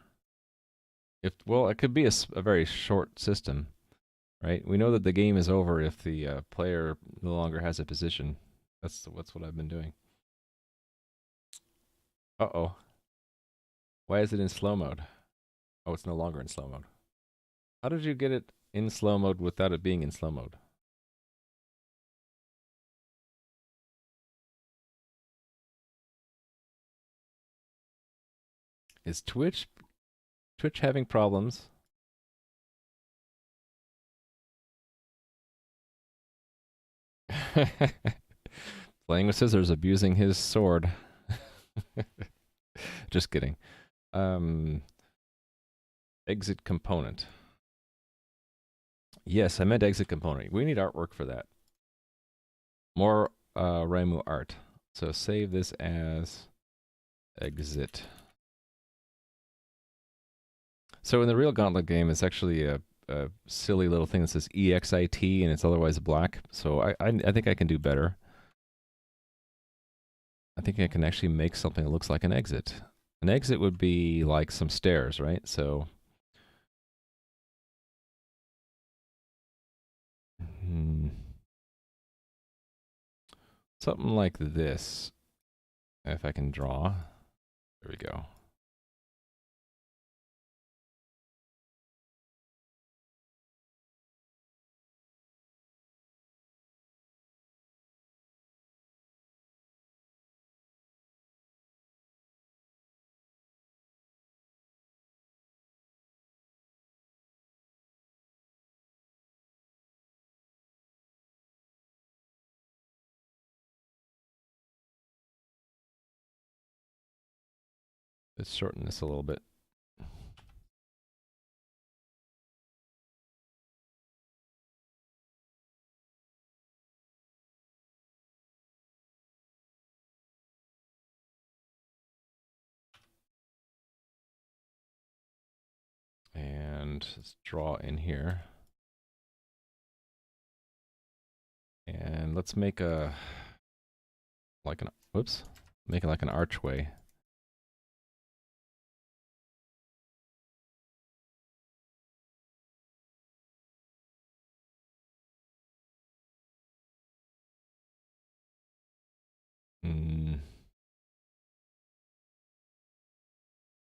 Well, it could be a very short system, right? We know that the game is over if the player no longer has a position. That's what I've been doing. Uh-oh. Why is it in slow mode? Oh, it's no longer in slow mode. How did you get it in slow mode without it being in slow mode? Is Twitch having problems? Playing with scissors, abusing his sword. Just kidding. Exit component. Yes, I meant exit component. We need artwork for that. More Ramu art. So save this as exit. So in the real Gauntlet game, it's actually a silly little thing that says EXIT and it's otherwise black. So I think I can do better. I think I can actually make something that looks like an exit. An exit would be like some stairs, right? So something like this. If I can draw. There we go. Let's shorten this a little bit. And let's draw in here. And let's make a, like an, whoops, make it like an archway.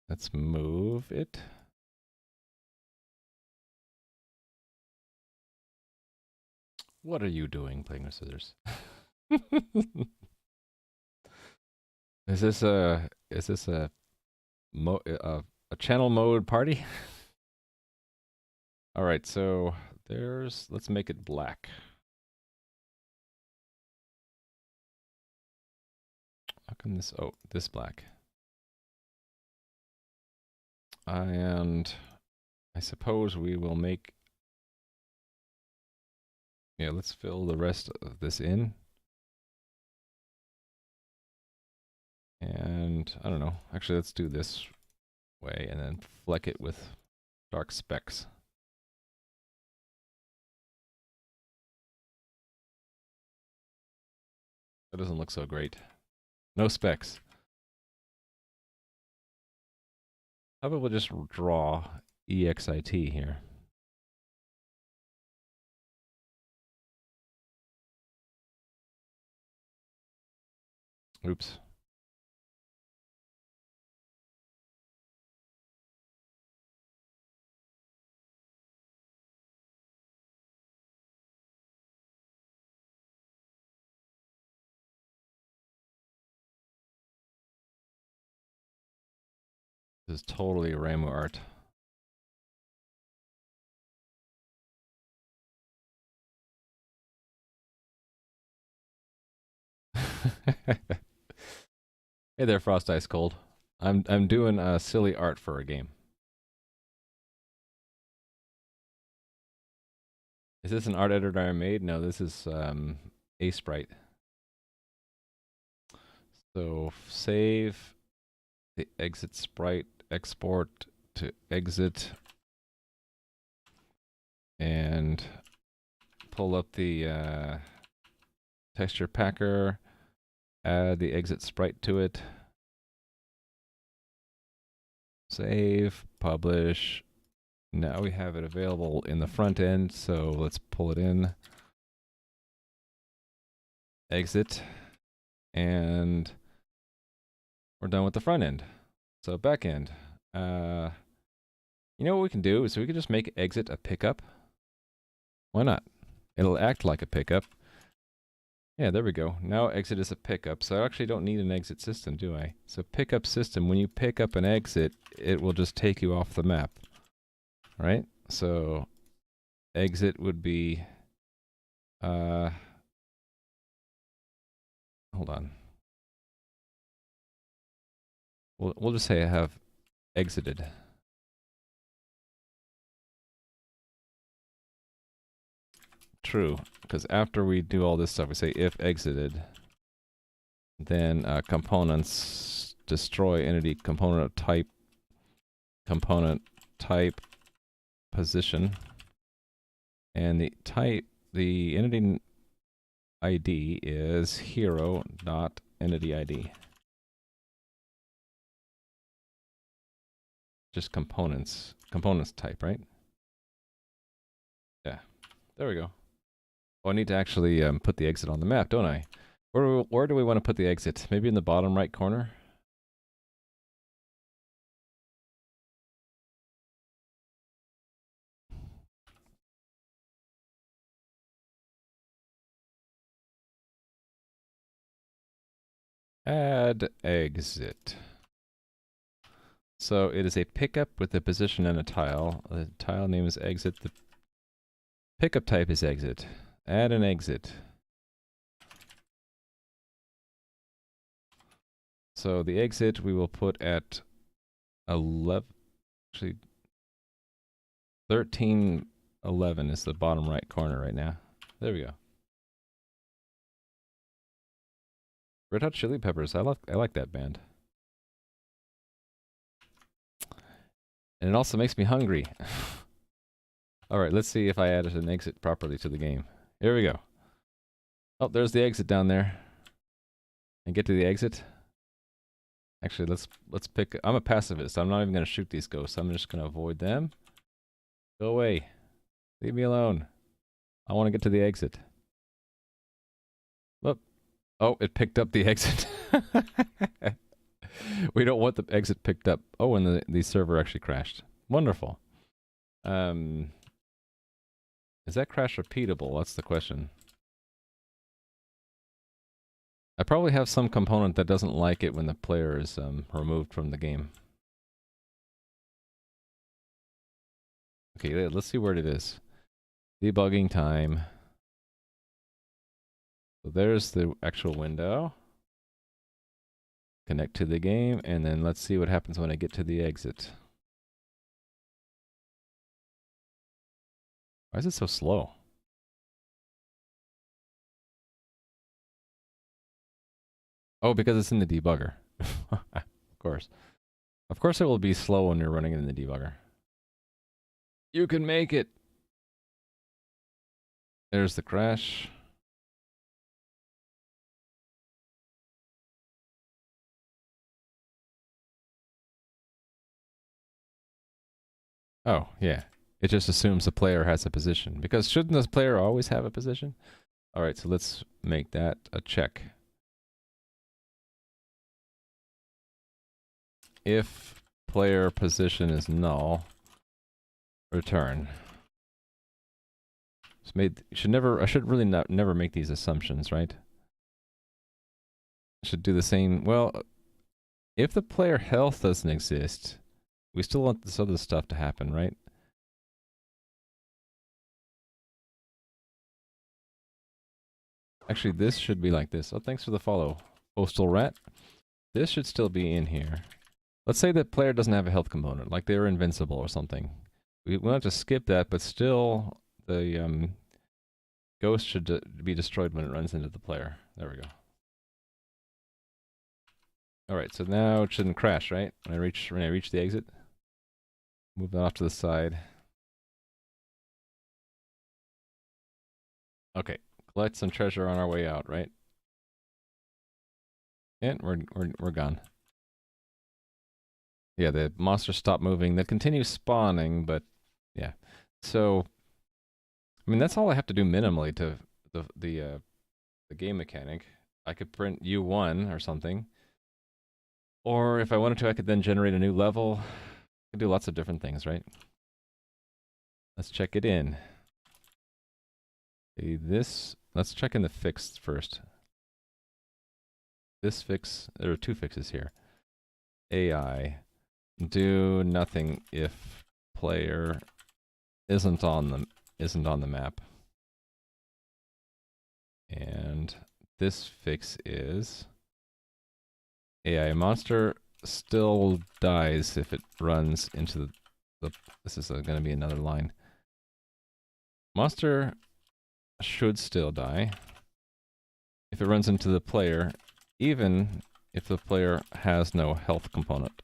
Let's move it. What are you doing playing with scissors? Is this a channel mode party? All right, so let's make it black. How come this black? And I suppose we will make, yeah, let's fill the rest of this in. And I don't know, actually let's do this way and then fleck it with dark specks. That doesn't look so great. No specks. How about we'll just draw EXIT here? Oops. This is totally Ramu art. Hey there, Frost Ice Cold. I'm doing silly art for a game. Is this an art editor I made? No, this is a sprite. So save the exit sprite, export to exit, and pull up the texture packer, add the exit sprite to it, save, publish. Now we have it available in the front end, so let's pull it in, exit, and we're done with the front end. So back end. You know what we can do is we can just make exit a pickup. Why not? It'll act like a pickup. Yeah, there we go. Now exit is a pickup, so I actually don't need an exit system, do I? So pickup system, when you pick up an exit, it will just take you off the map. Right? So exit would be hold on. We'll just say I have exited. True, because after we do all this stuff, we say if exited, then components destroy entity component type position, and the entity ID is hero.entity ID. Just components type, right? Yeah, there we go. Oh, I need to actually put the exit on the map, don't I? Where do we want to put the exit? Maybe in the bottom right corner? Add exit. So it is a pickup with a position and a tile. The tile name is exit. The pickup type is exit. Add an exit. So the exit we will put at 11, actually 1311 is the bottom right corner right now. There we go. Red Hot Chili Peppers. I like that band. And it also makes me hungry. Alright, let's see if I added an exit properly to the game. Here we go. Oh, there's the exit down there. And get to the exit. Actually, let's pick... I'm a pacifist. I'm not even going to shoot these ghosts. I'm just going to avoid them. Go away. Leave me alone. I want to get to the exit. Whoop. Oh, it picked up the exit. We don't want the exit picked up. Oh, and the server actually crashed. Wonderful. Is that crash repeatable? That's the question. I probably have some component that doesn't like it when the player is removed from the game. Okay, let's see where it is. Debugging time. So there's the actual window. Connect to the game, and then let's see what happens when I get to the exit. Why is it so slow? Oh, because it's in the debugger. Of course. Of course it will be slow when you're running it in the debugger. You can make it! There's the crash. Oh, yeah. It just assumes the player has a position. Because shouldn't the player always have a position? Alright, so let's make that a check. If player position is null, return. I should really never make these assumptions, right? I should do the same. Well, if the player health doesn't exist, we still want this other stuff to happen, right? Actually, this should be like this. Oh, thanks for the follow, Postal Rat. This should still be in here. Let's say that player doesn't have a health component, like they're invincible or something. We want to skip that, but still the ghost should be destroyed when it runs into the player. There we go. Alright, so now it shouldn't crash, right? When I reach the exit. Move that off to the side. Okay, collect some treasure on our way out, right? And we're gone. Yeah, the monsters stop moving. They continue spawning, but yeah. So, I mean, that's all I have to do minimally to the game mechanic. I could print U1 or something. Or if I wanted to, I could then generate a new level. I could do lots of different things, right? Let's check it in. Okay, let's check in the fix first. This fix, there are two fixes here. AI, do nothing if player isn't on the map. And this fix is AI monster still dies if it runs into the this is going to be another line. Monster should still die if it runs into the player, even if the player has no health component.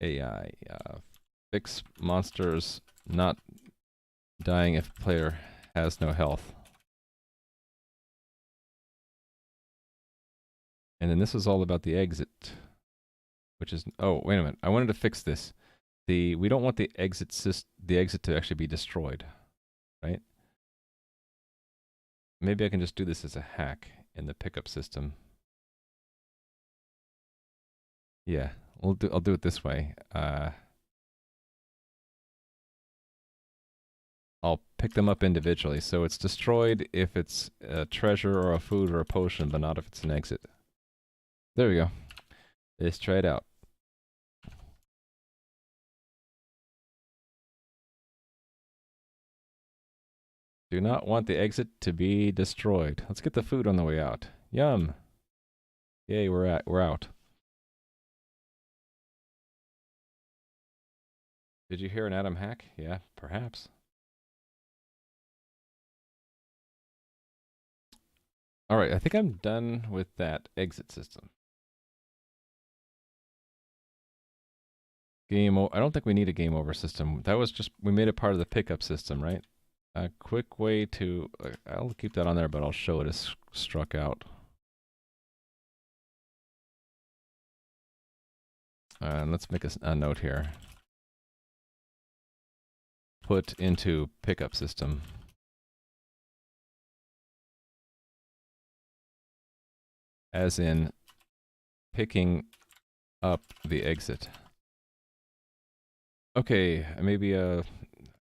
AI fix monsters not dying if player has no health. And then this is all about the exit, which is, oh, wait a minute. I wanted to fix this. We don't want the exit to actually be destroyed, right? Maybe I can just do this as a hack in the pickup system. Yeah, I'll do it this way. I'll pick them up individually. So it's destroyed if it's a treasure or a food or a potion, but not if it's an exit. There we go. Let's try it out. Do not want the exit to be destroyed. Let's get the food on the way out. Yum. Yay, we're out. Did you hear an Atom hack? Yeah, perhaps. All right, I think I'm done with that exit system. I don't think we need a game over system. That was just, we made it part of the pickup system, right? A quick way to, I'll keep that on there, but I'll show it as struck out. And let's make a note here. Put into pickup system. As in picking up the exit. Okay, maybe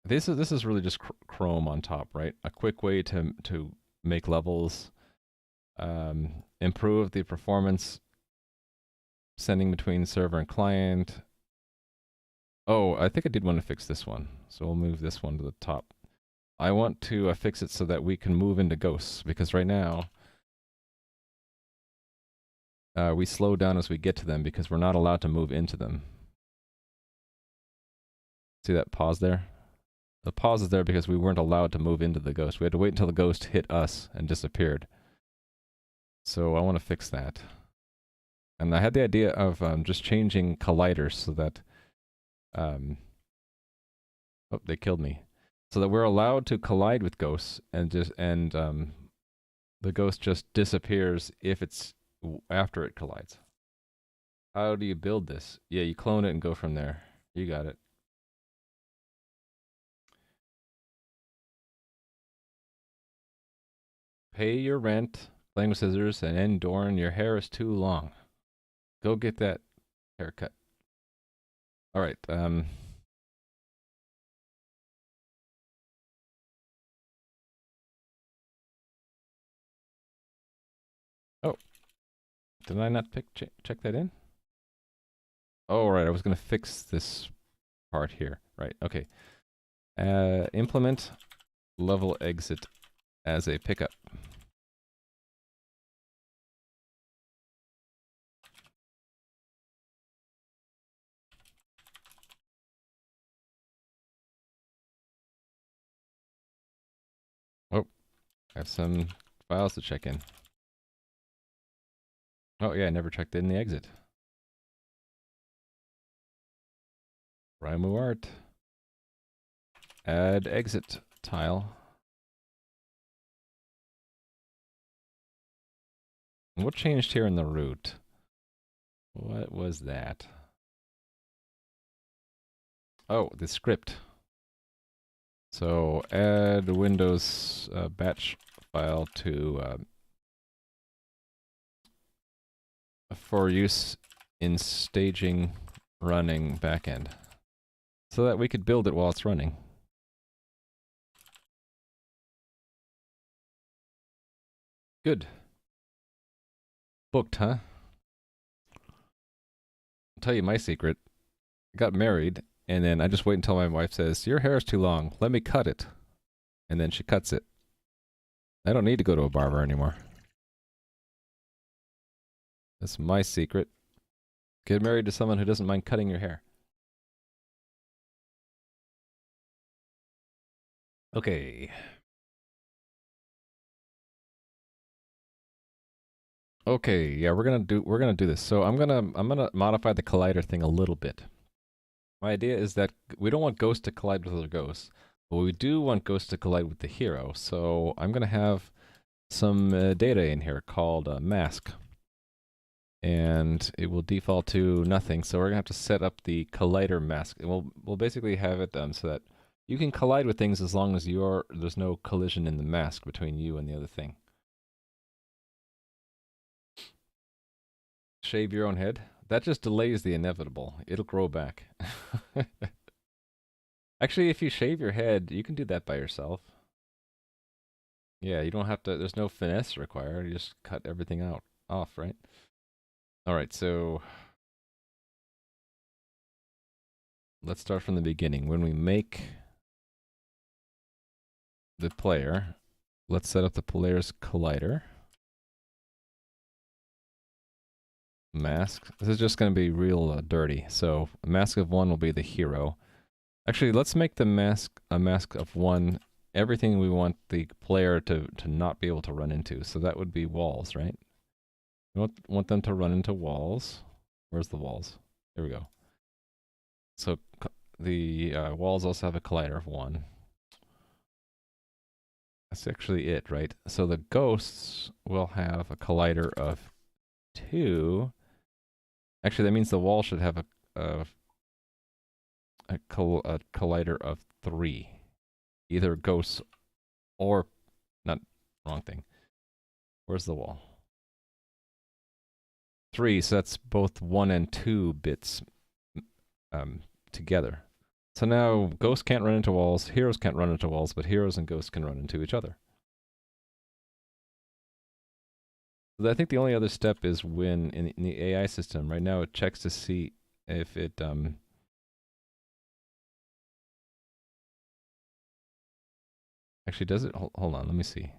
this is really just Chrome on top, right? A quick way to make levels, improve the performance, sending between server and client. Oh, I think I did want to fix this one, so we'll move this one to the top. I want to fix it so that we can move into ghosts, because right now we slow down as we get to them because we're not allowed to move into them. See that pause there? The pause is there because we weren't allowed to move into the ghost. We had to wait until the ghost hit us and disappeared. So I want to fix that. And I had the idea of just changing colliders so that... oh, they killed me. So that we're allowed to collide with ghosts and the ghost just disappears if it's after it collides. How do you build this? Yeah, you clone it and go from there. You got it. Pay your rent, playing with scissors, and end Dorn, your hair is too long. Go get that haircut. All right. Oh, did I not check that in? Oh, right. I was going to fix this part here. Right. Okay. Implement level exit as a pickup. Oh, I have some files to check in. Oh, yeah, I never checked in the exit. Raimu art. Add exit tile. What changed here in the root? What was that? Oh, the script. So add Windows batch file to for use in staging running backend, so that we could build it while it's running. Good. Booked, huh? I'll tell you my secret. I got married, and then I just wait until my wife says, "Your hair is too long. Let me cut it." And then she cuts it. I don't need to go to a barber anymore. That's my secret. Get married to someone who doesn't mind cutting your hair. Okay. Okay, yeah, we're gonna do this. So I'm gonna modify the collider thing a little bit. My idea is that we don't want ghosts to collide with other ghosts, but we do want ghosts to collide with the hero. So I'm gonna have some data in here called mask, and it will default to nothing. So we're gonna have to set up the collider mask, and we'll basically have it so that you can collide with things as long as there's no collision in the mask between you and the other thing. Shave your own head? That just delays the inevitable. It'll grow back. Actually, if you shave your head, you can do that by yourself. Yeah, you don't have to, there's no finesse required. You just cut everything off, right? Alright, so let's start from the beginning. When we make the player, let's set up the player's collider. Mask. This is just going to be real dirty. So a mask of 1 will be the hero. Actually, let's make the mask a mask of 1. Everything we want the player to not be able to run into. So that would be walls, right? We want them to run into walls. Where's the walls? There we go. So the walls also have a collider of 1. That's actually it, right? So the ghosts will have a collider of 2. Actually, that means the wall should have a collider of 3. Either ghosts or... not... wrong thing. Where's the wall? 3, so that's both 1 and 2 bits together. So now ghosts can't run into walls, heroes can't run into walls, but heroes and ghosts can run into each other. I think the only other step is when in the AI system, right now it checks to see if it actually does it. Hold on, let me see.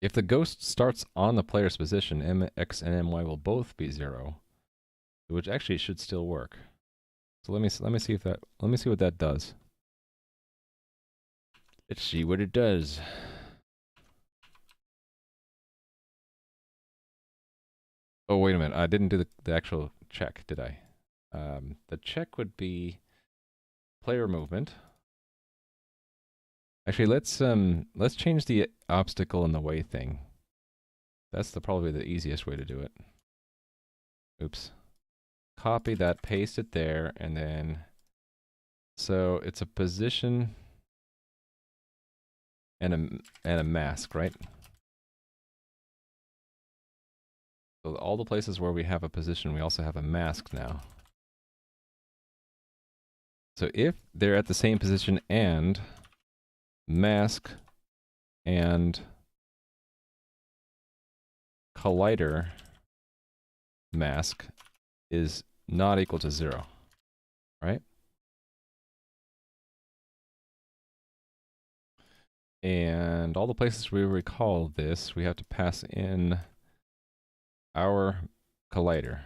If the ghost starts on the player's position, MX and MY will both be 0, which actually should still work. So let me see what that does. Let's see what it does. Oh, wait a minute. I didn't do the actual check, did I? The check would be player movement. Actually, let's change the obstacle in the way thing. That's probably the easiest way to do it. Oops. Copy that, paste it there, and then... So it's a position and a mask, right? So all the places where we have a position, we also have a mask now. So if they're at the same position and mask and collider mask is not equal to 0, right? And all the places we recall this, we have to pass in our collider.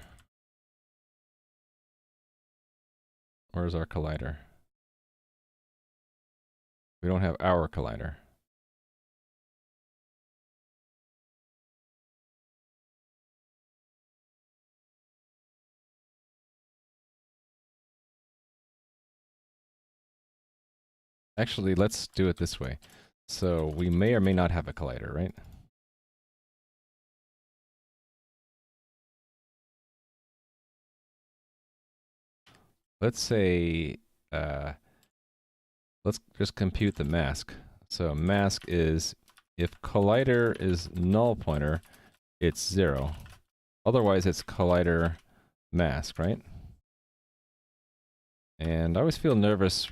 Where's our collider? We don't have our collider. Actually, let's do it this way. So we may or may not have a collider, right? Let's say, let's just compute the mask. So mask is, if collider is null pointer, it's 0. Otherwise, it's collider mask, right? And I always feel nervous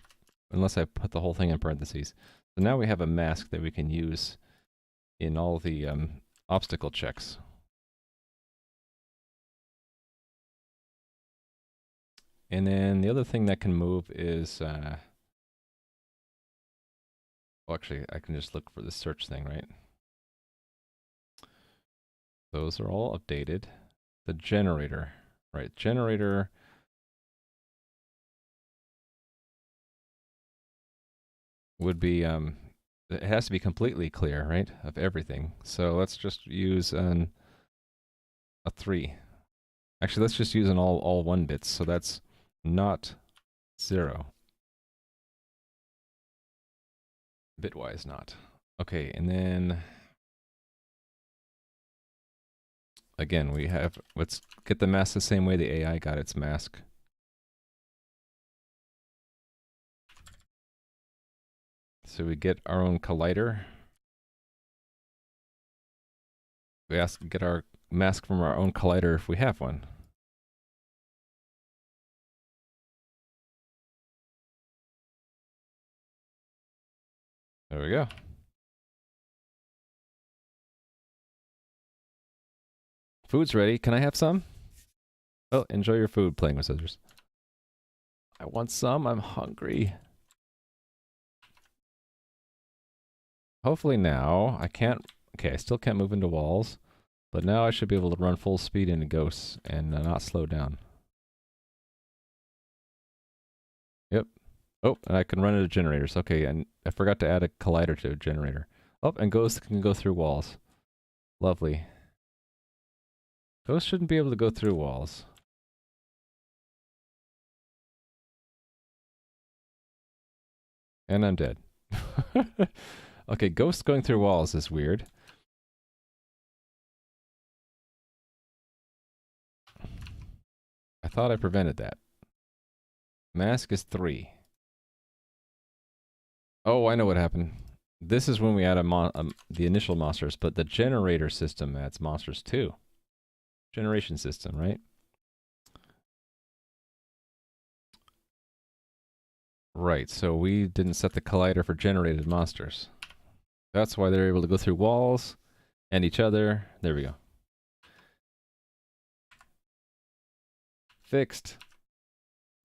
unless I put the whole thing in parentheses. So now we have a mask that we can use in all the obstacle checks. And then the other thing that can move is Well, actually, I can just look for the search thing, right? Those are all updated. The generator, right? Generator. Would be, it has to be completely clear, right? Of everything. So let's just use a 3. Actually, let's just use an all 1 bits. So that's not 0. Bitwise not. Okay, and then again, we have, let's get the mask the same way the AI got its mask. So we get our own collider. We get our mask from our own collider if we have one. There we go. Food's ready. Can I have some? Oh, enjoy your food, playing with scissors. I want some. I'm hungry. Hopefully now I can't. Okay, I still can't move into walls, but now I should be able to run full speed into ghosts and not slow down. Yep. Oh, and I can run into generators. Okay, and I forgot to add a collider to a generator. Oh, and ghosts can go through walls. Lovely. Ghosts shouldn't be able to go through walls. And I'm dead. Okay, ghosts going through walls is weird. I thought I prevented that. Mask is 3. Oh, I know what happened. This is when we add the initial monsters, but the generator system adds monsters too. Generation system, right? Right, so we didn't set the collider for generated monsters. That's why they're able to go through walls and each other. There we go. Fixed.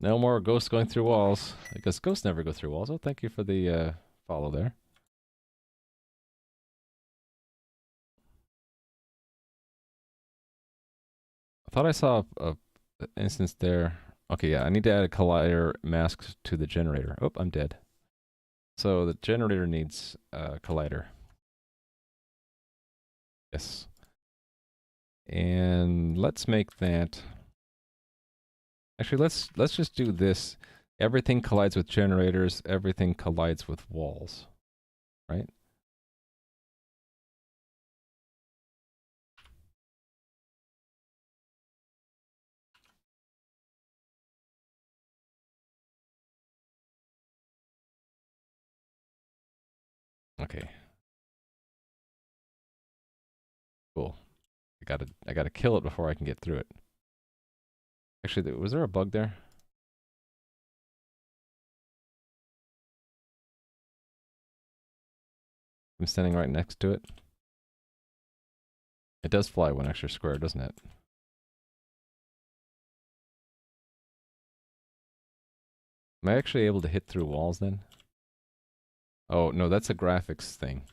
No more ghosts going through walls. I guess ghosts never go through walls. Oh, thank you for the follow there. I thought I saw a instance there. Okay, yeah, I need to add a collider mask to the generator. Oh, I'm dead. So the generator needs a collider. Yes. And let's make that. Actually, let's just do this. Everything collides with generators. Everything collides with walls, right? Okay. Cool. I gotta kill it before I can get through it. Actually, was there a bug there? I'm standing right next to it. It does fly 1 extra square, doesn't it? Am I actually able to hit through walls then? Oh, no, that's a graphics thing.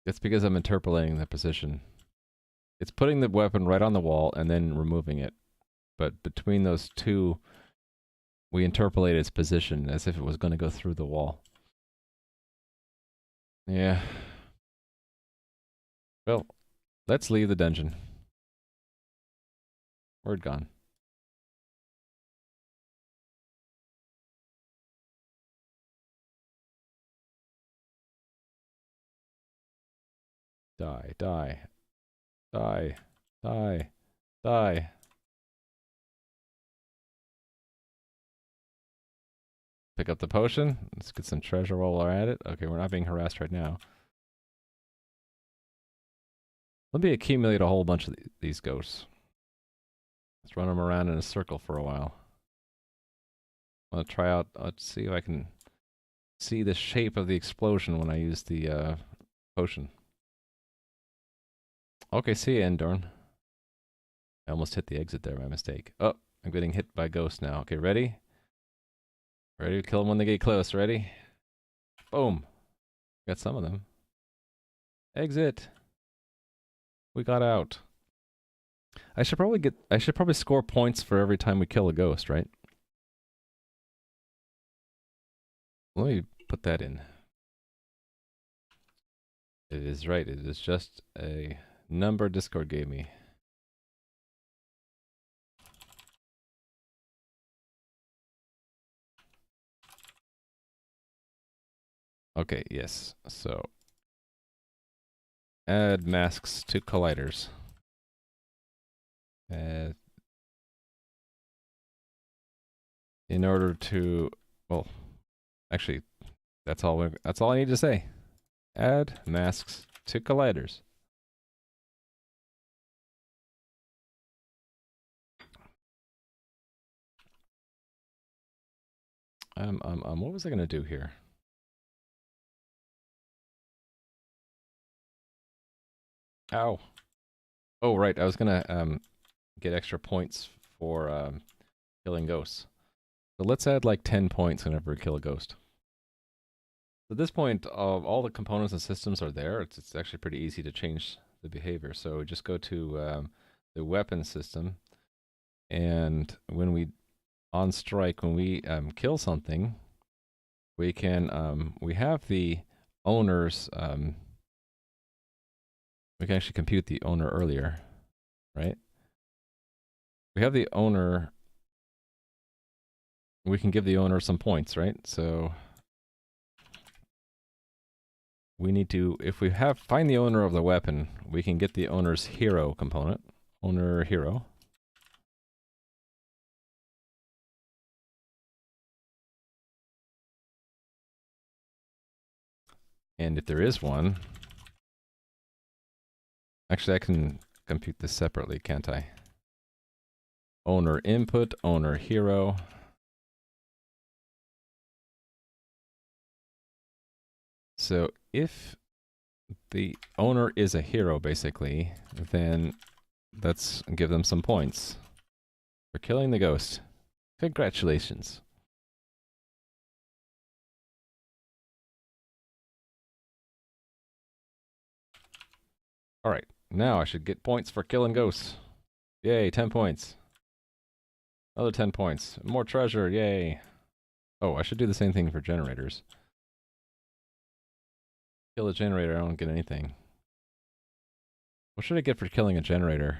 It's because I'm interpolating the position. It's putting the weapon right on the wall and then removing it. But between those two, we interpolate its position as if it was going to go through the wall. Yeah. Well, let's leave the dungeon. Word gone. Die, die, die, die, die. Pick up the potion. Let's get some treasure while we're at it. Okay, we're not being harassed right now. Let me accumulate a whole bunch of these ghosts. Let's run them around in a circle for a while. I'm gonna try out, let's see if I can see the shape of the explosion when I use the potion. Okay, see you, Endorn. I almost hit the exit there by mistake. Oh, I'm getting hit by ghosts now. Okay, ready? Ready to kill them when they get close. Ready? Boom. Got some of them. Exit. We got out. I should probably score points for every time we kill a ghost, right? Let me put that in. It is right. It is just a number Discord gave me. Okay, yes. So add masks to colliders. In order to, well, actually, that's all I need to say. Add masks to colliders. What was I gonna do here? Ow. Oh, right. I was gonna get extra points for killing ghosts. So let's add like 10 points whenever we kill a ghost. At this point, all the components and systems are there. It's actually pretty easy to change the behavior. So just go to the weapon system, and when we on strike, when we kill something, we can we have the owner's we can actually compute the owner earlier, right? We have the owner. We can give the owner some points, right? So we need to, if we find the owner of the weapon, we can get the owner's hero component. Owner hero. And if there is one, actually I can compute this separately, can't I? Owner input, owner hero. So if the owner is a hero, basically, then let's give them some points for killing the ghost. Congratulations. Alright, now I should get points for killing ghosts. Yay, 10 points. Another 10 points. More treasure, yay. Oh, I should do the same thing for generators. Kill a generator, I don't get anything. What should I get for killing a generator?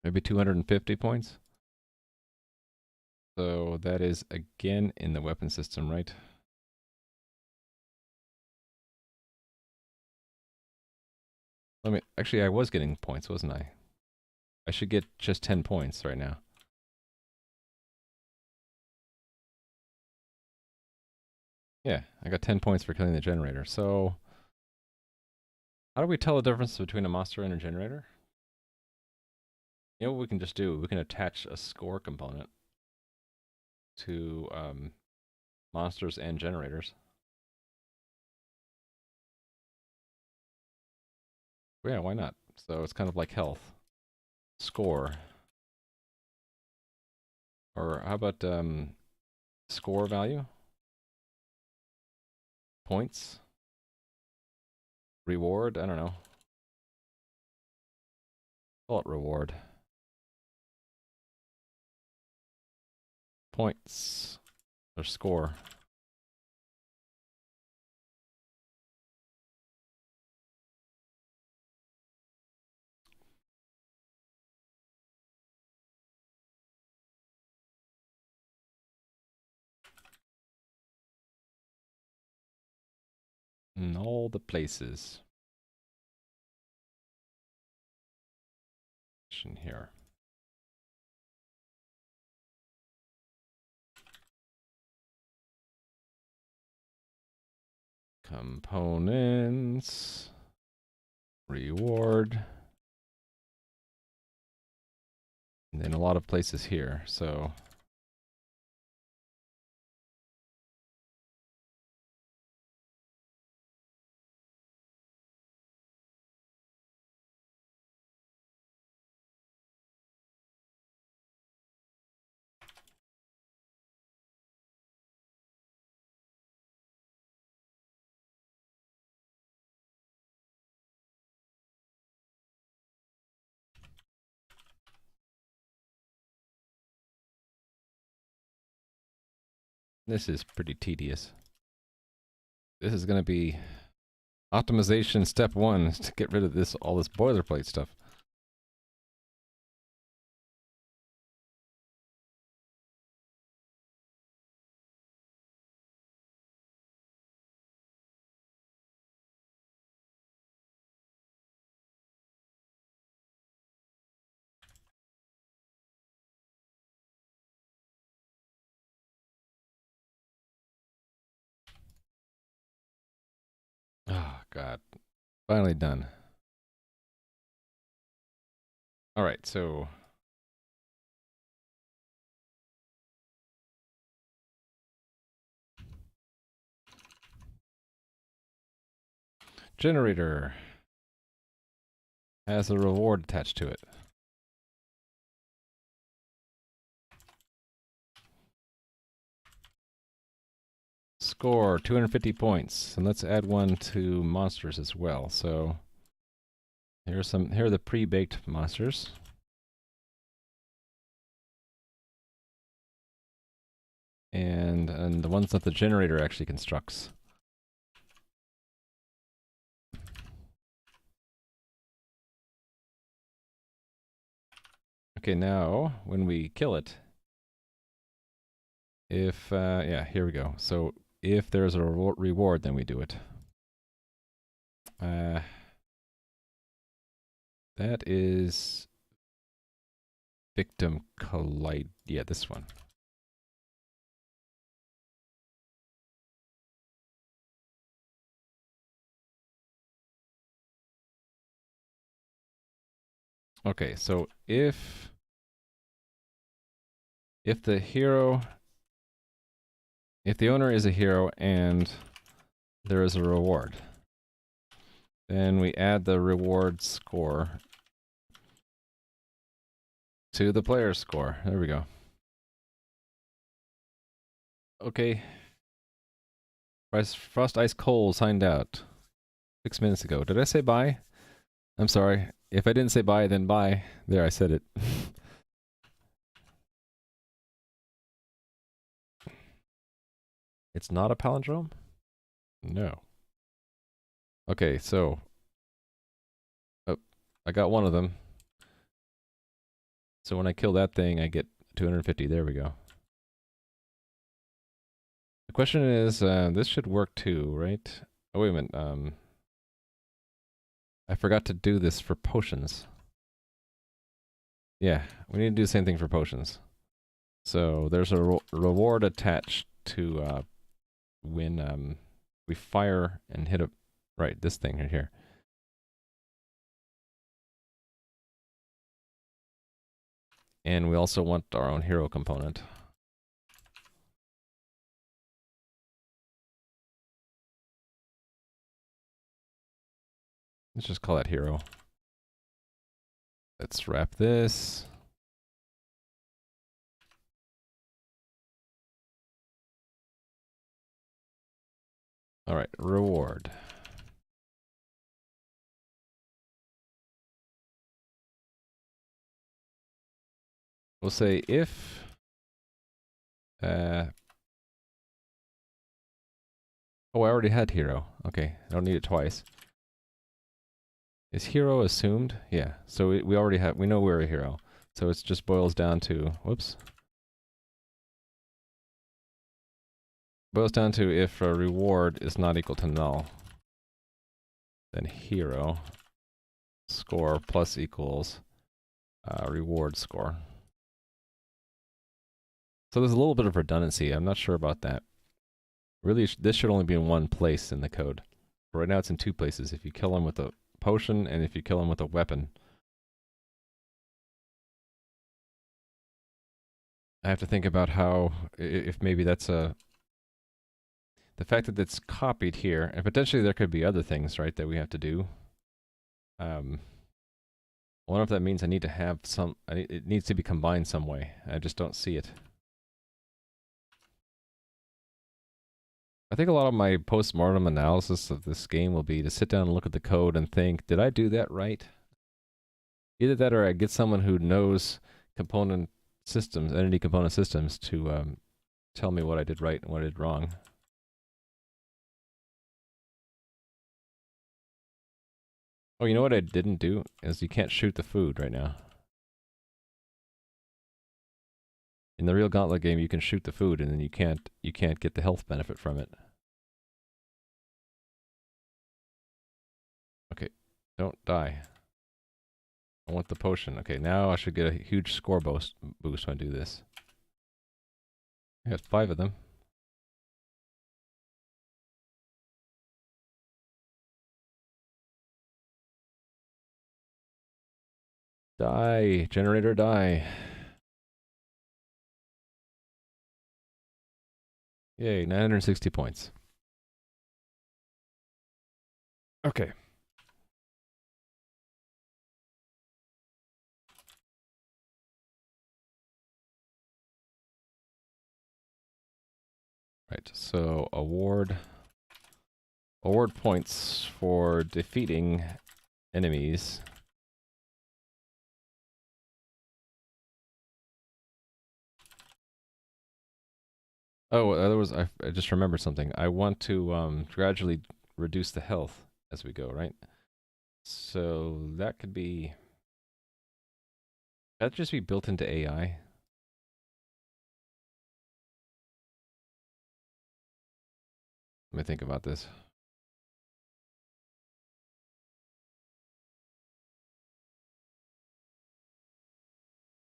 Maybe 250 points? So that is again in the weapon system, right? Actually, I was getting points, wasn't I? I should get just 10 points right now. Yeah, I got 10 points for killing the generator. So how do we tell the difference between a monster and a generator? You know what we can just do? We can attach a score component to monsters and generators. Yeah, why not? So it's kind of like health. Score. Or how about score value? Points? Reward? I don't know. Call it reward. Points. Or score. In all the places. In here. Components. Reward. And then a lot of places here, so This is pretty tedious. This is going to be optimization step 1 is to get rid of this all this boilerplate stuff. Oh, God. Finally done. All right, so generator has a reward attached to it. Score 250 points, and let's add one to monsters as well. So here are the pre-baked monsters. And the ones that the generator actually constructs. Okay, now when we kill it, if yeah, here we go. So if there's a reward, then we do it. That is victim collide. Yeah, this one. Okay, so if the hero, if the owner is a hero and there is a reward, then we add the reward score to the player's score. There we go. Okay. Frost Ice Cold signed out 6 minutes ago. Did I say bye? I'm sorry. If I didn't say bye, then bye. There, I said it. It's not a palindrome? No. Okay, so... Oh, I got one of them. So when I kill that thing, I get 250. There we go. The question is, this should work too, right? Oh, wait a minute. I forgot to do this for potions. Yeah, we need to do the same thing for potions. So there's a reward attached to when we fire and hit a... Right, this thing right here. And we also want our own hero component. Let's just call that hero. Let's wrap this. All right, reward. We'll say if oh, I already had hero. Okay, I don't need it twice. Is hero assumed? Yeah, so we already have, we know we're a hero. So it just boils down to, whoops. Boils down to if a reward is not equal to null, then hero score plus equals reward score. So there's a little bit of redundancy. I'm not sure about that. Really, this should only be in one place in the code. Right now it's in 2 places. If you kill him with a potion and if you kill him with a weapon. I have to think about how, if maybe that's a... The fact that it's copied here, and potentially there could be other things, right, that we have to do. I wonder if that means I need to have some... it needs to be combined some way. I just don't see it. I think a lot of my post-mortem analysis of this game will be to sit down and look at the code and think, did I do that right? Either that or I get someone who knows component systems, entity component systems to tell me what I did right and what I did wrong. Oh, you know what I didn't do? Is you can't shoot the food right now. In the real Gauntlet game, you can shoot the food and then you can't get the health benefit from it. Okay, don't die. I want the potion. Okay, now I should get a huge score boost when I do this. I got 5 of them. Die, generator, die. Yay, 960 points. Okay. Right, so award points for defeating enemies. Oh, I just remembered something. I want to gradually reduce the health as we go, right? So that could be... That'd just be built into AI. Let me think about this.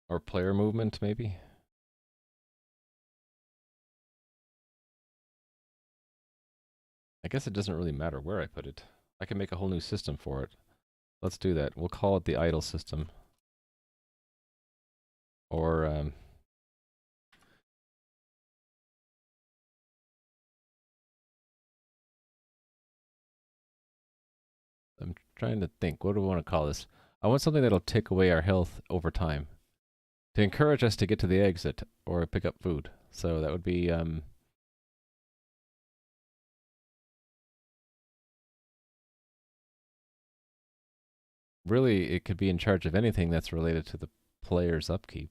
Or player movement, maybe? I guess it doesn't really matter where I put it. I can make a whole new system for it. Let's do that. We'll call it the idle system. Or, I'm trying to think. What do we want to call this? I want something that'll take away our health over time. To encourage us to get to the exit or pick up food. So that would be, really, it could be in charge of anything that's related to the player's upkeep.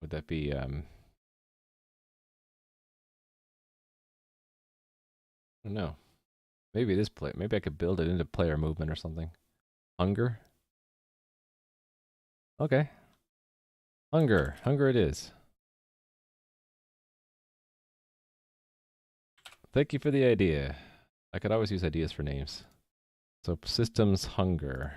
Would that be, I don't know. Maybe it is maybe I could build it into player movement or something. Hunger? Okay. Hunger. Hunger it is. Thank you for the idea. I could always use ideas for names. So, systems hunger.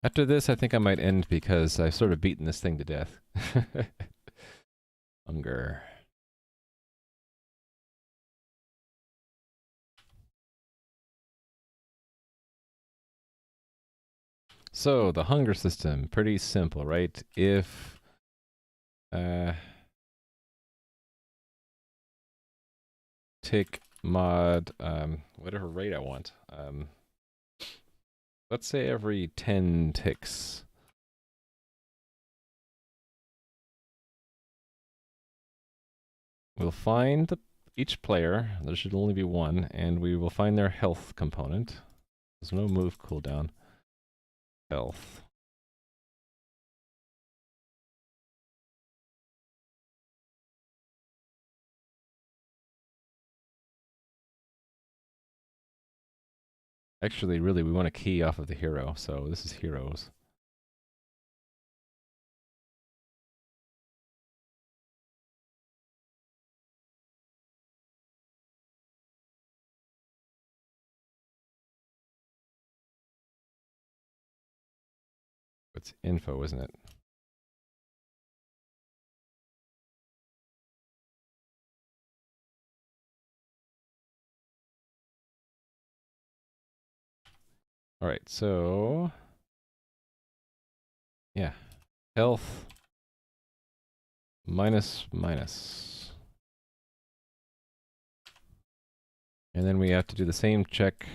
After this, I think I might end because I've sort of beaten this thing to death. Hunger. So, the hunger system, pretty simple, right? If, tick mod, whatever rate I want. Let's say every 10 ticks. We'll find each player, there should only be one, and we will find their health component. There's no move cooldown. Health. Actually, really, we want a key off of the hero, so this is heroes. It's info, isn't it? Alright, so... yeah. Health... minus, minus. And then we have to do the same check.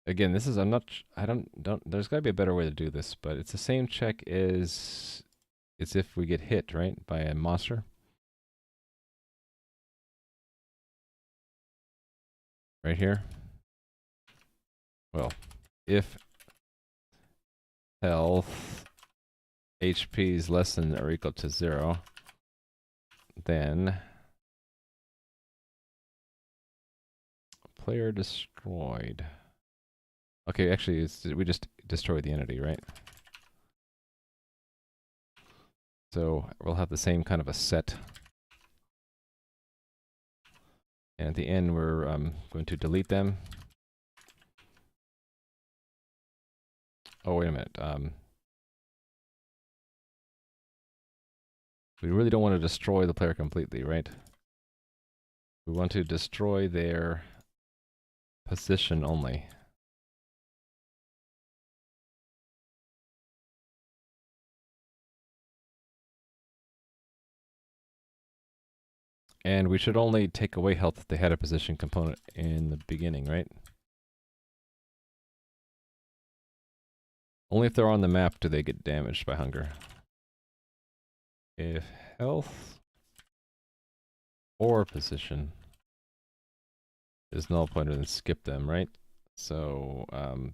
Again, this is, there's gotta be a better way to do this, but it's the same check as if we get hit, right, by a monster. Right here. Well, if health, HP is less than or equal to 0, then player destroyed. Okay, actually, we just destroyed the entity, right? So we'll have the same kind of a set. And at the end, we're going to delete them. Oh, wait a minute. We really don't want to destroy the player completely, right? We want to destroy their position only. And we should only take away health if they had a position component in the beginning, right? Only if they're on the map do they get damaged by hunger. If health or position is null pointer, then skip them, right? So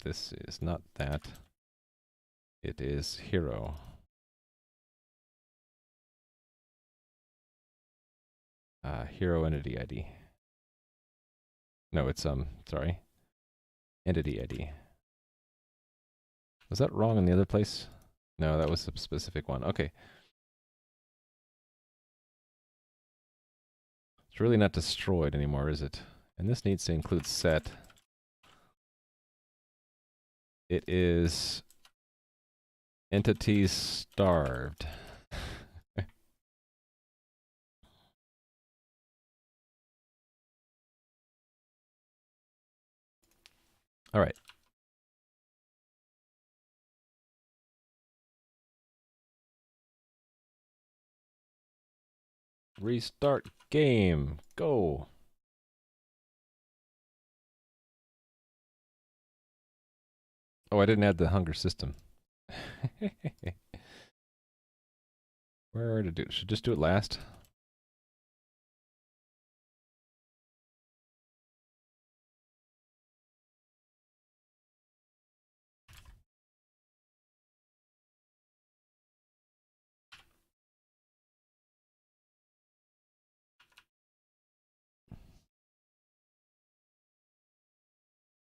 this is not that. It is hero. Hero entity ID. No, it's sorry. Entity ID. Was that wrong in the other place? No, that was a specific one. Okay. It's really not destroyed anymore, is it? And this needs to include set. It is entities starved. All right. Restart game. Go. Oh, I didn't add the hunger system. Where to do? Should just do it last.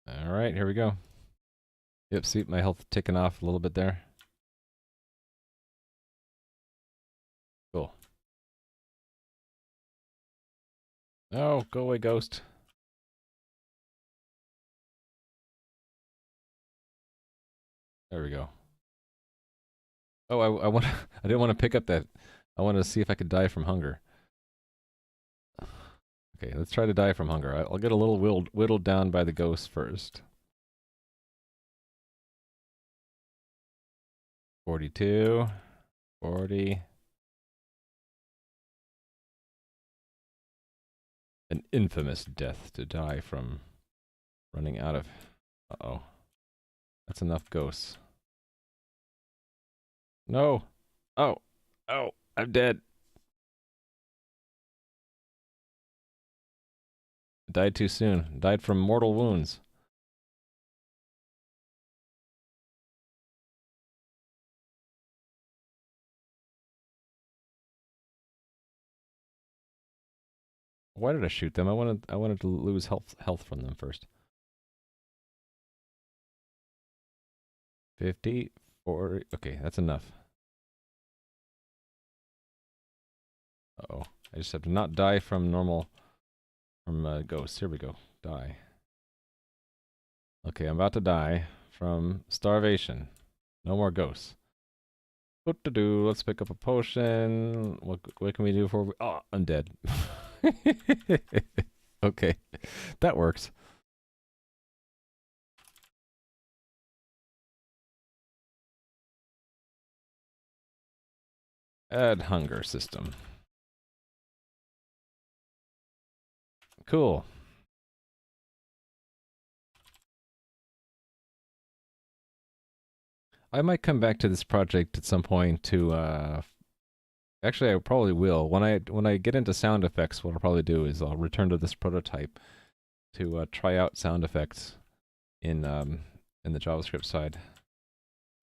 All right, here we go. Yep, see my health ticking off a little bit there. Cool. Oh, go away, ghost. There we go. Oh, I want. I didn't want to pick up that. I wanted to see if I could die from hunger. Okay, let's try to die from hunger. I'll get a little whittled down by the ghost first. 42, 40. An infamous death to die from running out of... Uh-oh. That's enough ghosts. No! Oh! Oh! I'm dead! Died too soon. Died from mortal wounds. Why did I shoot them? I wanted to lose health from them first. 50, 40. Okay, that's enough. Uh-oh. I just have to not die from ghosts. Here we go. Die. Okay, I'm about to die from starvation. No more ghosts. What to do? Let's pick up a potion. What can we do for... Oh, I'm dead. Okay, that works. Add hunger system. Cool. I might come back to this project at some point to actually I probably will. When I get into sound effects, what I'll probably do is I'll return to this prototype to try out sound effects in the JavaScript side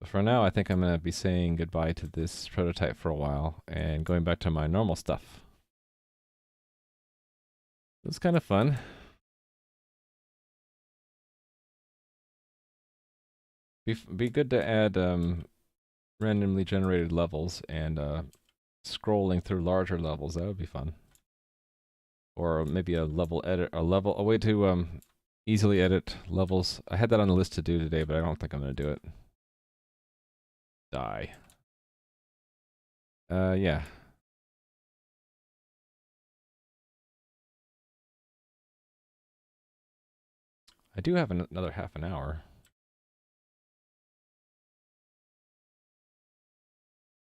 for now, I think I'm going to be saying goodbye to this prototype for a while and going back to my normal stuff. It was kind of fun. Be good to add randomly generated levels and scrolling through larger levels. That would be fun. Or maybe a level edit, a way to easily edit levels. I had that on the list to do today, but I don't think I'm going to do it. Die. Yeah. I do have another half an hour.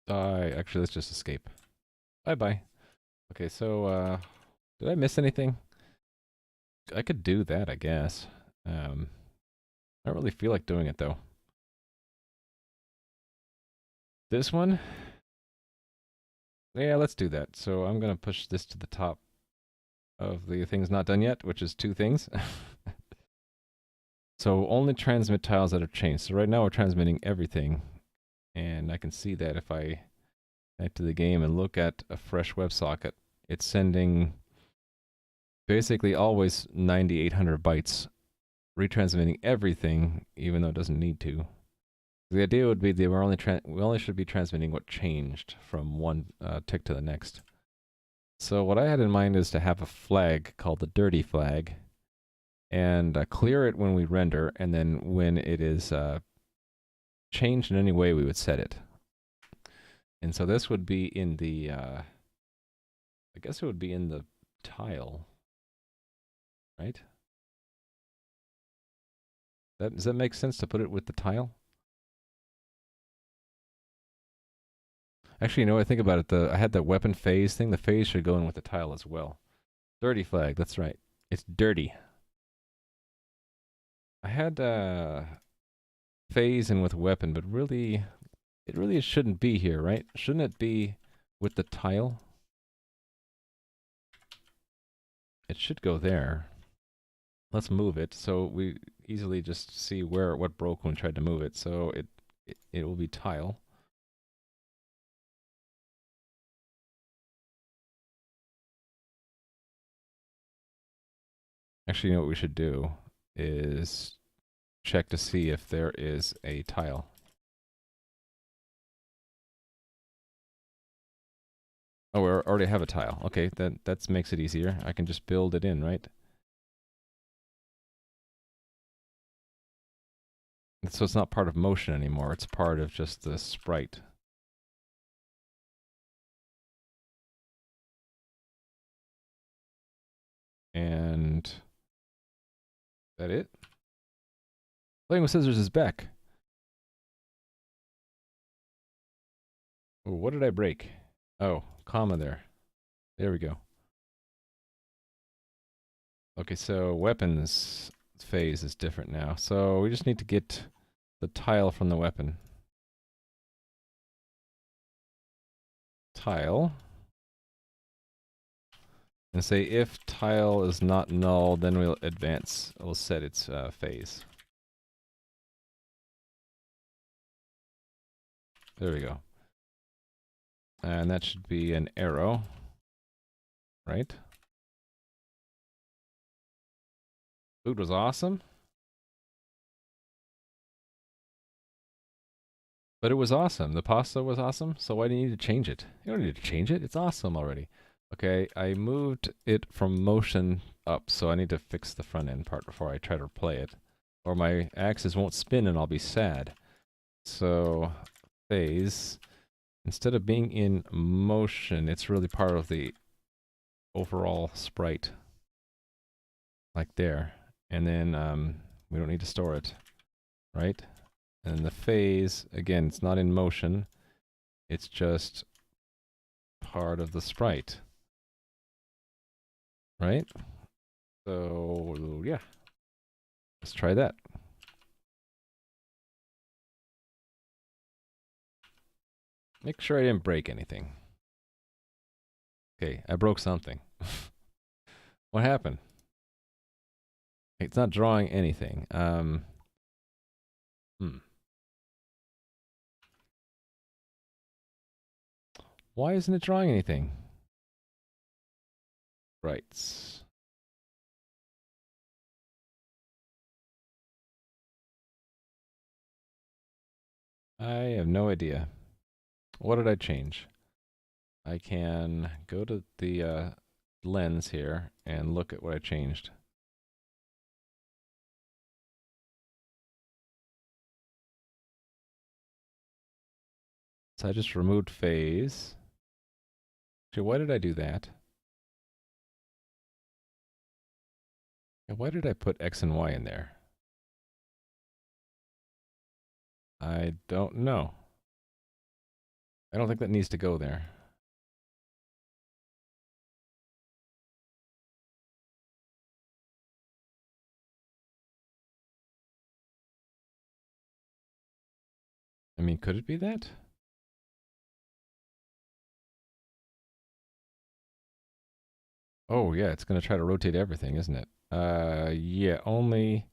Die. Actually, let's just escape. Bye-bye. Okay, so, did I miss anything? I could do that, I guess. I don't really feel like doing it, though. This one? Yeah, let's do that. So I'm going to push this to the top of the things not done yet, which is 2 things. So only transmit tiles that are changed. So right now we're transmitting everything. And I can see that if I head to the game and look at a fresh WebSocket, it's sending basically always 9800 bytes, retransmitting everything, even though it doesn't need to. The idea would be that we only should be transmitting what changed from one tick to the next. So what I had in mind is to have a flag called the dirty flag, and clear it when we render, and then when it is changed in any way, we would set it. And so this would be in the, I guess it would be in the tile, right? Does that make sense to put it with the tile? Actually, you know, I think about it, I had that weapon phase thing. The phase should go in with the tile as well. Dirty flag, that's right. It's dirty. I had phase in with weapon, but really, it really shouldn't be here, right? Shouldn't it be with the tile? It should go there. Let's move it so we easily just see what broke when we tried to move it. So it will be tile. Actually, you know what we should do is check to see if there is a tile. Oh, we already have a tile. Okay, that makes it easier. I can just build it in, right? So it's not part of motion anymore. It's part of just the sprite. And is that it? Playing with scissors is back. Oh, what did I break? Oh, comma there. There we go. Okay, so weapons phase is different now. So we just need to get the tile from the weapon. Tile. And say if tile is not null, then we'll advance. We'll set its phase. There we go. And that should be an arrow, right? Food was awesome. But it was awesome. The pasta was awesome, so why do you need to change it? You don't need to change it. It's awesome already. Okay, I moved it from motion up, so I need to fix the front end part before I try to play it. Or my axis won't spin and I'll be sad. So, phase, instead of being in motion, it's really part of the overall sprite. Like there. And then we don't need to store it, right? And the phase, again, it's not in motion. It's just part of the sprite. Right? So, yeah. Let's try that. Make sure I didn't break anything. Okay, I broke something. What happened? It's not drawing anything. Why isn't it drawing anything? Sprites. I have no idea. What did I change? I can go to the lens here and look at what I changed. So I just removed phase. Actually, why did I do that? And why did I put X and Y in there? I don't know. I don't think that needs to go there. I mean, could it be that? Oh, yeah, it's going to try to rotate everything, isn't it? Yeah, only...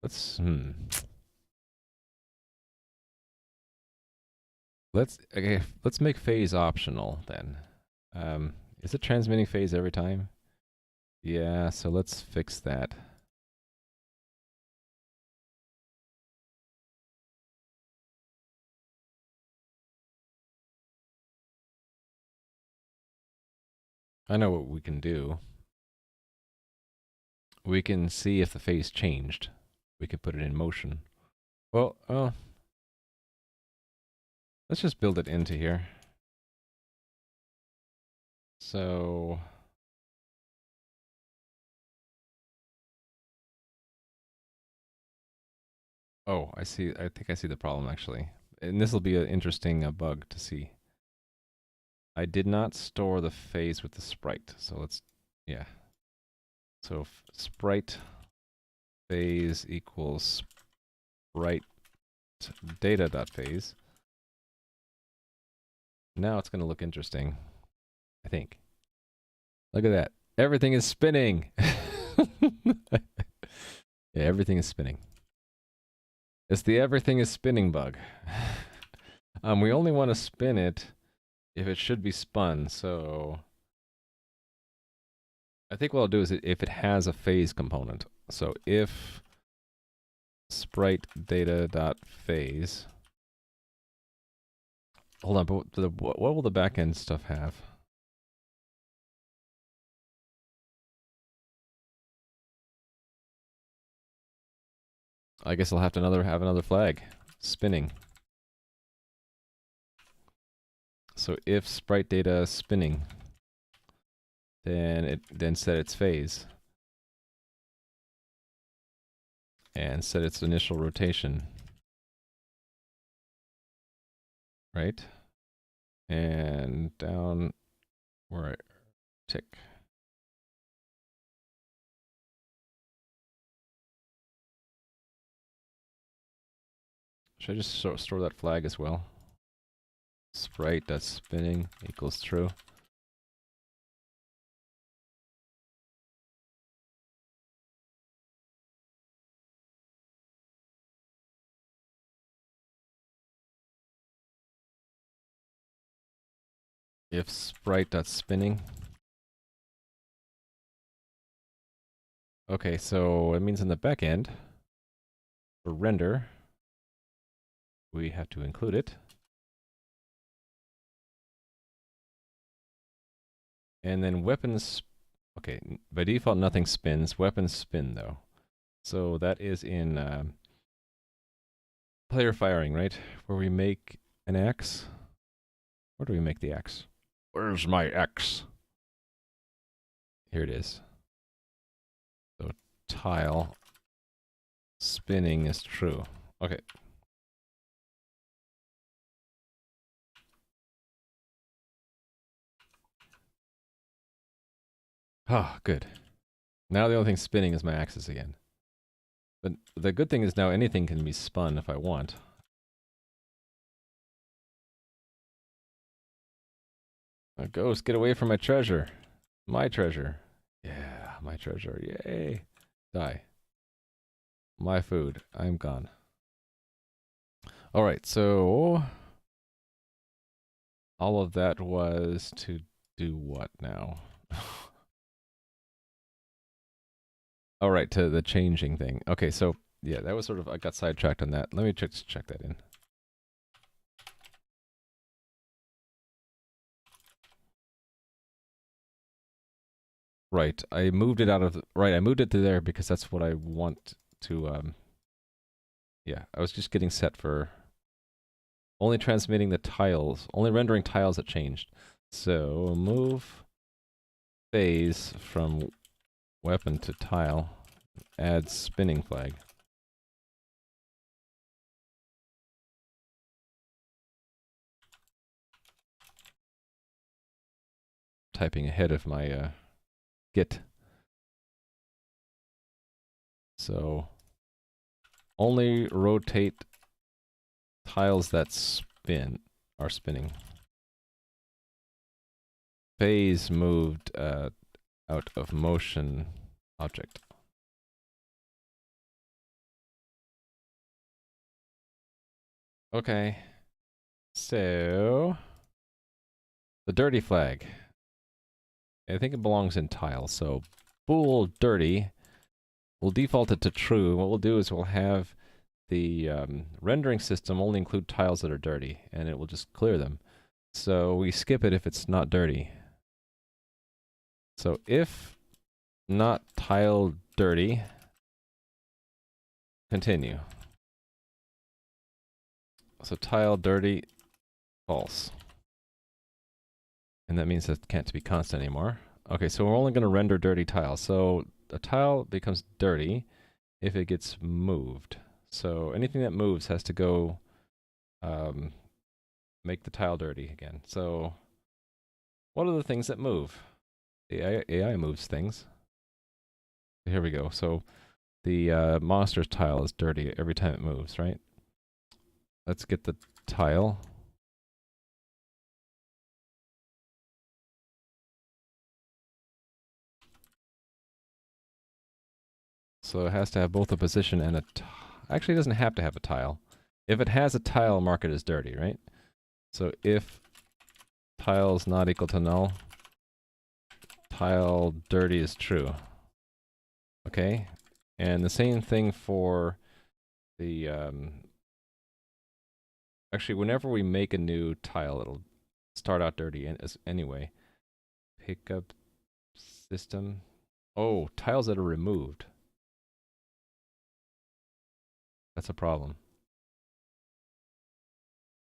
Let's make phase optional then. Is it transmitting phase every time? Yeah, so let's fix that. I know what we can do. We can see if the phase changed. We can put it in motion. Well, let's just build it into here. So... Oh, I see. I think I see the problem, actually. And this will be an interesting bug to see. I did not store the phase with the sprite. So let's... Yeah. So sprite phase equals sprite data.phase. Now it's going to look interesting, I think. Look at that. Everything is spinning. Yeah, everything is spinning. It's the everything is spinning bug. We only want to spin it if it should be spun, so... I think what I'll do is if it has a phase component. So if sprite data.phase... Hold on, but what will the backend stuff have? I guess I'll have to have another flag. Spinning. So if sprite data spinning, then set its phase. And set its initial rotation. Right? And down where I tick. Should I just store that flag as well? Sprite that's spinning equals true. If sprite that's spinning. Okay, so it means in the backend, for render, we have to include it. And then weapons, okay, by default nothing spins. Weapons spin though. So that is in player firing, right? Where we make an X. Where do we make the X? Where's my X? Here it is. So tile spinning is true. Okay. Ah, good. Now the only thing spinning is my axis again. But the good thing is now anything can be spun if I want. Ghost, get away from my treasure. My treasure. Yeah, my treasure. Yay. Die. My food. I'm gone. Alright, so... all of that was to do what now? Oh, right, to the changing thing. Okay, so yeah, that was sort of, I got sidetracked on that. Let me check that in. Right, I moved it out of, right, I moved it to there because that's what I want to, yeah, I was just getting set for only transmitting the tiles, only rendering tiles that changed. So move phase from weapon to tile, add spinning flag. Typing ahead of my Git. So only rotate tiles that are spinning. Phase moved out of motion object. Okay. So the dirty flag. I think it belongs in tile. So bool dirty. We'll default it to true. What we'll do is we'll have the rendering system only include tiles that are dirty, and it will just clear them. So we skip it if it's not dirty. So if not tile dirty, continue. So tile dirty, false. And that means that can't be constant anymore. Okay, so we're only going to render dirty tiles. So a tile becomes dirty if it gets moved. So anything that moves has to go make the tile dirty again. So what are the things that move? The AI moves things. Here we go. So the monsters tile is dirty every time it moves, right? Let's get the tile. So it has to have both a position and a... Actually, it doesn't have to have a tile. If it has a tile, mark it as dirty, right? So if tile is not equal to null, tile dirty is true. Okay? And the same thing for the... actually, whenever we make a new tile, it'll start out dirty anyway. Pickup system. Oh, tiles that are removed. That's a problem.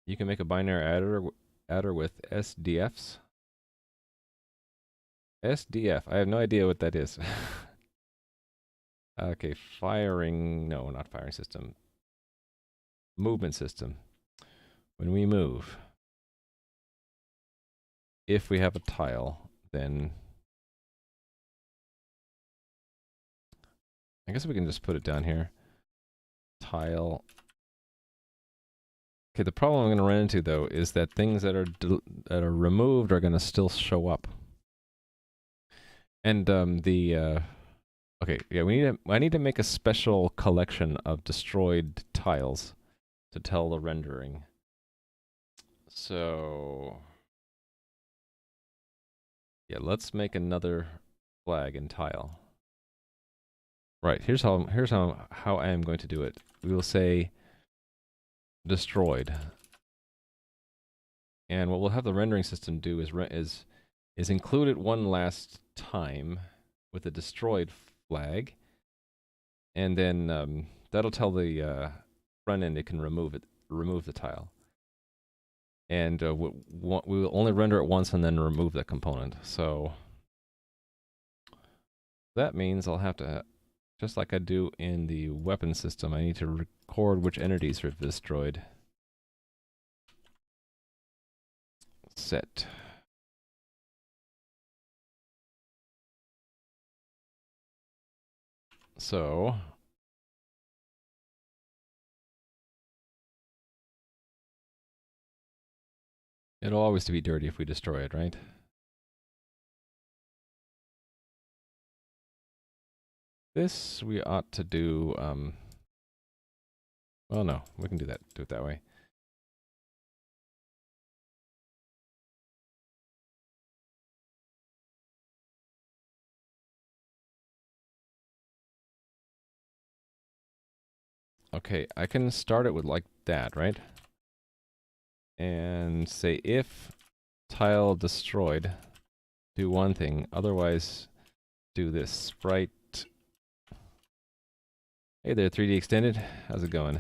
You can make a binary adder with SDFs. SDF. I have no idea what that is. Okay, firing. No, not firing system. Movement system. When we move, if we have a tile, then I guess we can just put it down here. Tile. Okay, the problem I'm going to run into though is that things that are removed are going to still show up. And okay, yeah, I need to make a special collection of destroyed tiles to tell the rendering. So yeah, let's make another flag in tile. Right, here's how I am going to do it. We will say destroyed. And what we'll have the rendering system do is include it one last time with a destroyed flag, and then that'll tell the front end it can remove the tile. And we will only render it once and then remove the component. So that means I'll have to, just like I do in the weapon system, I need to record which entities are destroyed. Set. So it'll always be dirty if we destroy it, right? This we ought to do, well, no, we can do it that way. Okay, I can start it with like that, right? And say if tile destroyed, do one thing, otherwise do this. Sprite. Hey there, 3D Extended. How's it going?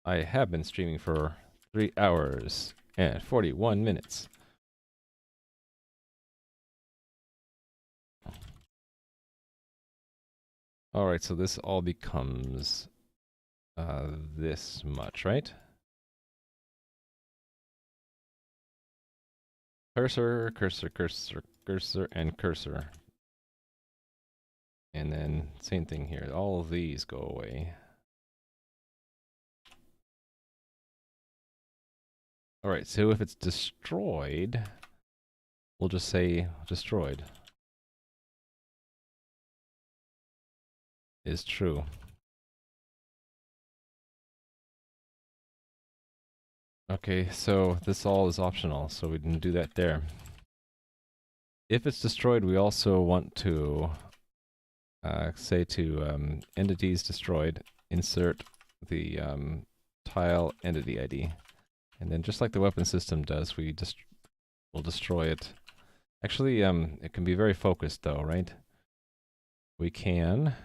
I have been streaming for 3 hours and 41 minutes. Alright, so this all becomes this much, right? Cursor, cursor, cursor, cursor, and cursor. And then same thing here. All of these go away. Alright, so if it's destroyed, we'll just say destroyed is true. Okay, so this all is optional, so we can do that there. If it's destroyed, we also want to say to entities destroyed, insert the tile entity ID. And then just like the weapon system does, we'll destroy it. Actually, it can be very focused though, right? We can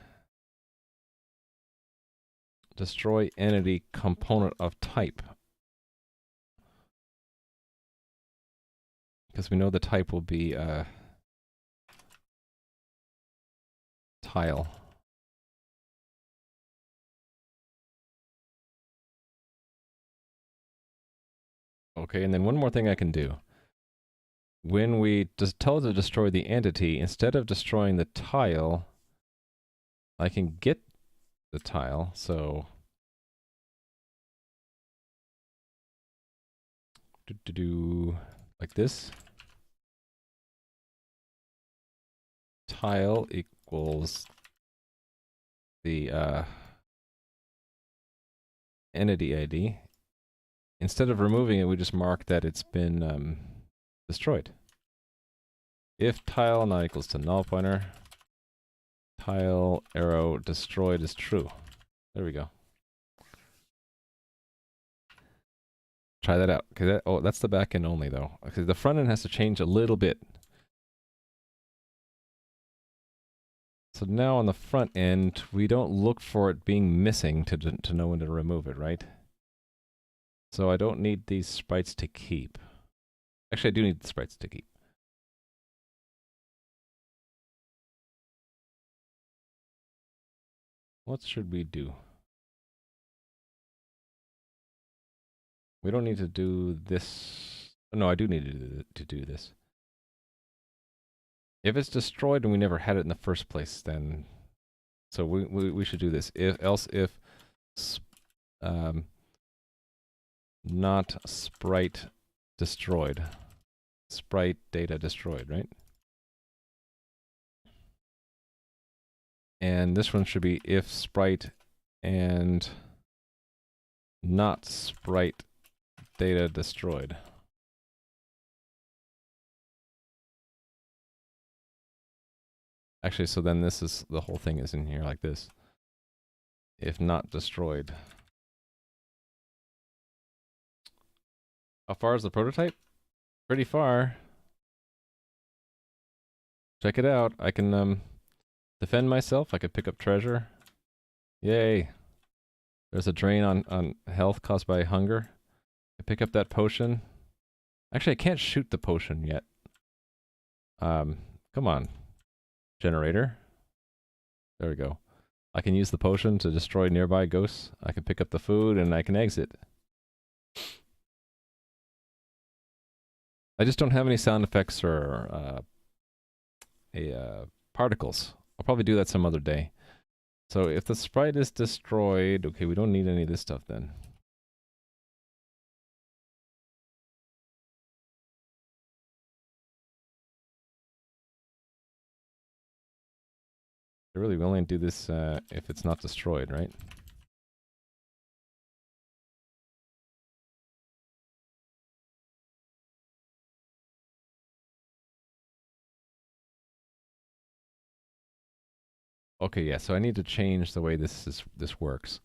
destroy entity component of type. Because we know the type will be tile. Okay, and then one more thing I can do. When we just tell it to destroy the entity, instead of destroying the tile, I can get the tile, so like this. Tile equals the entity ID. Instead of removing it, we just mark that it's been destroyed. If tile not equals to null pointer, tile arrow destroyed is true. There we go. Try that out. Okay, that's the back end only though. Okay, the front end has to change a little bit. So now on the front end, we don't look for it being missing to know when to remove it, right? So I don't need these sprites to keep. Actually, I do need the sprites to keep. What should we do? We don't need to do this. No, I do need to do this. If it's destroyed and we never had it in the first place, then so we should do this. If not sprite destroyed, sprite data destroyed, right? And this one should be if sprite and not sprite data destroyed. Actually, so then this is, the whole thing is in here like this. If not destroyed. How far is the prototype? Pretty far. Check it out. I can defend myself. I could pick up treasure. Yay. There's a drain on health caused by hunger. I pick up that potion. Actually, I can't shoot the potion yet. Come on. Generator. There we go. I can use the potion to destroy nearby ghosts. I can pick up the food and I can exit. I just don't have any sound effects or particles. I'll probably do that some other day. So if the sprite is destroyed, okay, we don't need any of this stuff then. Really, we only do this if it's not destroyed, right? okay, yeah, so I need to change the way this works.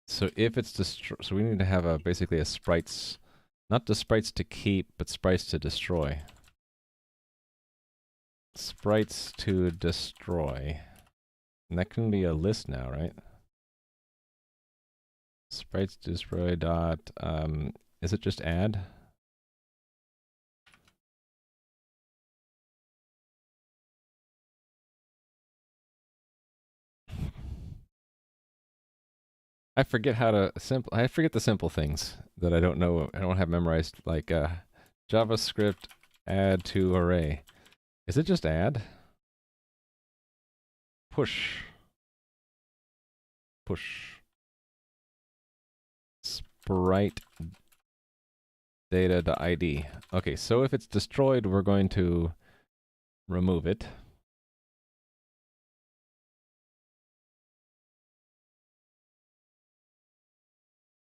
So if it's so we need to have a basically a sprites, not the sprites to keep, but sprites to destroy. Sprites to destroy. And that can be a list now, right? Sprites to destroy dot, is it just add? I forget how to I forget the simple things that I don't know. I don't have memorized, like JavaScript add to array. Is it just add? Push. Push. Sprite data.id. Okay, so if it's destroyed, we're going to remove it.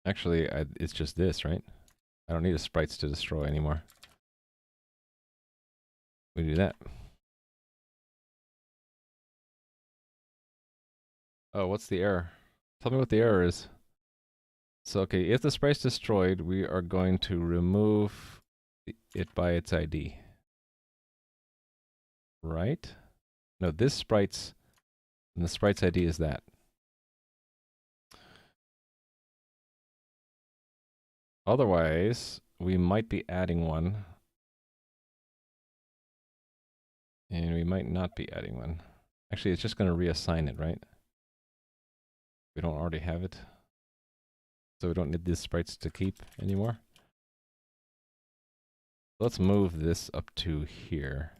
Actually, it's just this, right? I don't need a sprites to destroy anymore. We do that. Oh, what's the error? Tell me what the error is. So, okay, if the sprite's destroyed, we are going to remove it by its ID. Right? No, this sprite's, and the sprite's ID is that. Otherwise, we might be adding one. And we might not be adding one. Actually, it's just going to reassign it, right? We don't already have it. So we don't need these sprites to keep anymore. Let's move this up to here.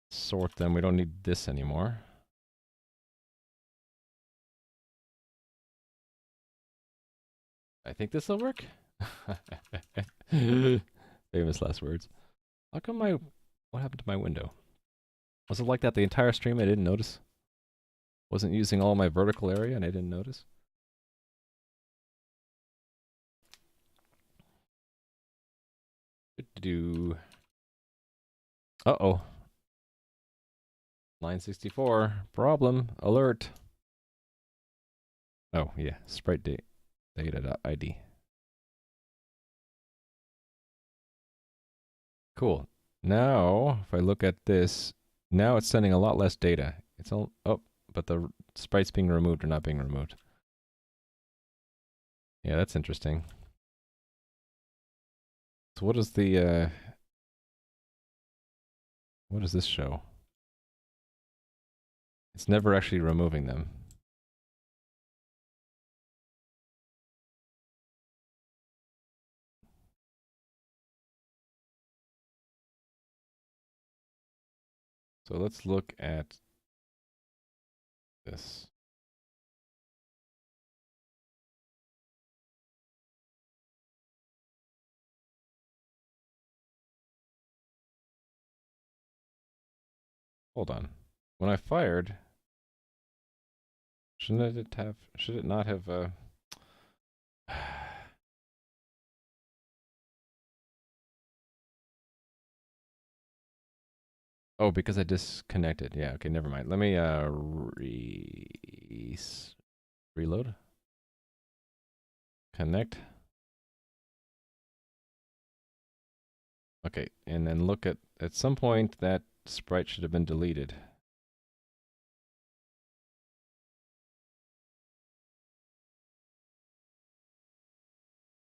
Sort them. We don't need this anymore. I think this will work. Famous last words. How come what happened to my window? Was it like that the entire stream? I didn't notice. Wasn't using all my vertical area and I didn't notice. Uh-oh. Line 64. Problem. Alert. Oh, yeah. Sprite data.id. Cool. Now, if I look at this, now it's sending a lot less data. It's all, oh, but the sprites being removed are not being removed. Yeah, that's interesting. So what does what does this show? It's never actually removing them. So let's look at this. Hold on. When I fired, should it not have, oh, because I disconnected. Yeah, okay, never mind. Let me, reload. Connect. Okay, and then look at some point that sprite should have been deleted.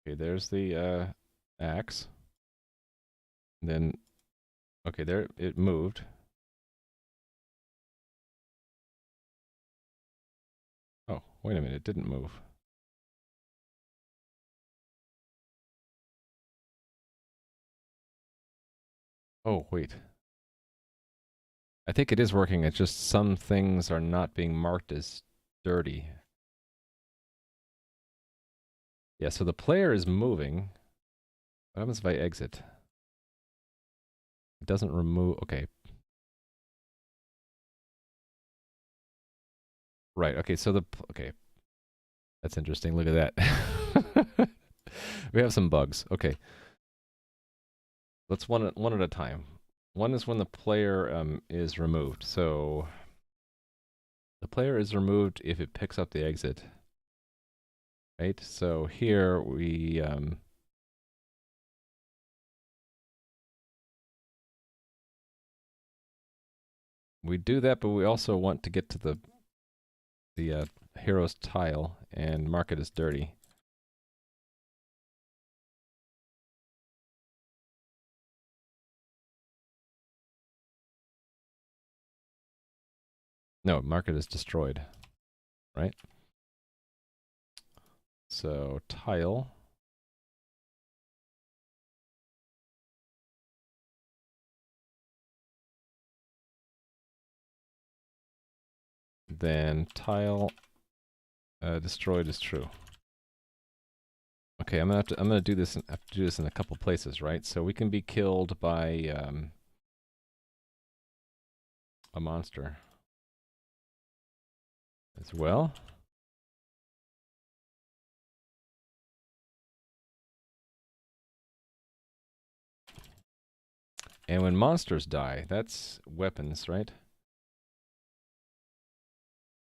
Okay, there's the axe. And then, okay, there it moved. Oh, wait a minute, it didn't move. Oh, wait. I think it is working, it's just some things are not being marked as dirty. Yeah, so the player is moving. What happens if I exit? It doesn't remove, okay. Right. Okay. So okay, that's interesting. Look at that. We have some bugs. Okay. Let's one at a time. One is when the player is removed. So the player is removed if it picks up the exit. Right. So here we do that, but we also want to get to the hero's tile and mark it as dirty. No, mark it as destroyed. Right. So tile. Then tile destroyed is true. Okay, I'm gonna do this. Have to do this in a couple places, right? So we can be killed by a monster as well. And when monsters die, that's weapons, right?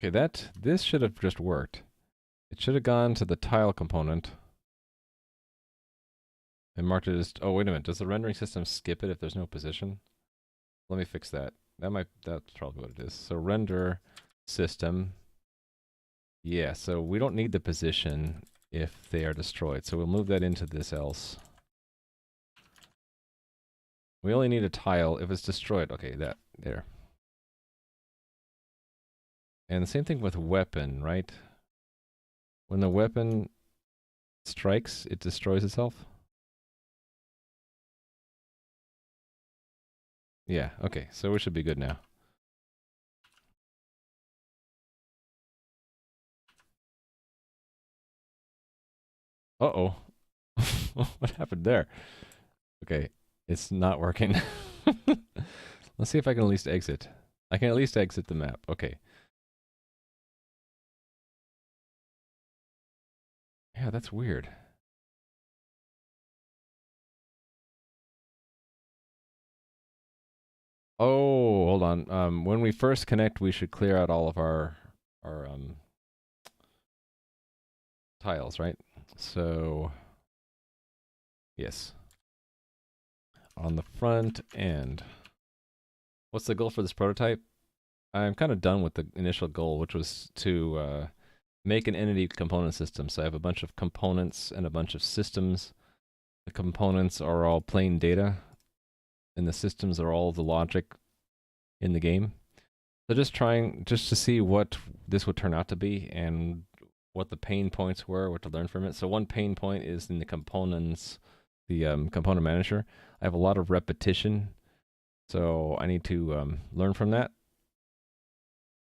Okay, this should have just worked. It should have gone to the tile component and marked it as. Oh, wait a minute. Does the rendering system skip it if there's no position? Let me fix that. That's probably what it is. So render system. Yeah, so we don't need the position if they are destroyed. So we'll move that into this else. We only need a tile if it's destroyed. Okay, there. And the same thing with weapon, right? When the weapon strikes, it destroys itself. Yeah, okay, so we should be good now. Uh-oh. What happened there? Okay, it's not working. Let's see if I can at least exit. I can at least exit the map. Okay. Yeah, that's weird. Oh, hold on. When we first connect, we should clear out all of our tiles, right? So, yes. On the front end. What's the goal for this prototype? I'm kind of done with the initial goal, which was to make an entity component system. So I have a bunch of components and a bunch of systems. The components are all plain data, and the systems are all the logic in the game. So just to see what this would turn out to be and what the pain points were, what to learn from it. So one pain point is in the components, the component manager. I have a lot of repetition, so I need to learn from that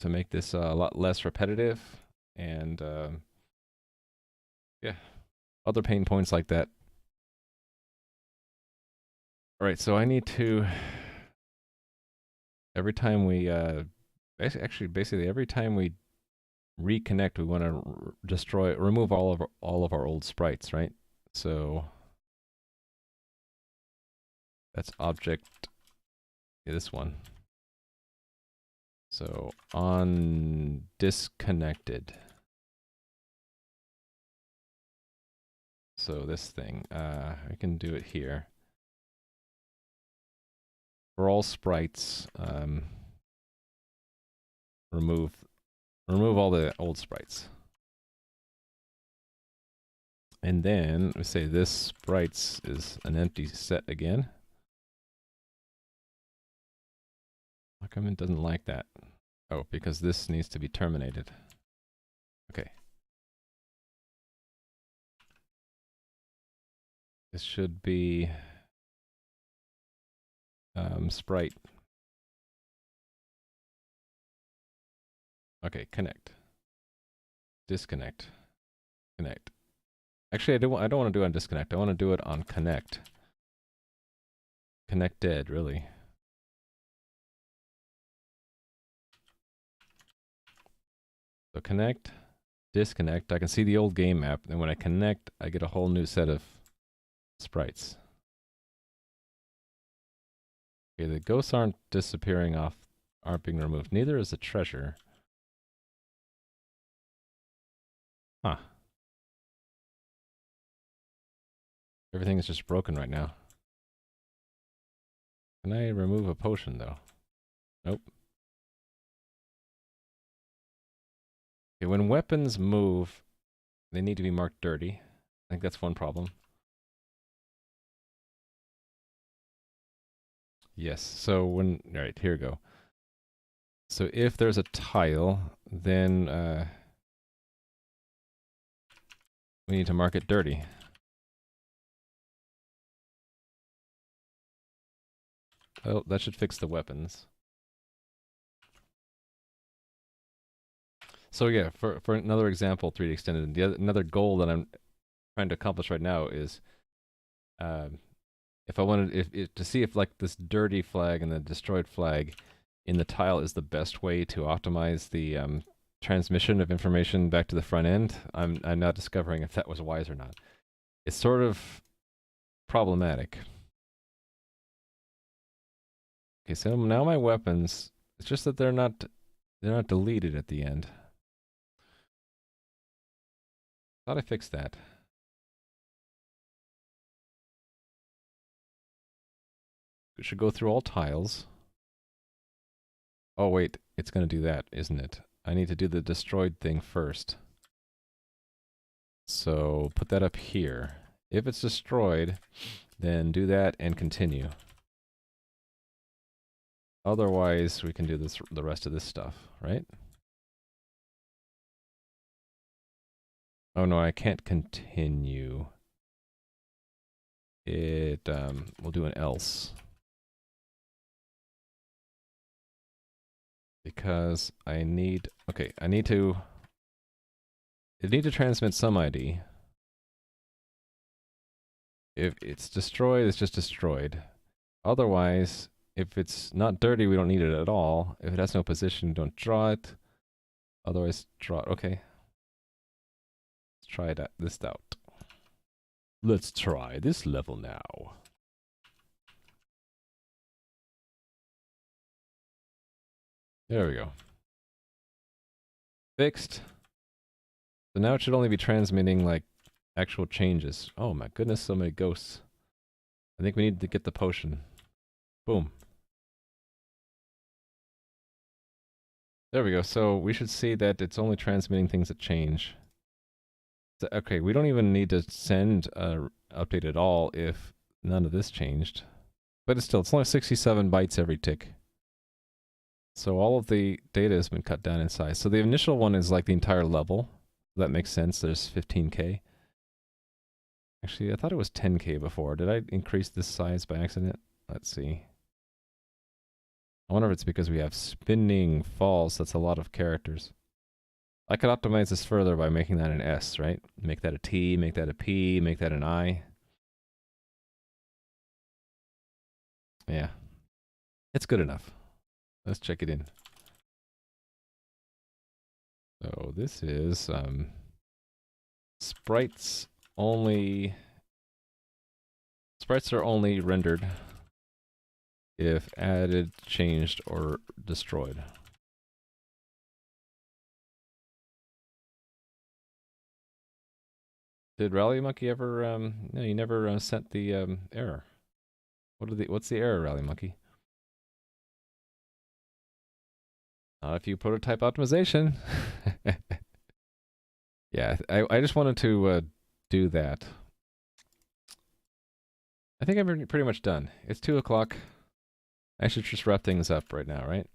to make this a lot less repetitive. And yeah, other pain points like that. All right, so I need to, every time we basically every time we reconnect, we want to remove all of our old sprites, right? So that's object, this one. So on disconnected. So this thing, I can do it here. For all sprites, remove all the old sprites. And then we say this sprites is an empty set again. How come it doesn't like that? Oh, because this needs to be terminated. Okay. This should be sprite. Okay, connect. Disconnect. Connect. Actually, I don't want to do it on disconnect. I want to do it on connect. Connected, really. So connect, disconnect. I can see the old game map, and when I connect, I get a whole new set of sprites. Okay, the ghosts aren't disappearing off, aren't being removed. Neither is the treasure. Huh. Everything is just broken right now. Can I remove a potion, though? Nope. Okay, when weapons move, they need to be marked dirty. I think that's one problem. Yes, so when... Alright, here we go. So if there's a tile, then we need to mark it dirty. Oh, that should fix the weapons. So yeah, for another example, 3D extended, another goal that I'm trying to accomplish right now is if I wanted if to see if like this dirty flag and the destroyed flag in the tile is the best way to optimize the transmission of information back to the front end. I'm not discovering if that was wise or not. It's sort of problematic. Okay, so now my weapons, it's just that they're not deleted at the end. Thought I fixed that. We should go through all tiles. Oh wait, it's going to do that, isn't it? I need to do the destroyed thing first. So put that up here. If it's destroyed, then do that and continue. Otherwise, we can do this, the rest of this stuff, right? Oh no, I can't continue. It, we'll do an else. Because I need, okay, I need to transmit some ID. If it's destroyed, it's just destroyed. Otherwise, if it's not dirty, we don't need it at all. If it has no position, don't draw it. Otherwise, draw it. Okay. Let's try this out. Let's try this level now. There we go. Fixed. So now it should only be transmitting like actual changes. Oh my goodness, so many ghosts. I think we need to get the potion. Boom. There we go. So we should see that it's only transmitting things that change. So, okay, we don't even need to send an update at all if none of this changed. But it's only 67 bytes every tick. So all of the data has been cut down in size. So the initial one is like the entire level. That makes sense. There's 15K. Actually, I thought it was 10K before. Did I increase this size by accident? Let's see. I wonder if it's because we have spinning falls. That's a lot of characters. I could optimize this further by making that an S, right? Make that a T, make that a P, make that an I. Yeah. It's good enough. Let's check it in. So this is sprites only. Sprites are only rendered if added, changed, or destroyed. Did Rally Monkey ever? No, you never sent the error. What's the error, Rally Monkey? Not if you prototype optimization. Yeah, I just wanted to do that. I think I'm pretty much done. It's 2 o'clock. I should just wrap things up right now, right?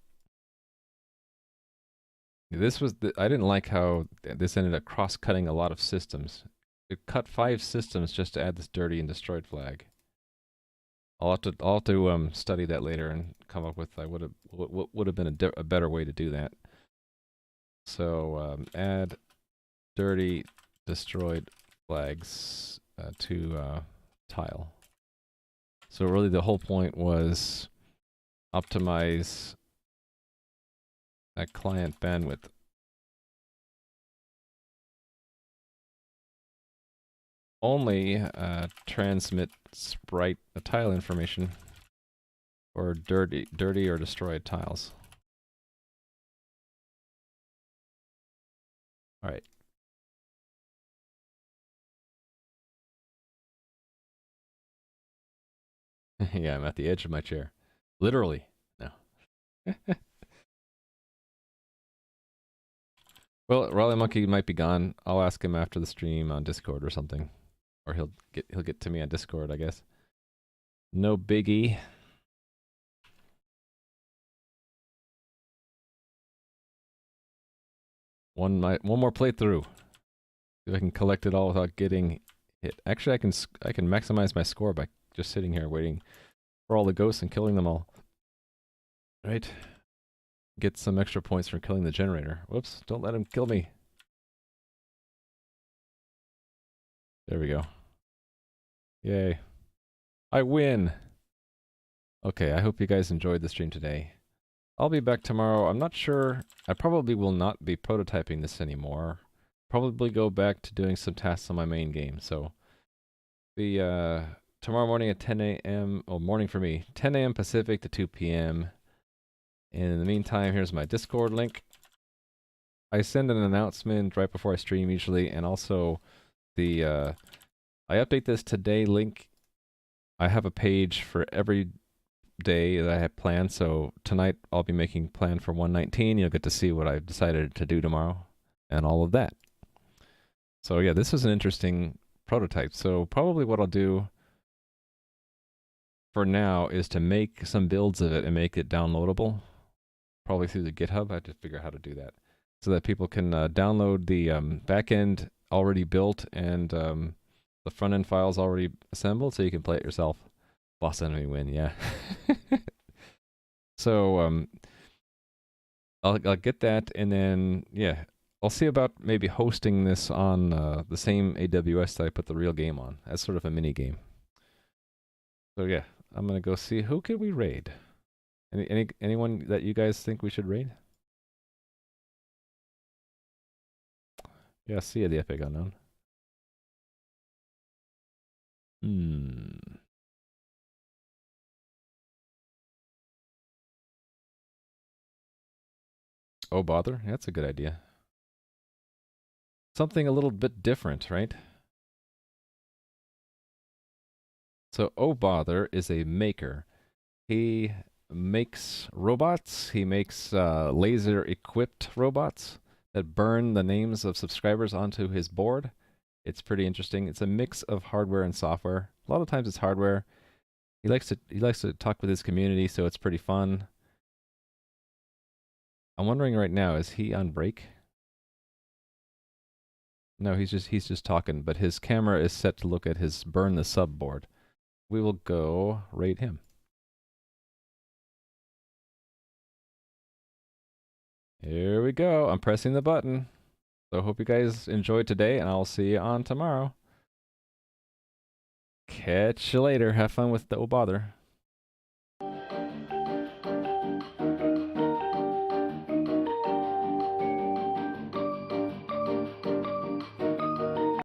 This was I didn't like how this ended up cross-cutting a lot of systems. It cut 5 systems just to add this dirty and destroyed flag. I'll have to study that later and come up with what would have been a better way to do that. So add dirty destroyed flags to tile. So really the whole point was optimize that client bandwidth only transmit sprite tile information or dirty or destroyed tiles. All right. Yeah, I'm at the edge of my chair. Literally. No. Well, Raleigh Monkey might be gone. I'll ask him after the stream on Discord or something. Or he'll get to me on Discord, I guess. No biggie. One more playthrough. See if I can collect it all without getting hit. Actually, I can maximize my score by just sitting here waiting for all the ghosts and killing them all. Right? Get some extra points from killing the generator. Whoops, don't let him kill me. There we go. Yay. I win! Okay, I hope you guys enjoyed the stream today. I'll be back tomorrow. I'm not sure. I probably will not be prototyping this anymore. Probably go back to doing some tasks on my main game. So, tomorrow morning at 10 a.m. Oh, morning for me. 10 a.m. Pacific to 2 p.m. In the meantime, here's my Discord link. I send an announcement right before I stream usually, and also the I update this today link. I have a page for every day that I have planned, so tonight I'll be making plan for 119. You'll get to see what I've decided to do tomorrow and all of that. So yeah, this is an interesting prototype. So probably what I'll do for now is to make some builds of it and make it downloadable. Probably through the GitHub. I have to figure out how to do that so that people can download the backend already built and the front end files already assembled, so you can play it yourself. Boss enemy win, yeah. So I'll get that, and then yeah, I'll see about maybe hosting this on the same AWS that I put the real game on as sort of a mini game. So yeah, I'm gonna go see who could we raid. Anyone that you guys think we should raid? Yeah, see ya, the Epic Unknown. Oh, bother? That's a good idea. Something a little bit different, right? So, oh, bother is a maker. He makes robots. He makes laser-equipped robots that burn the names of subscribers onto his board. It's pretty interesting. It's a mix of hardware and software. A lot of times it's hardware. He likes to talk with his community, so it's pretty fun. I'm wondering right now, is he on break? No, he's just talking, but his camera is set to look at his burn the sub board. We will go raid him. Here we go. I'm pressing the button. So hope you guys enjoyed today, and I'll see you on tomorrow. Catch you later. Have fun with the oh bother.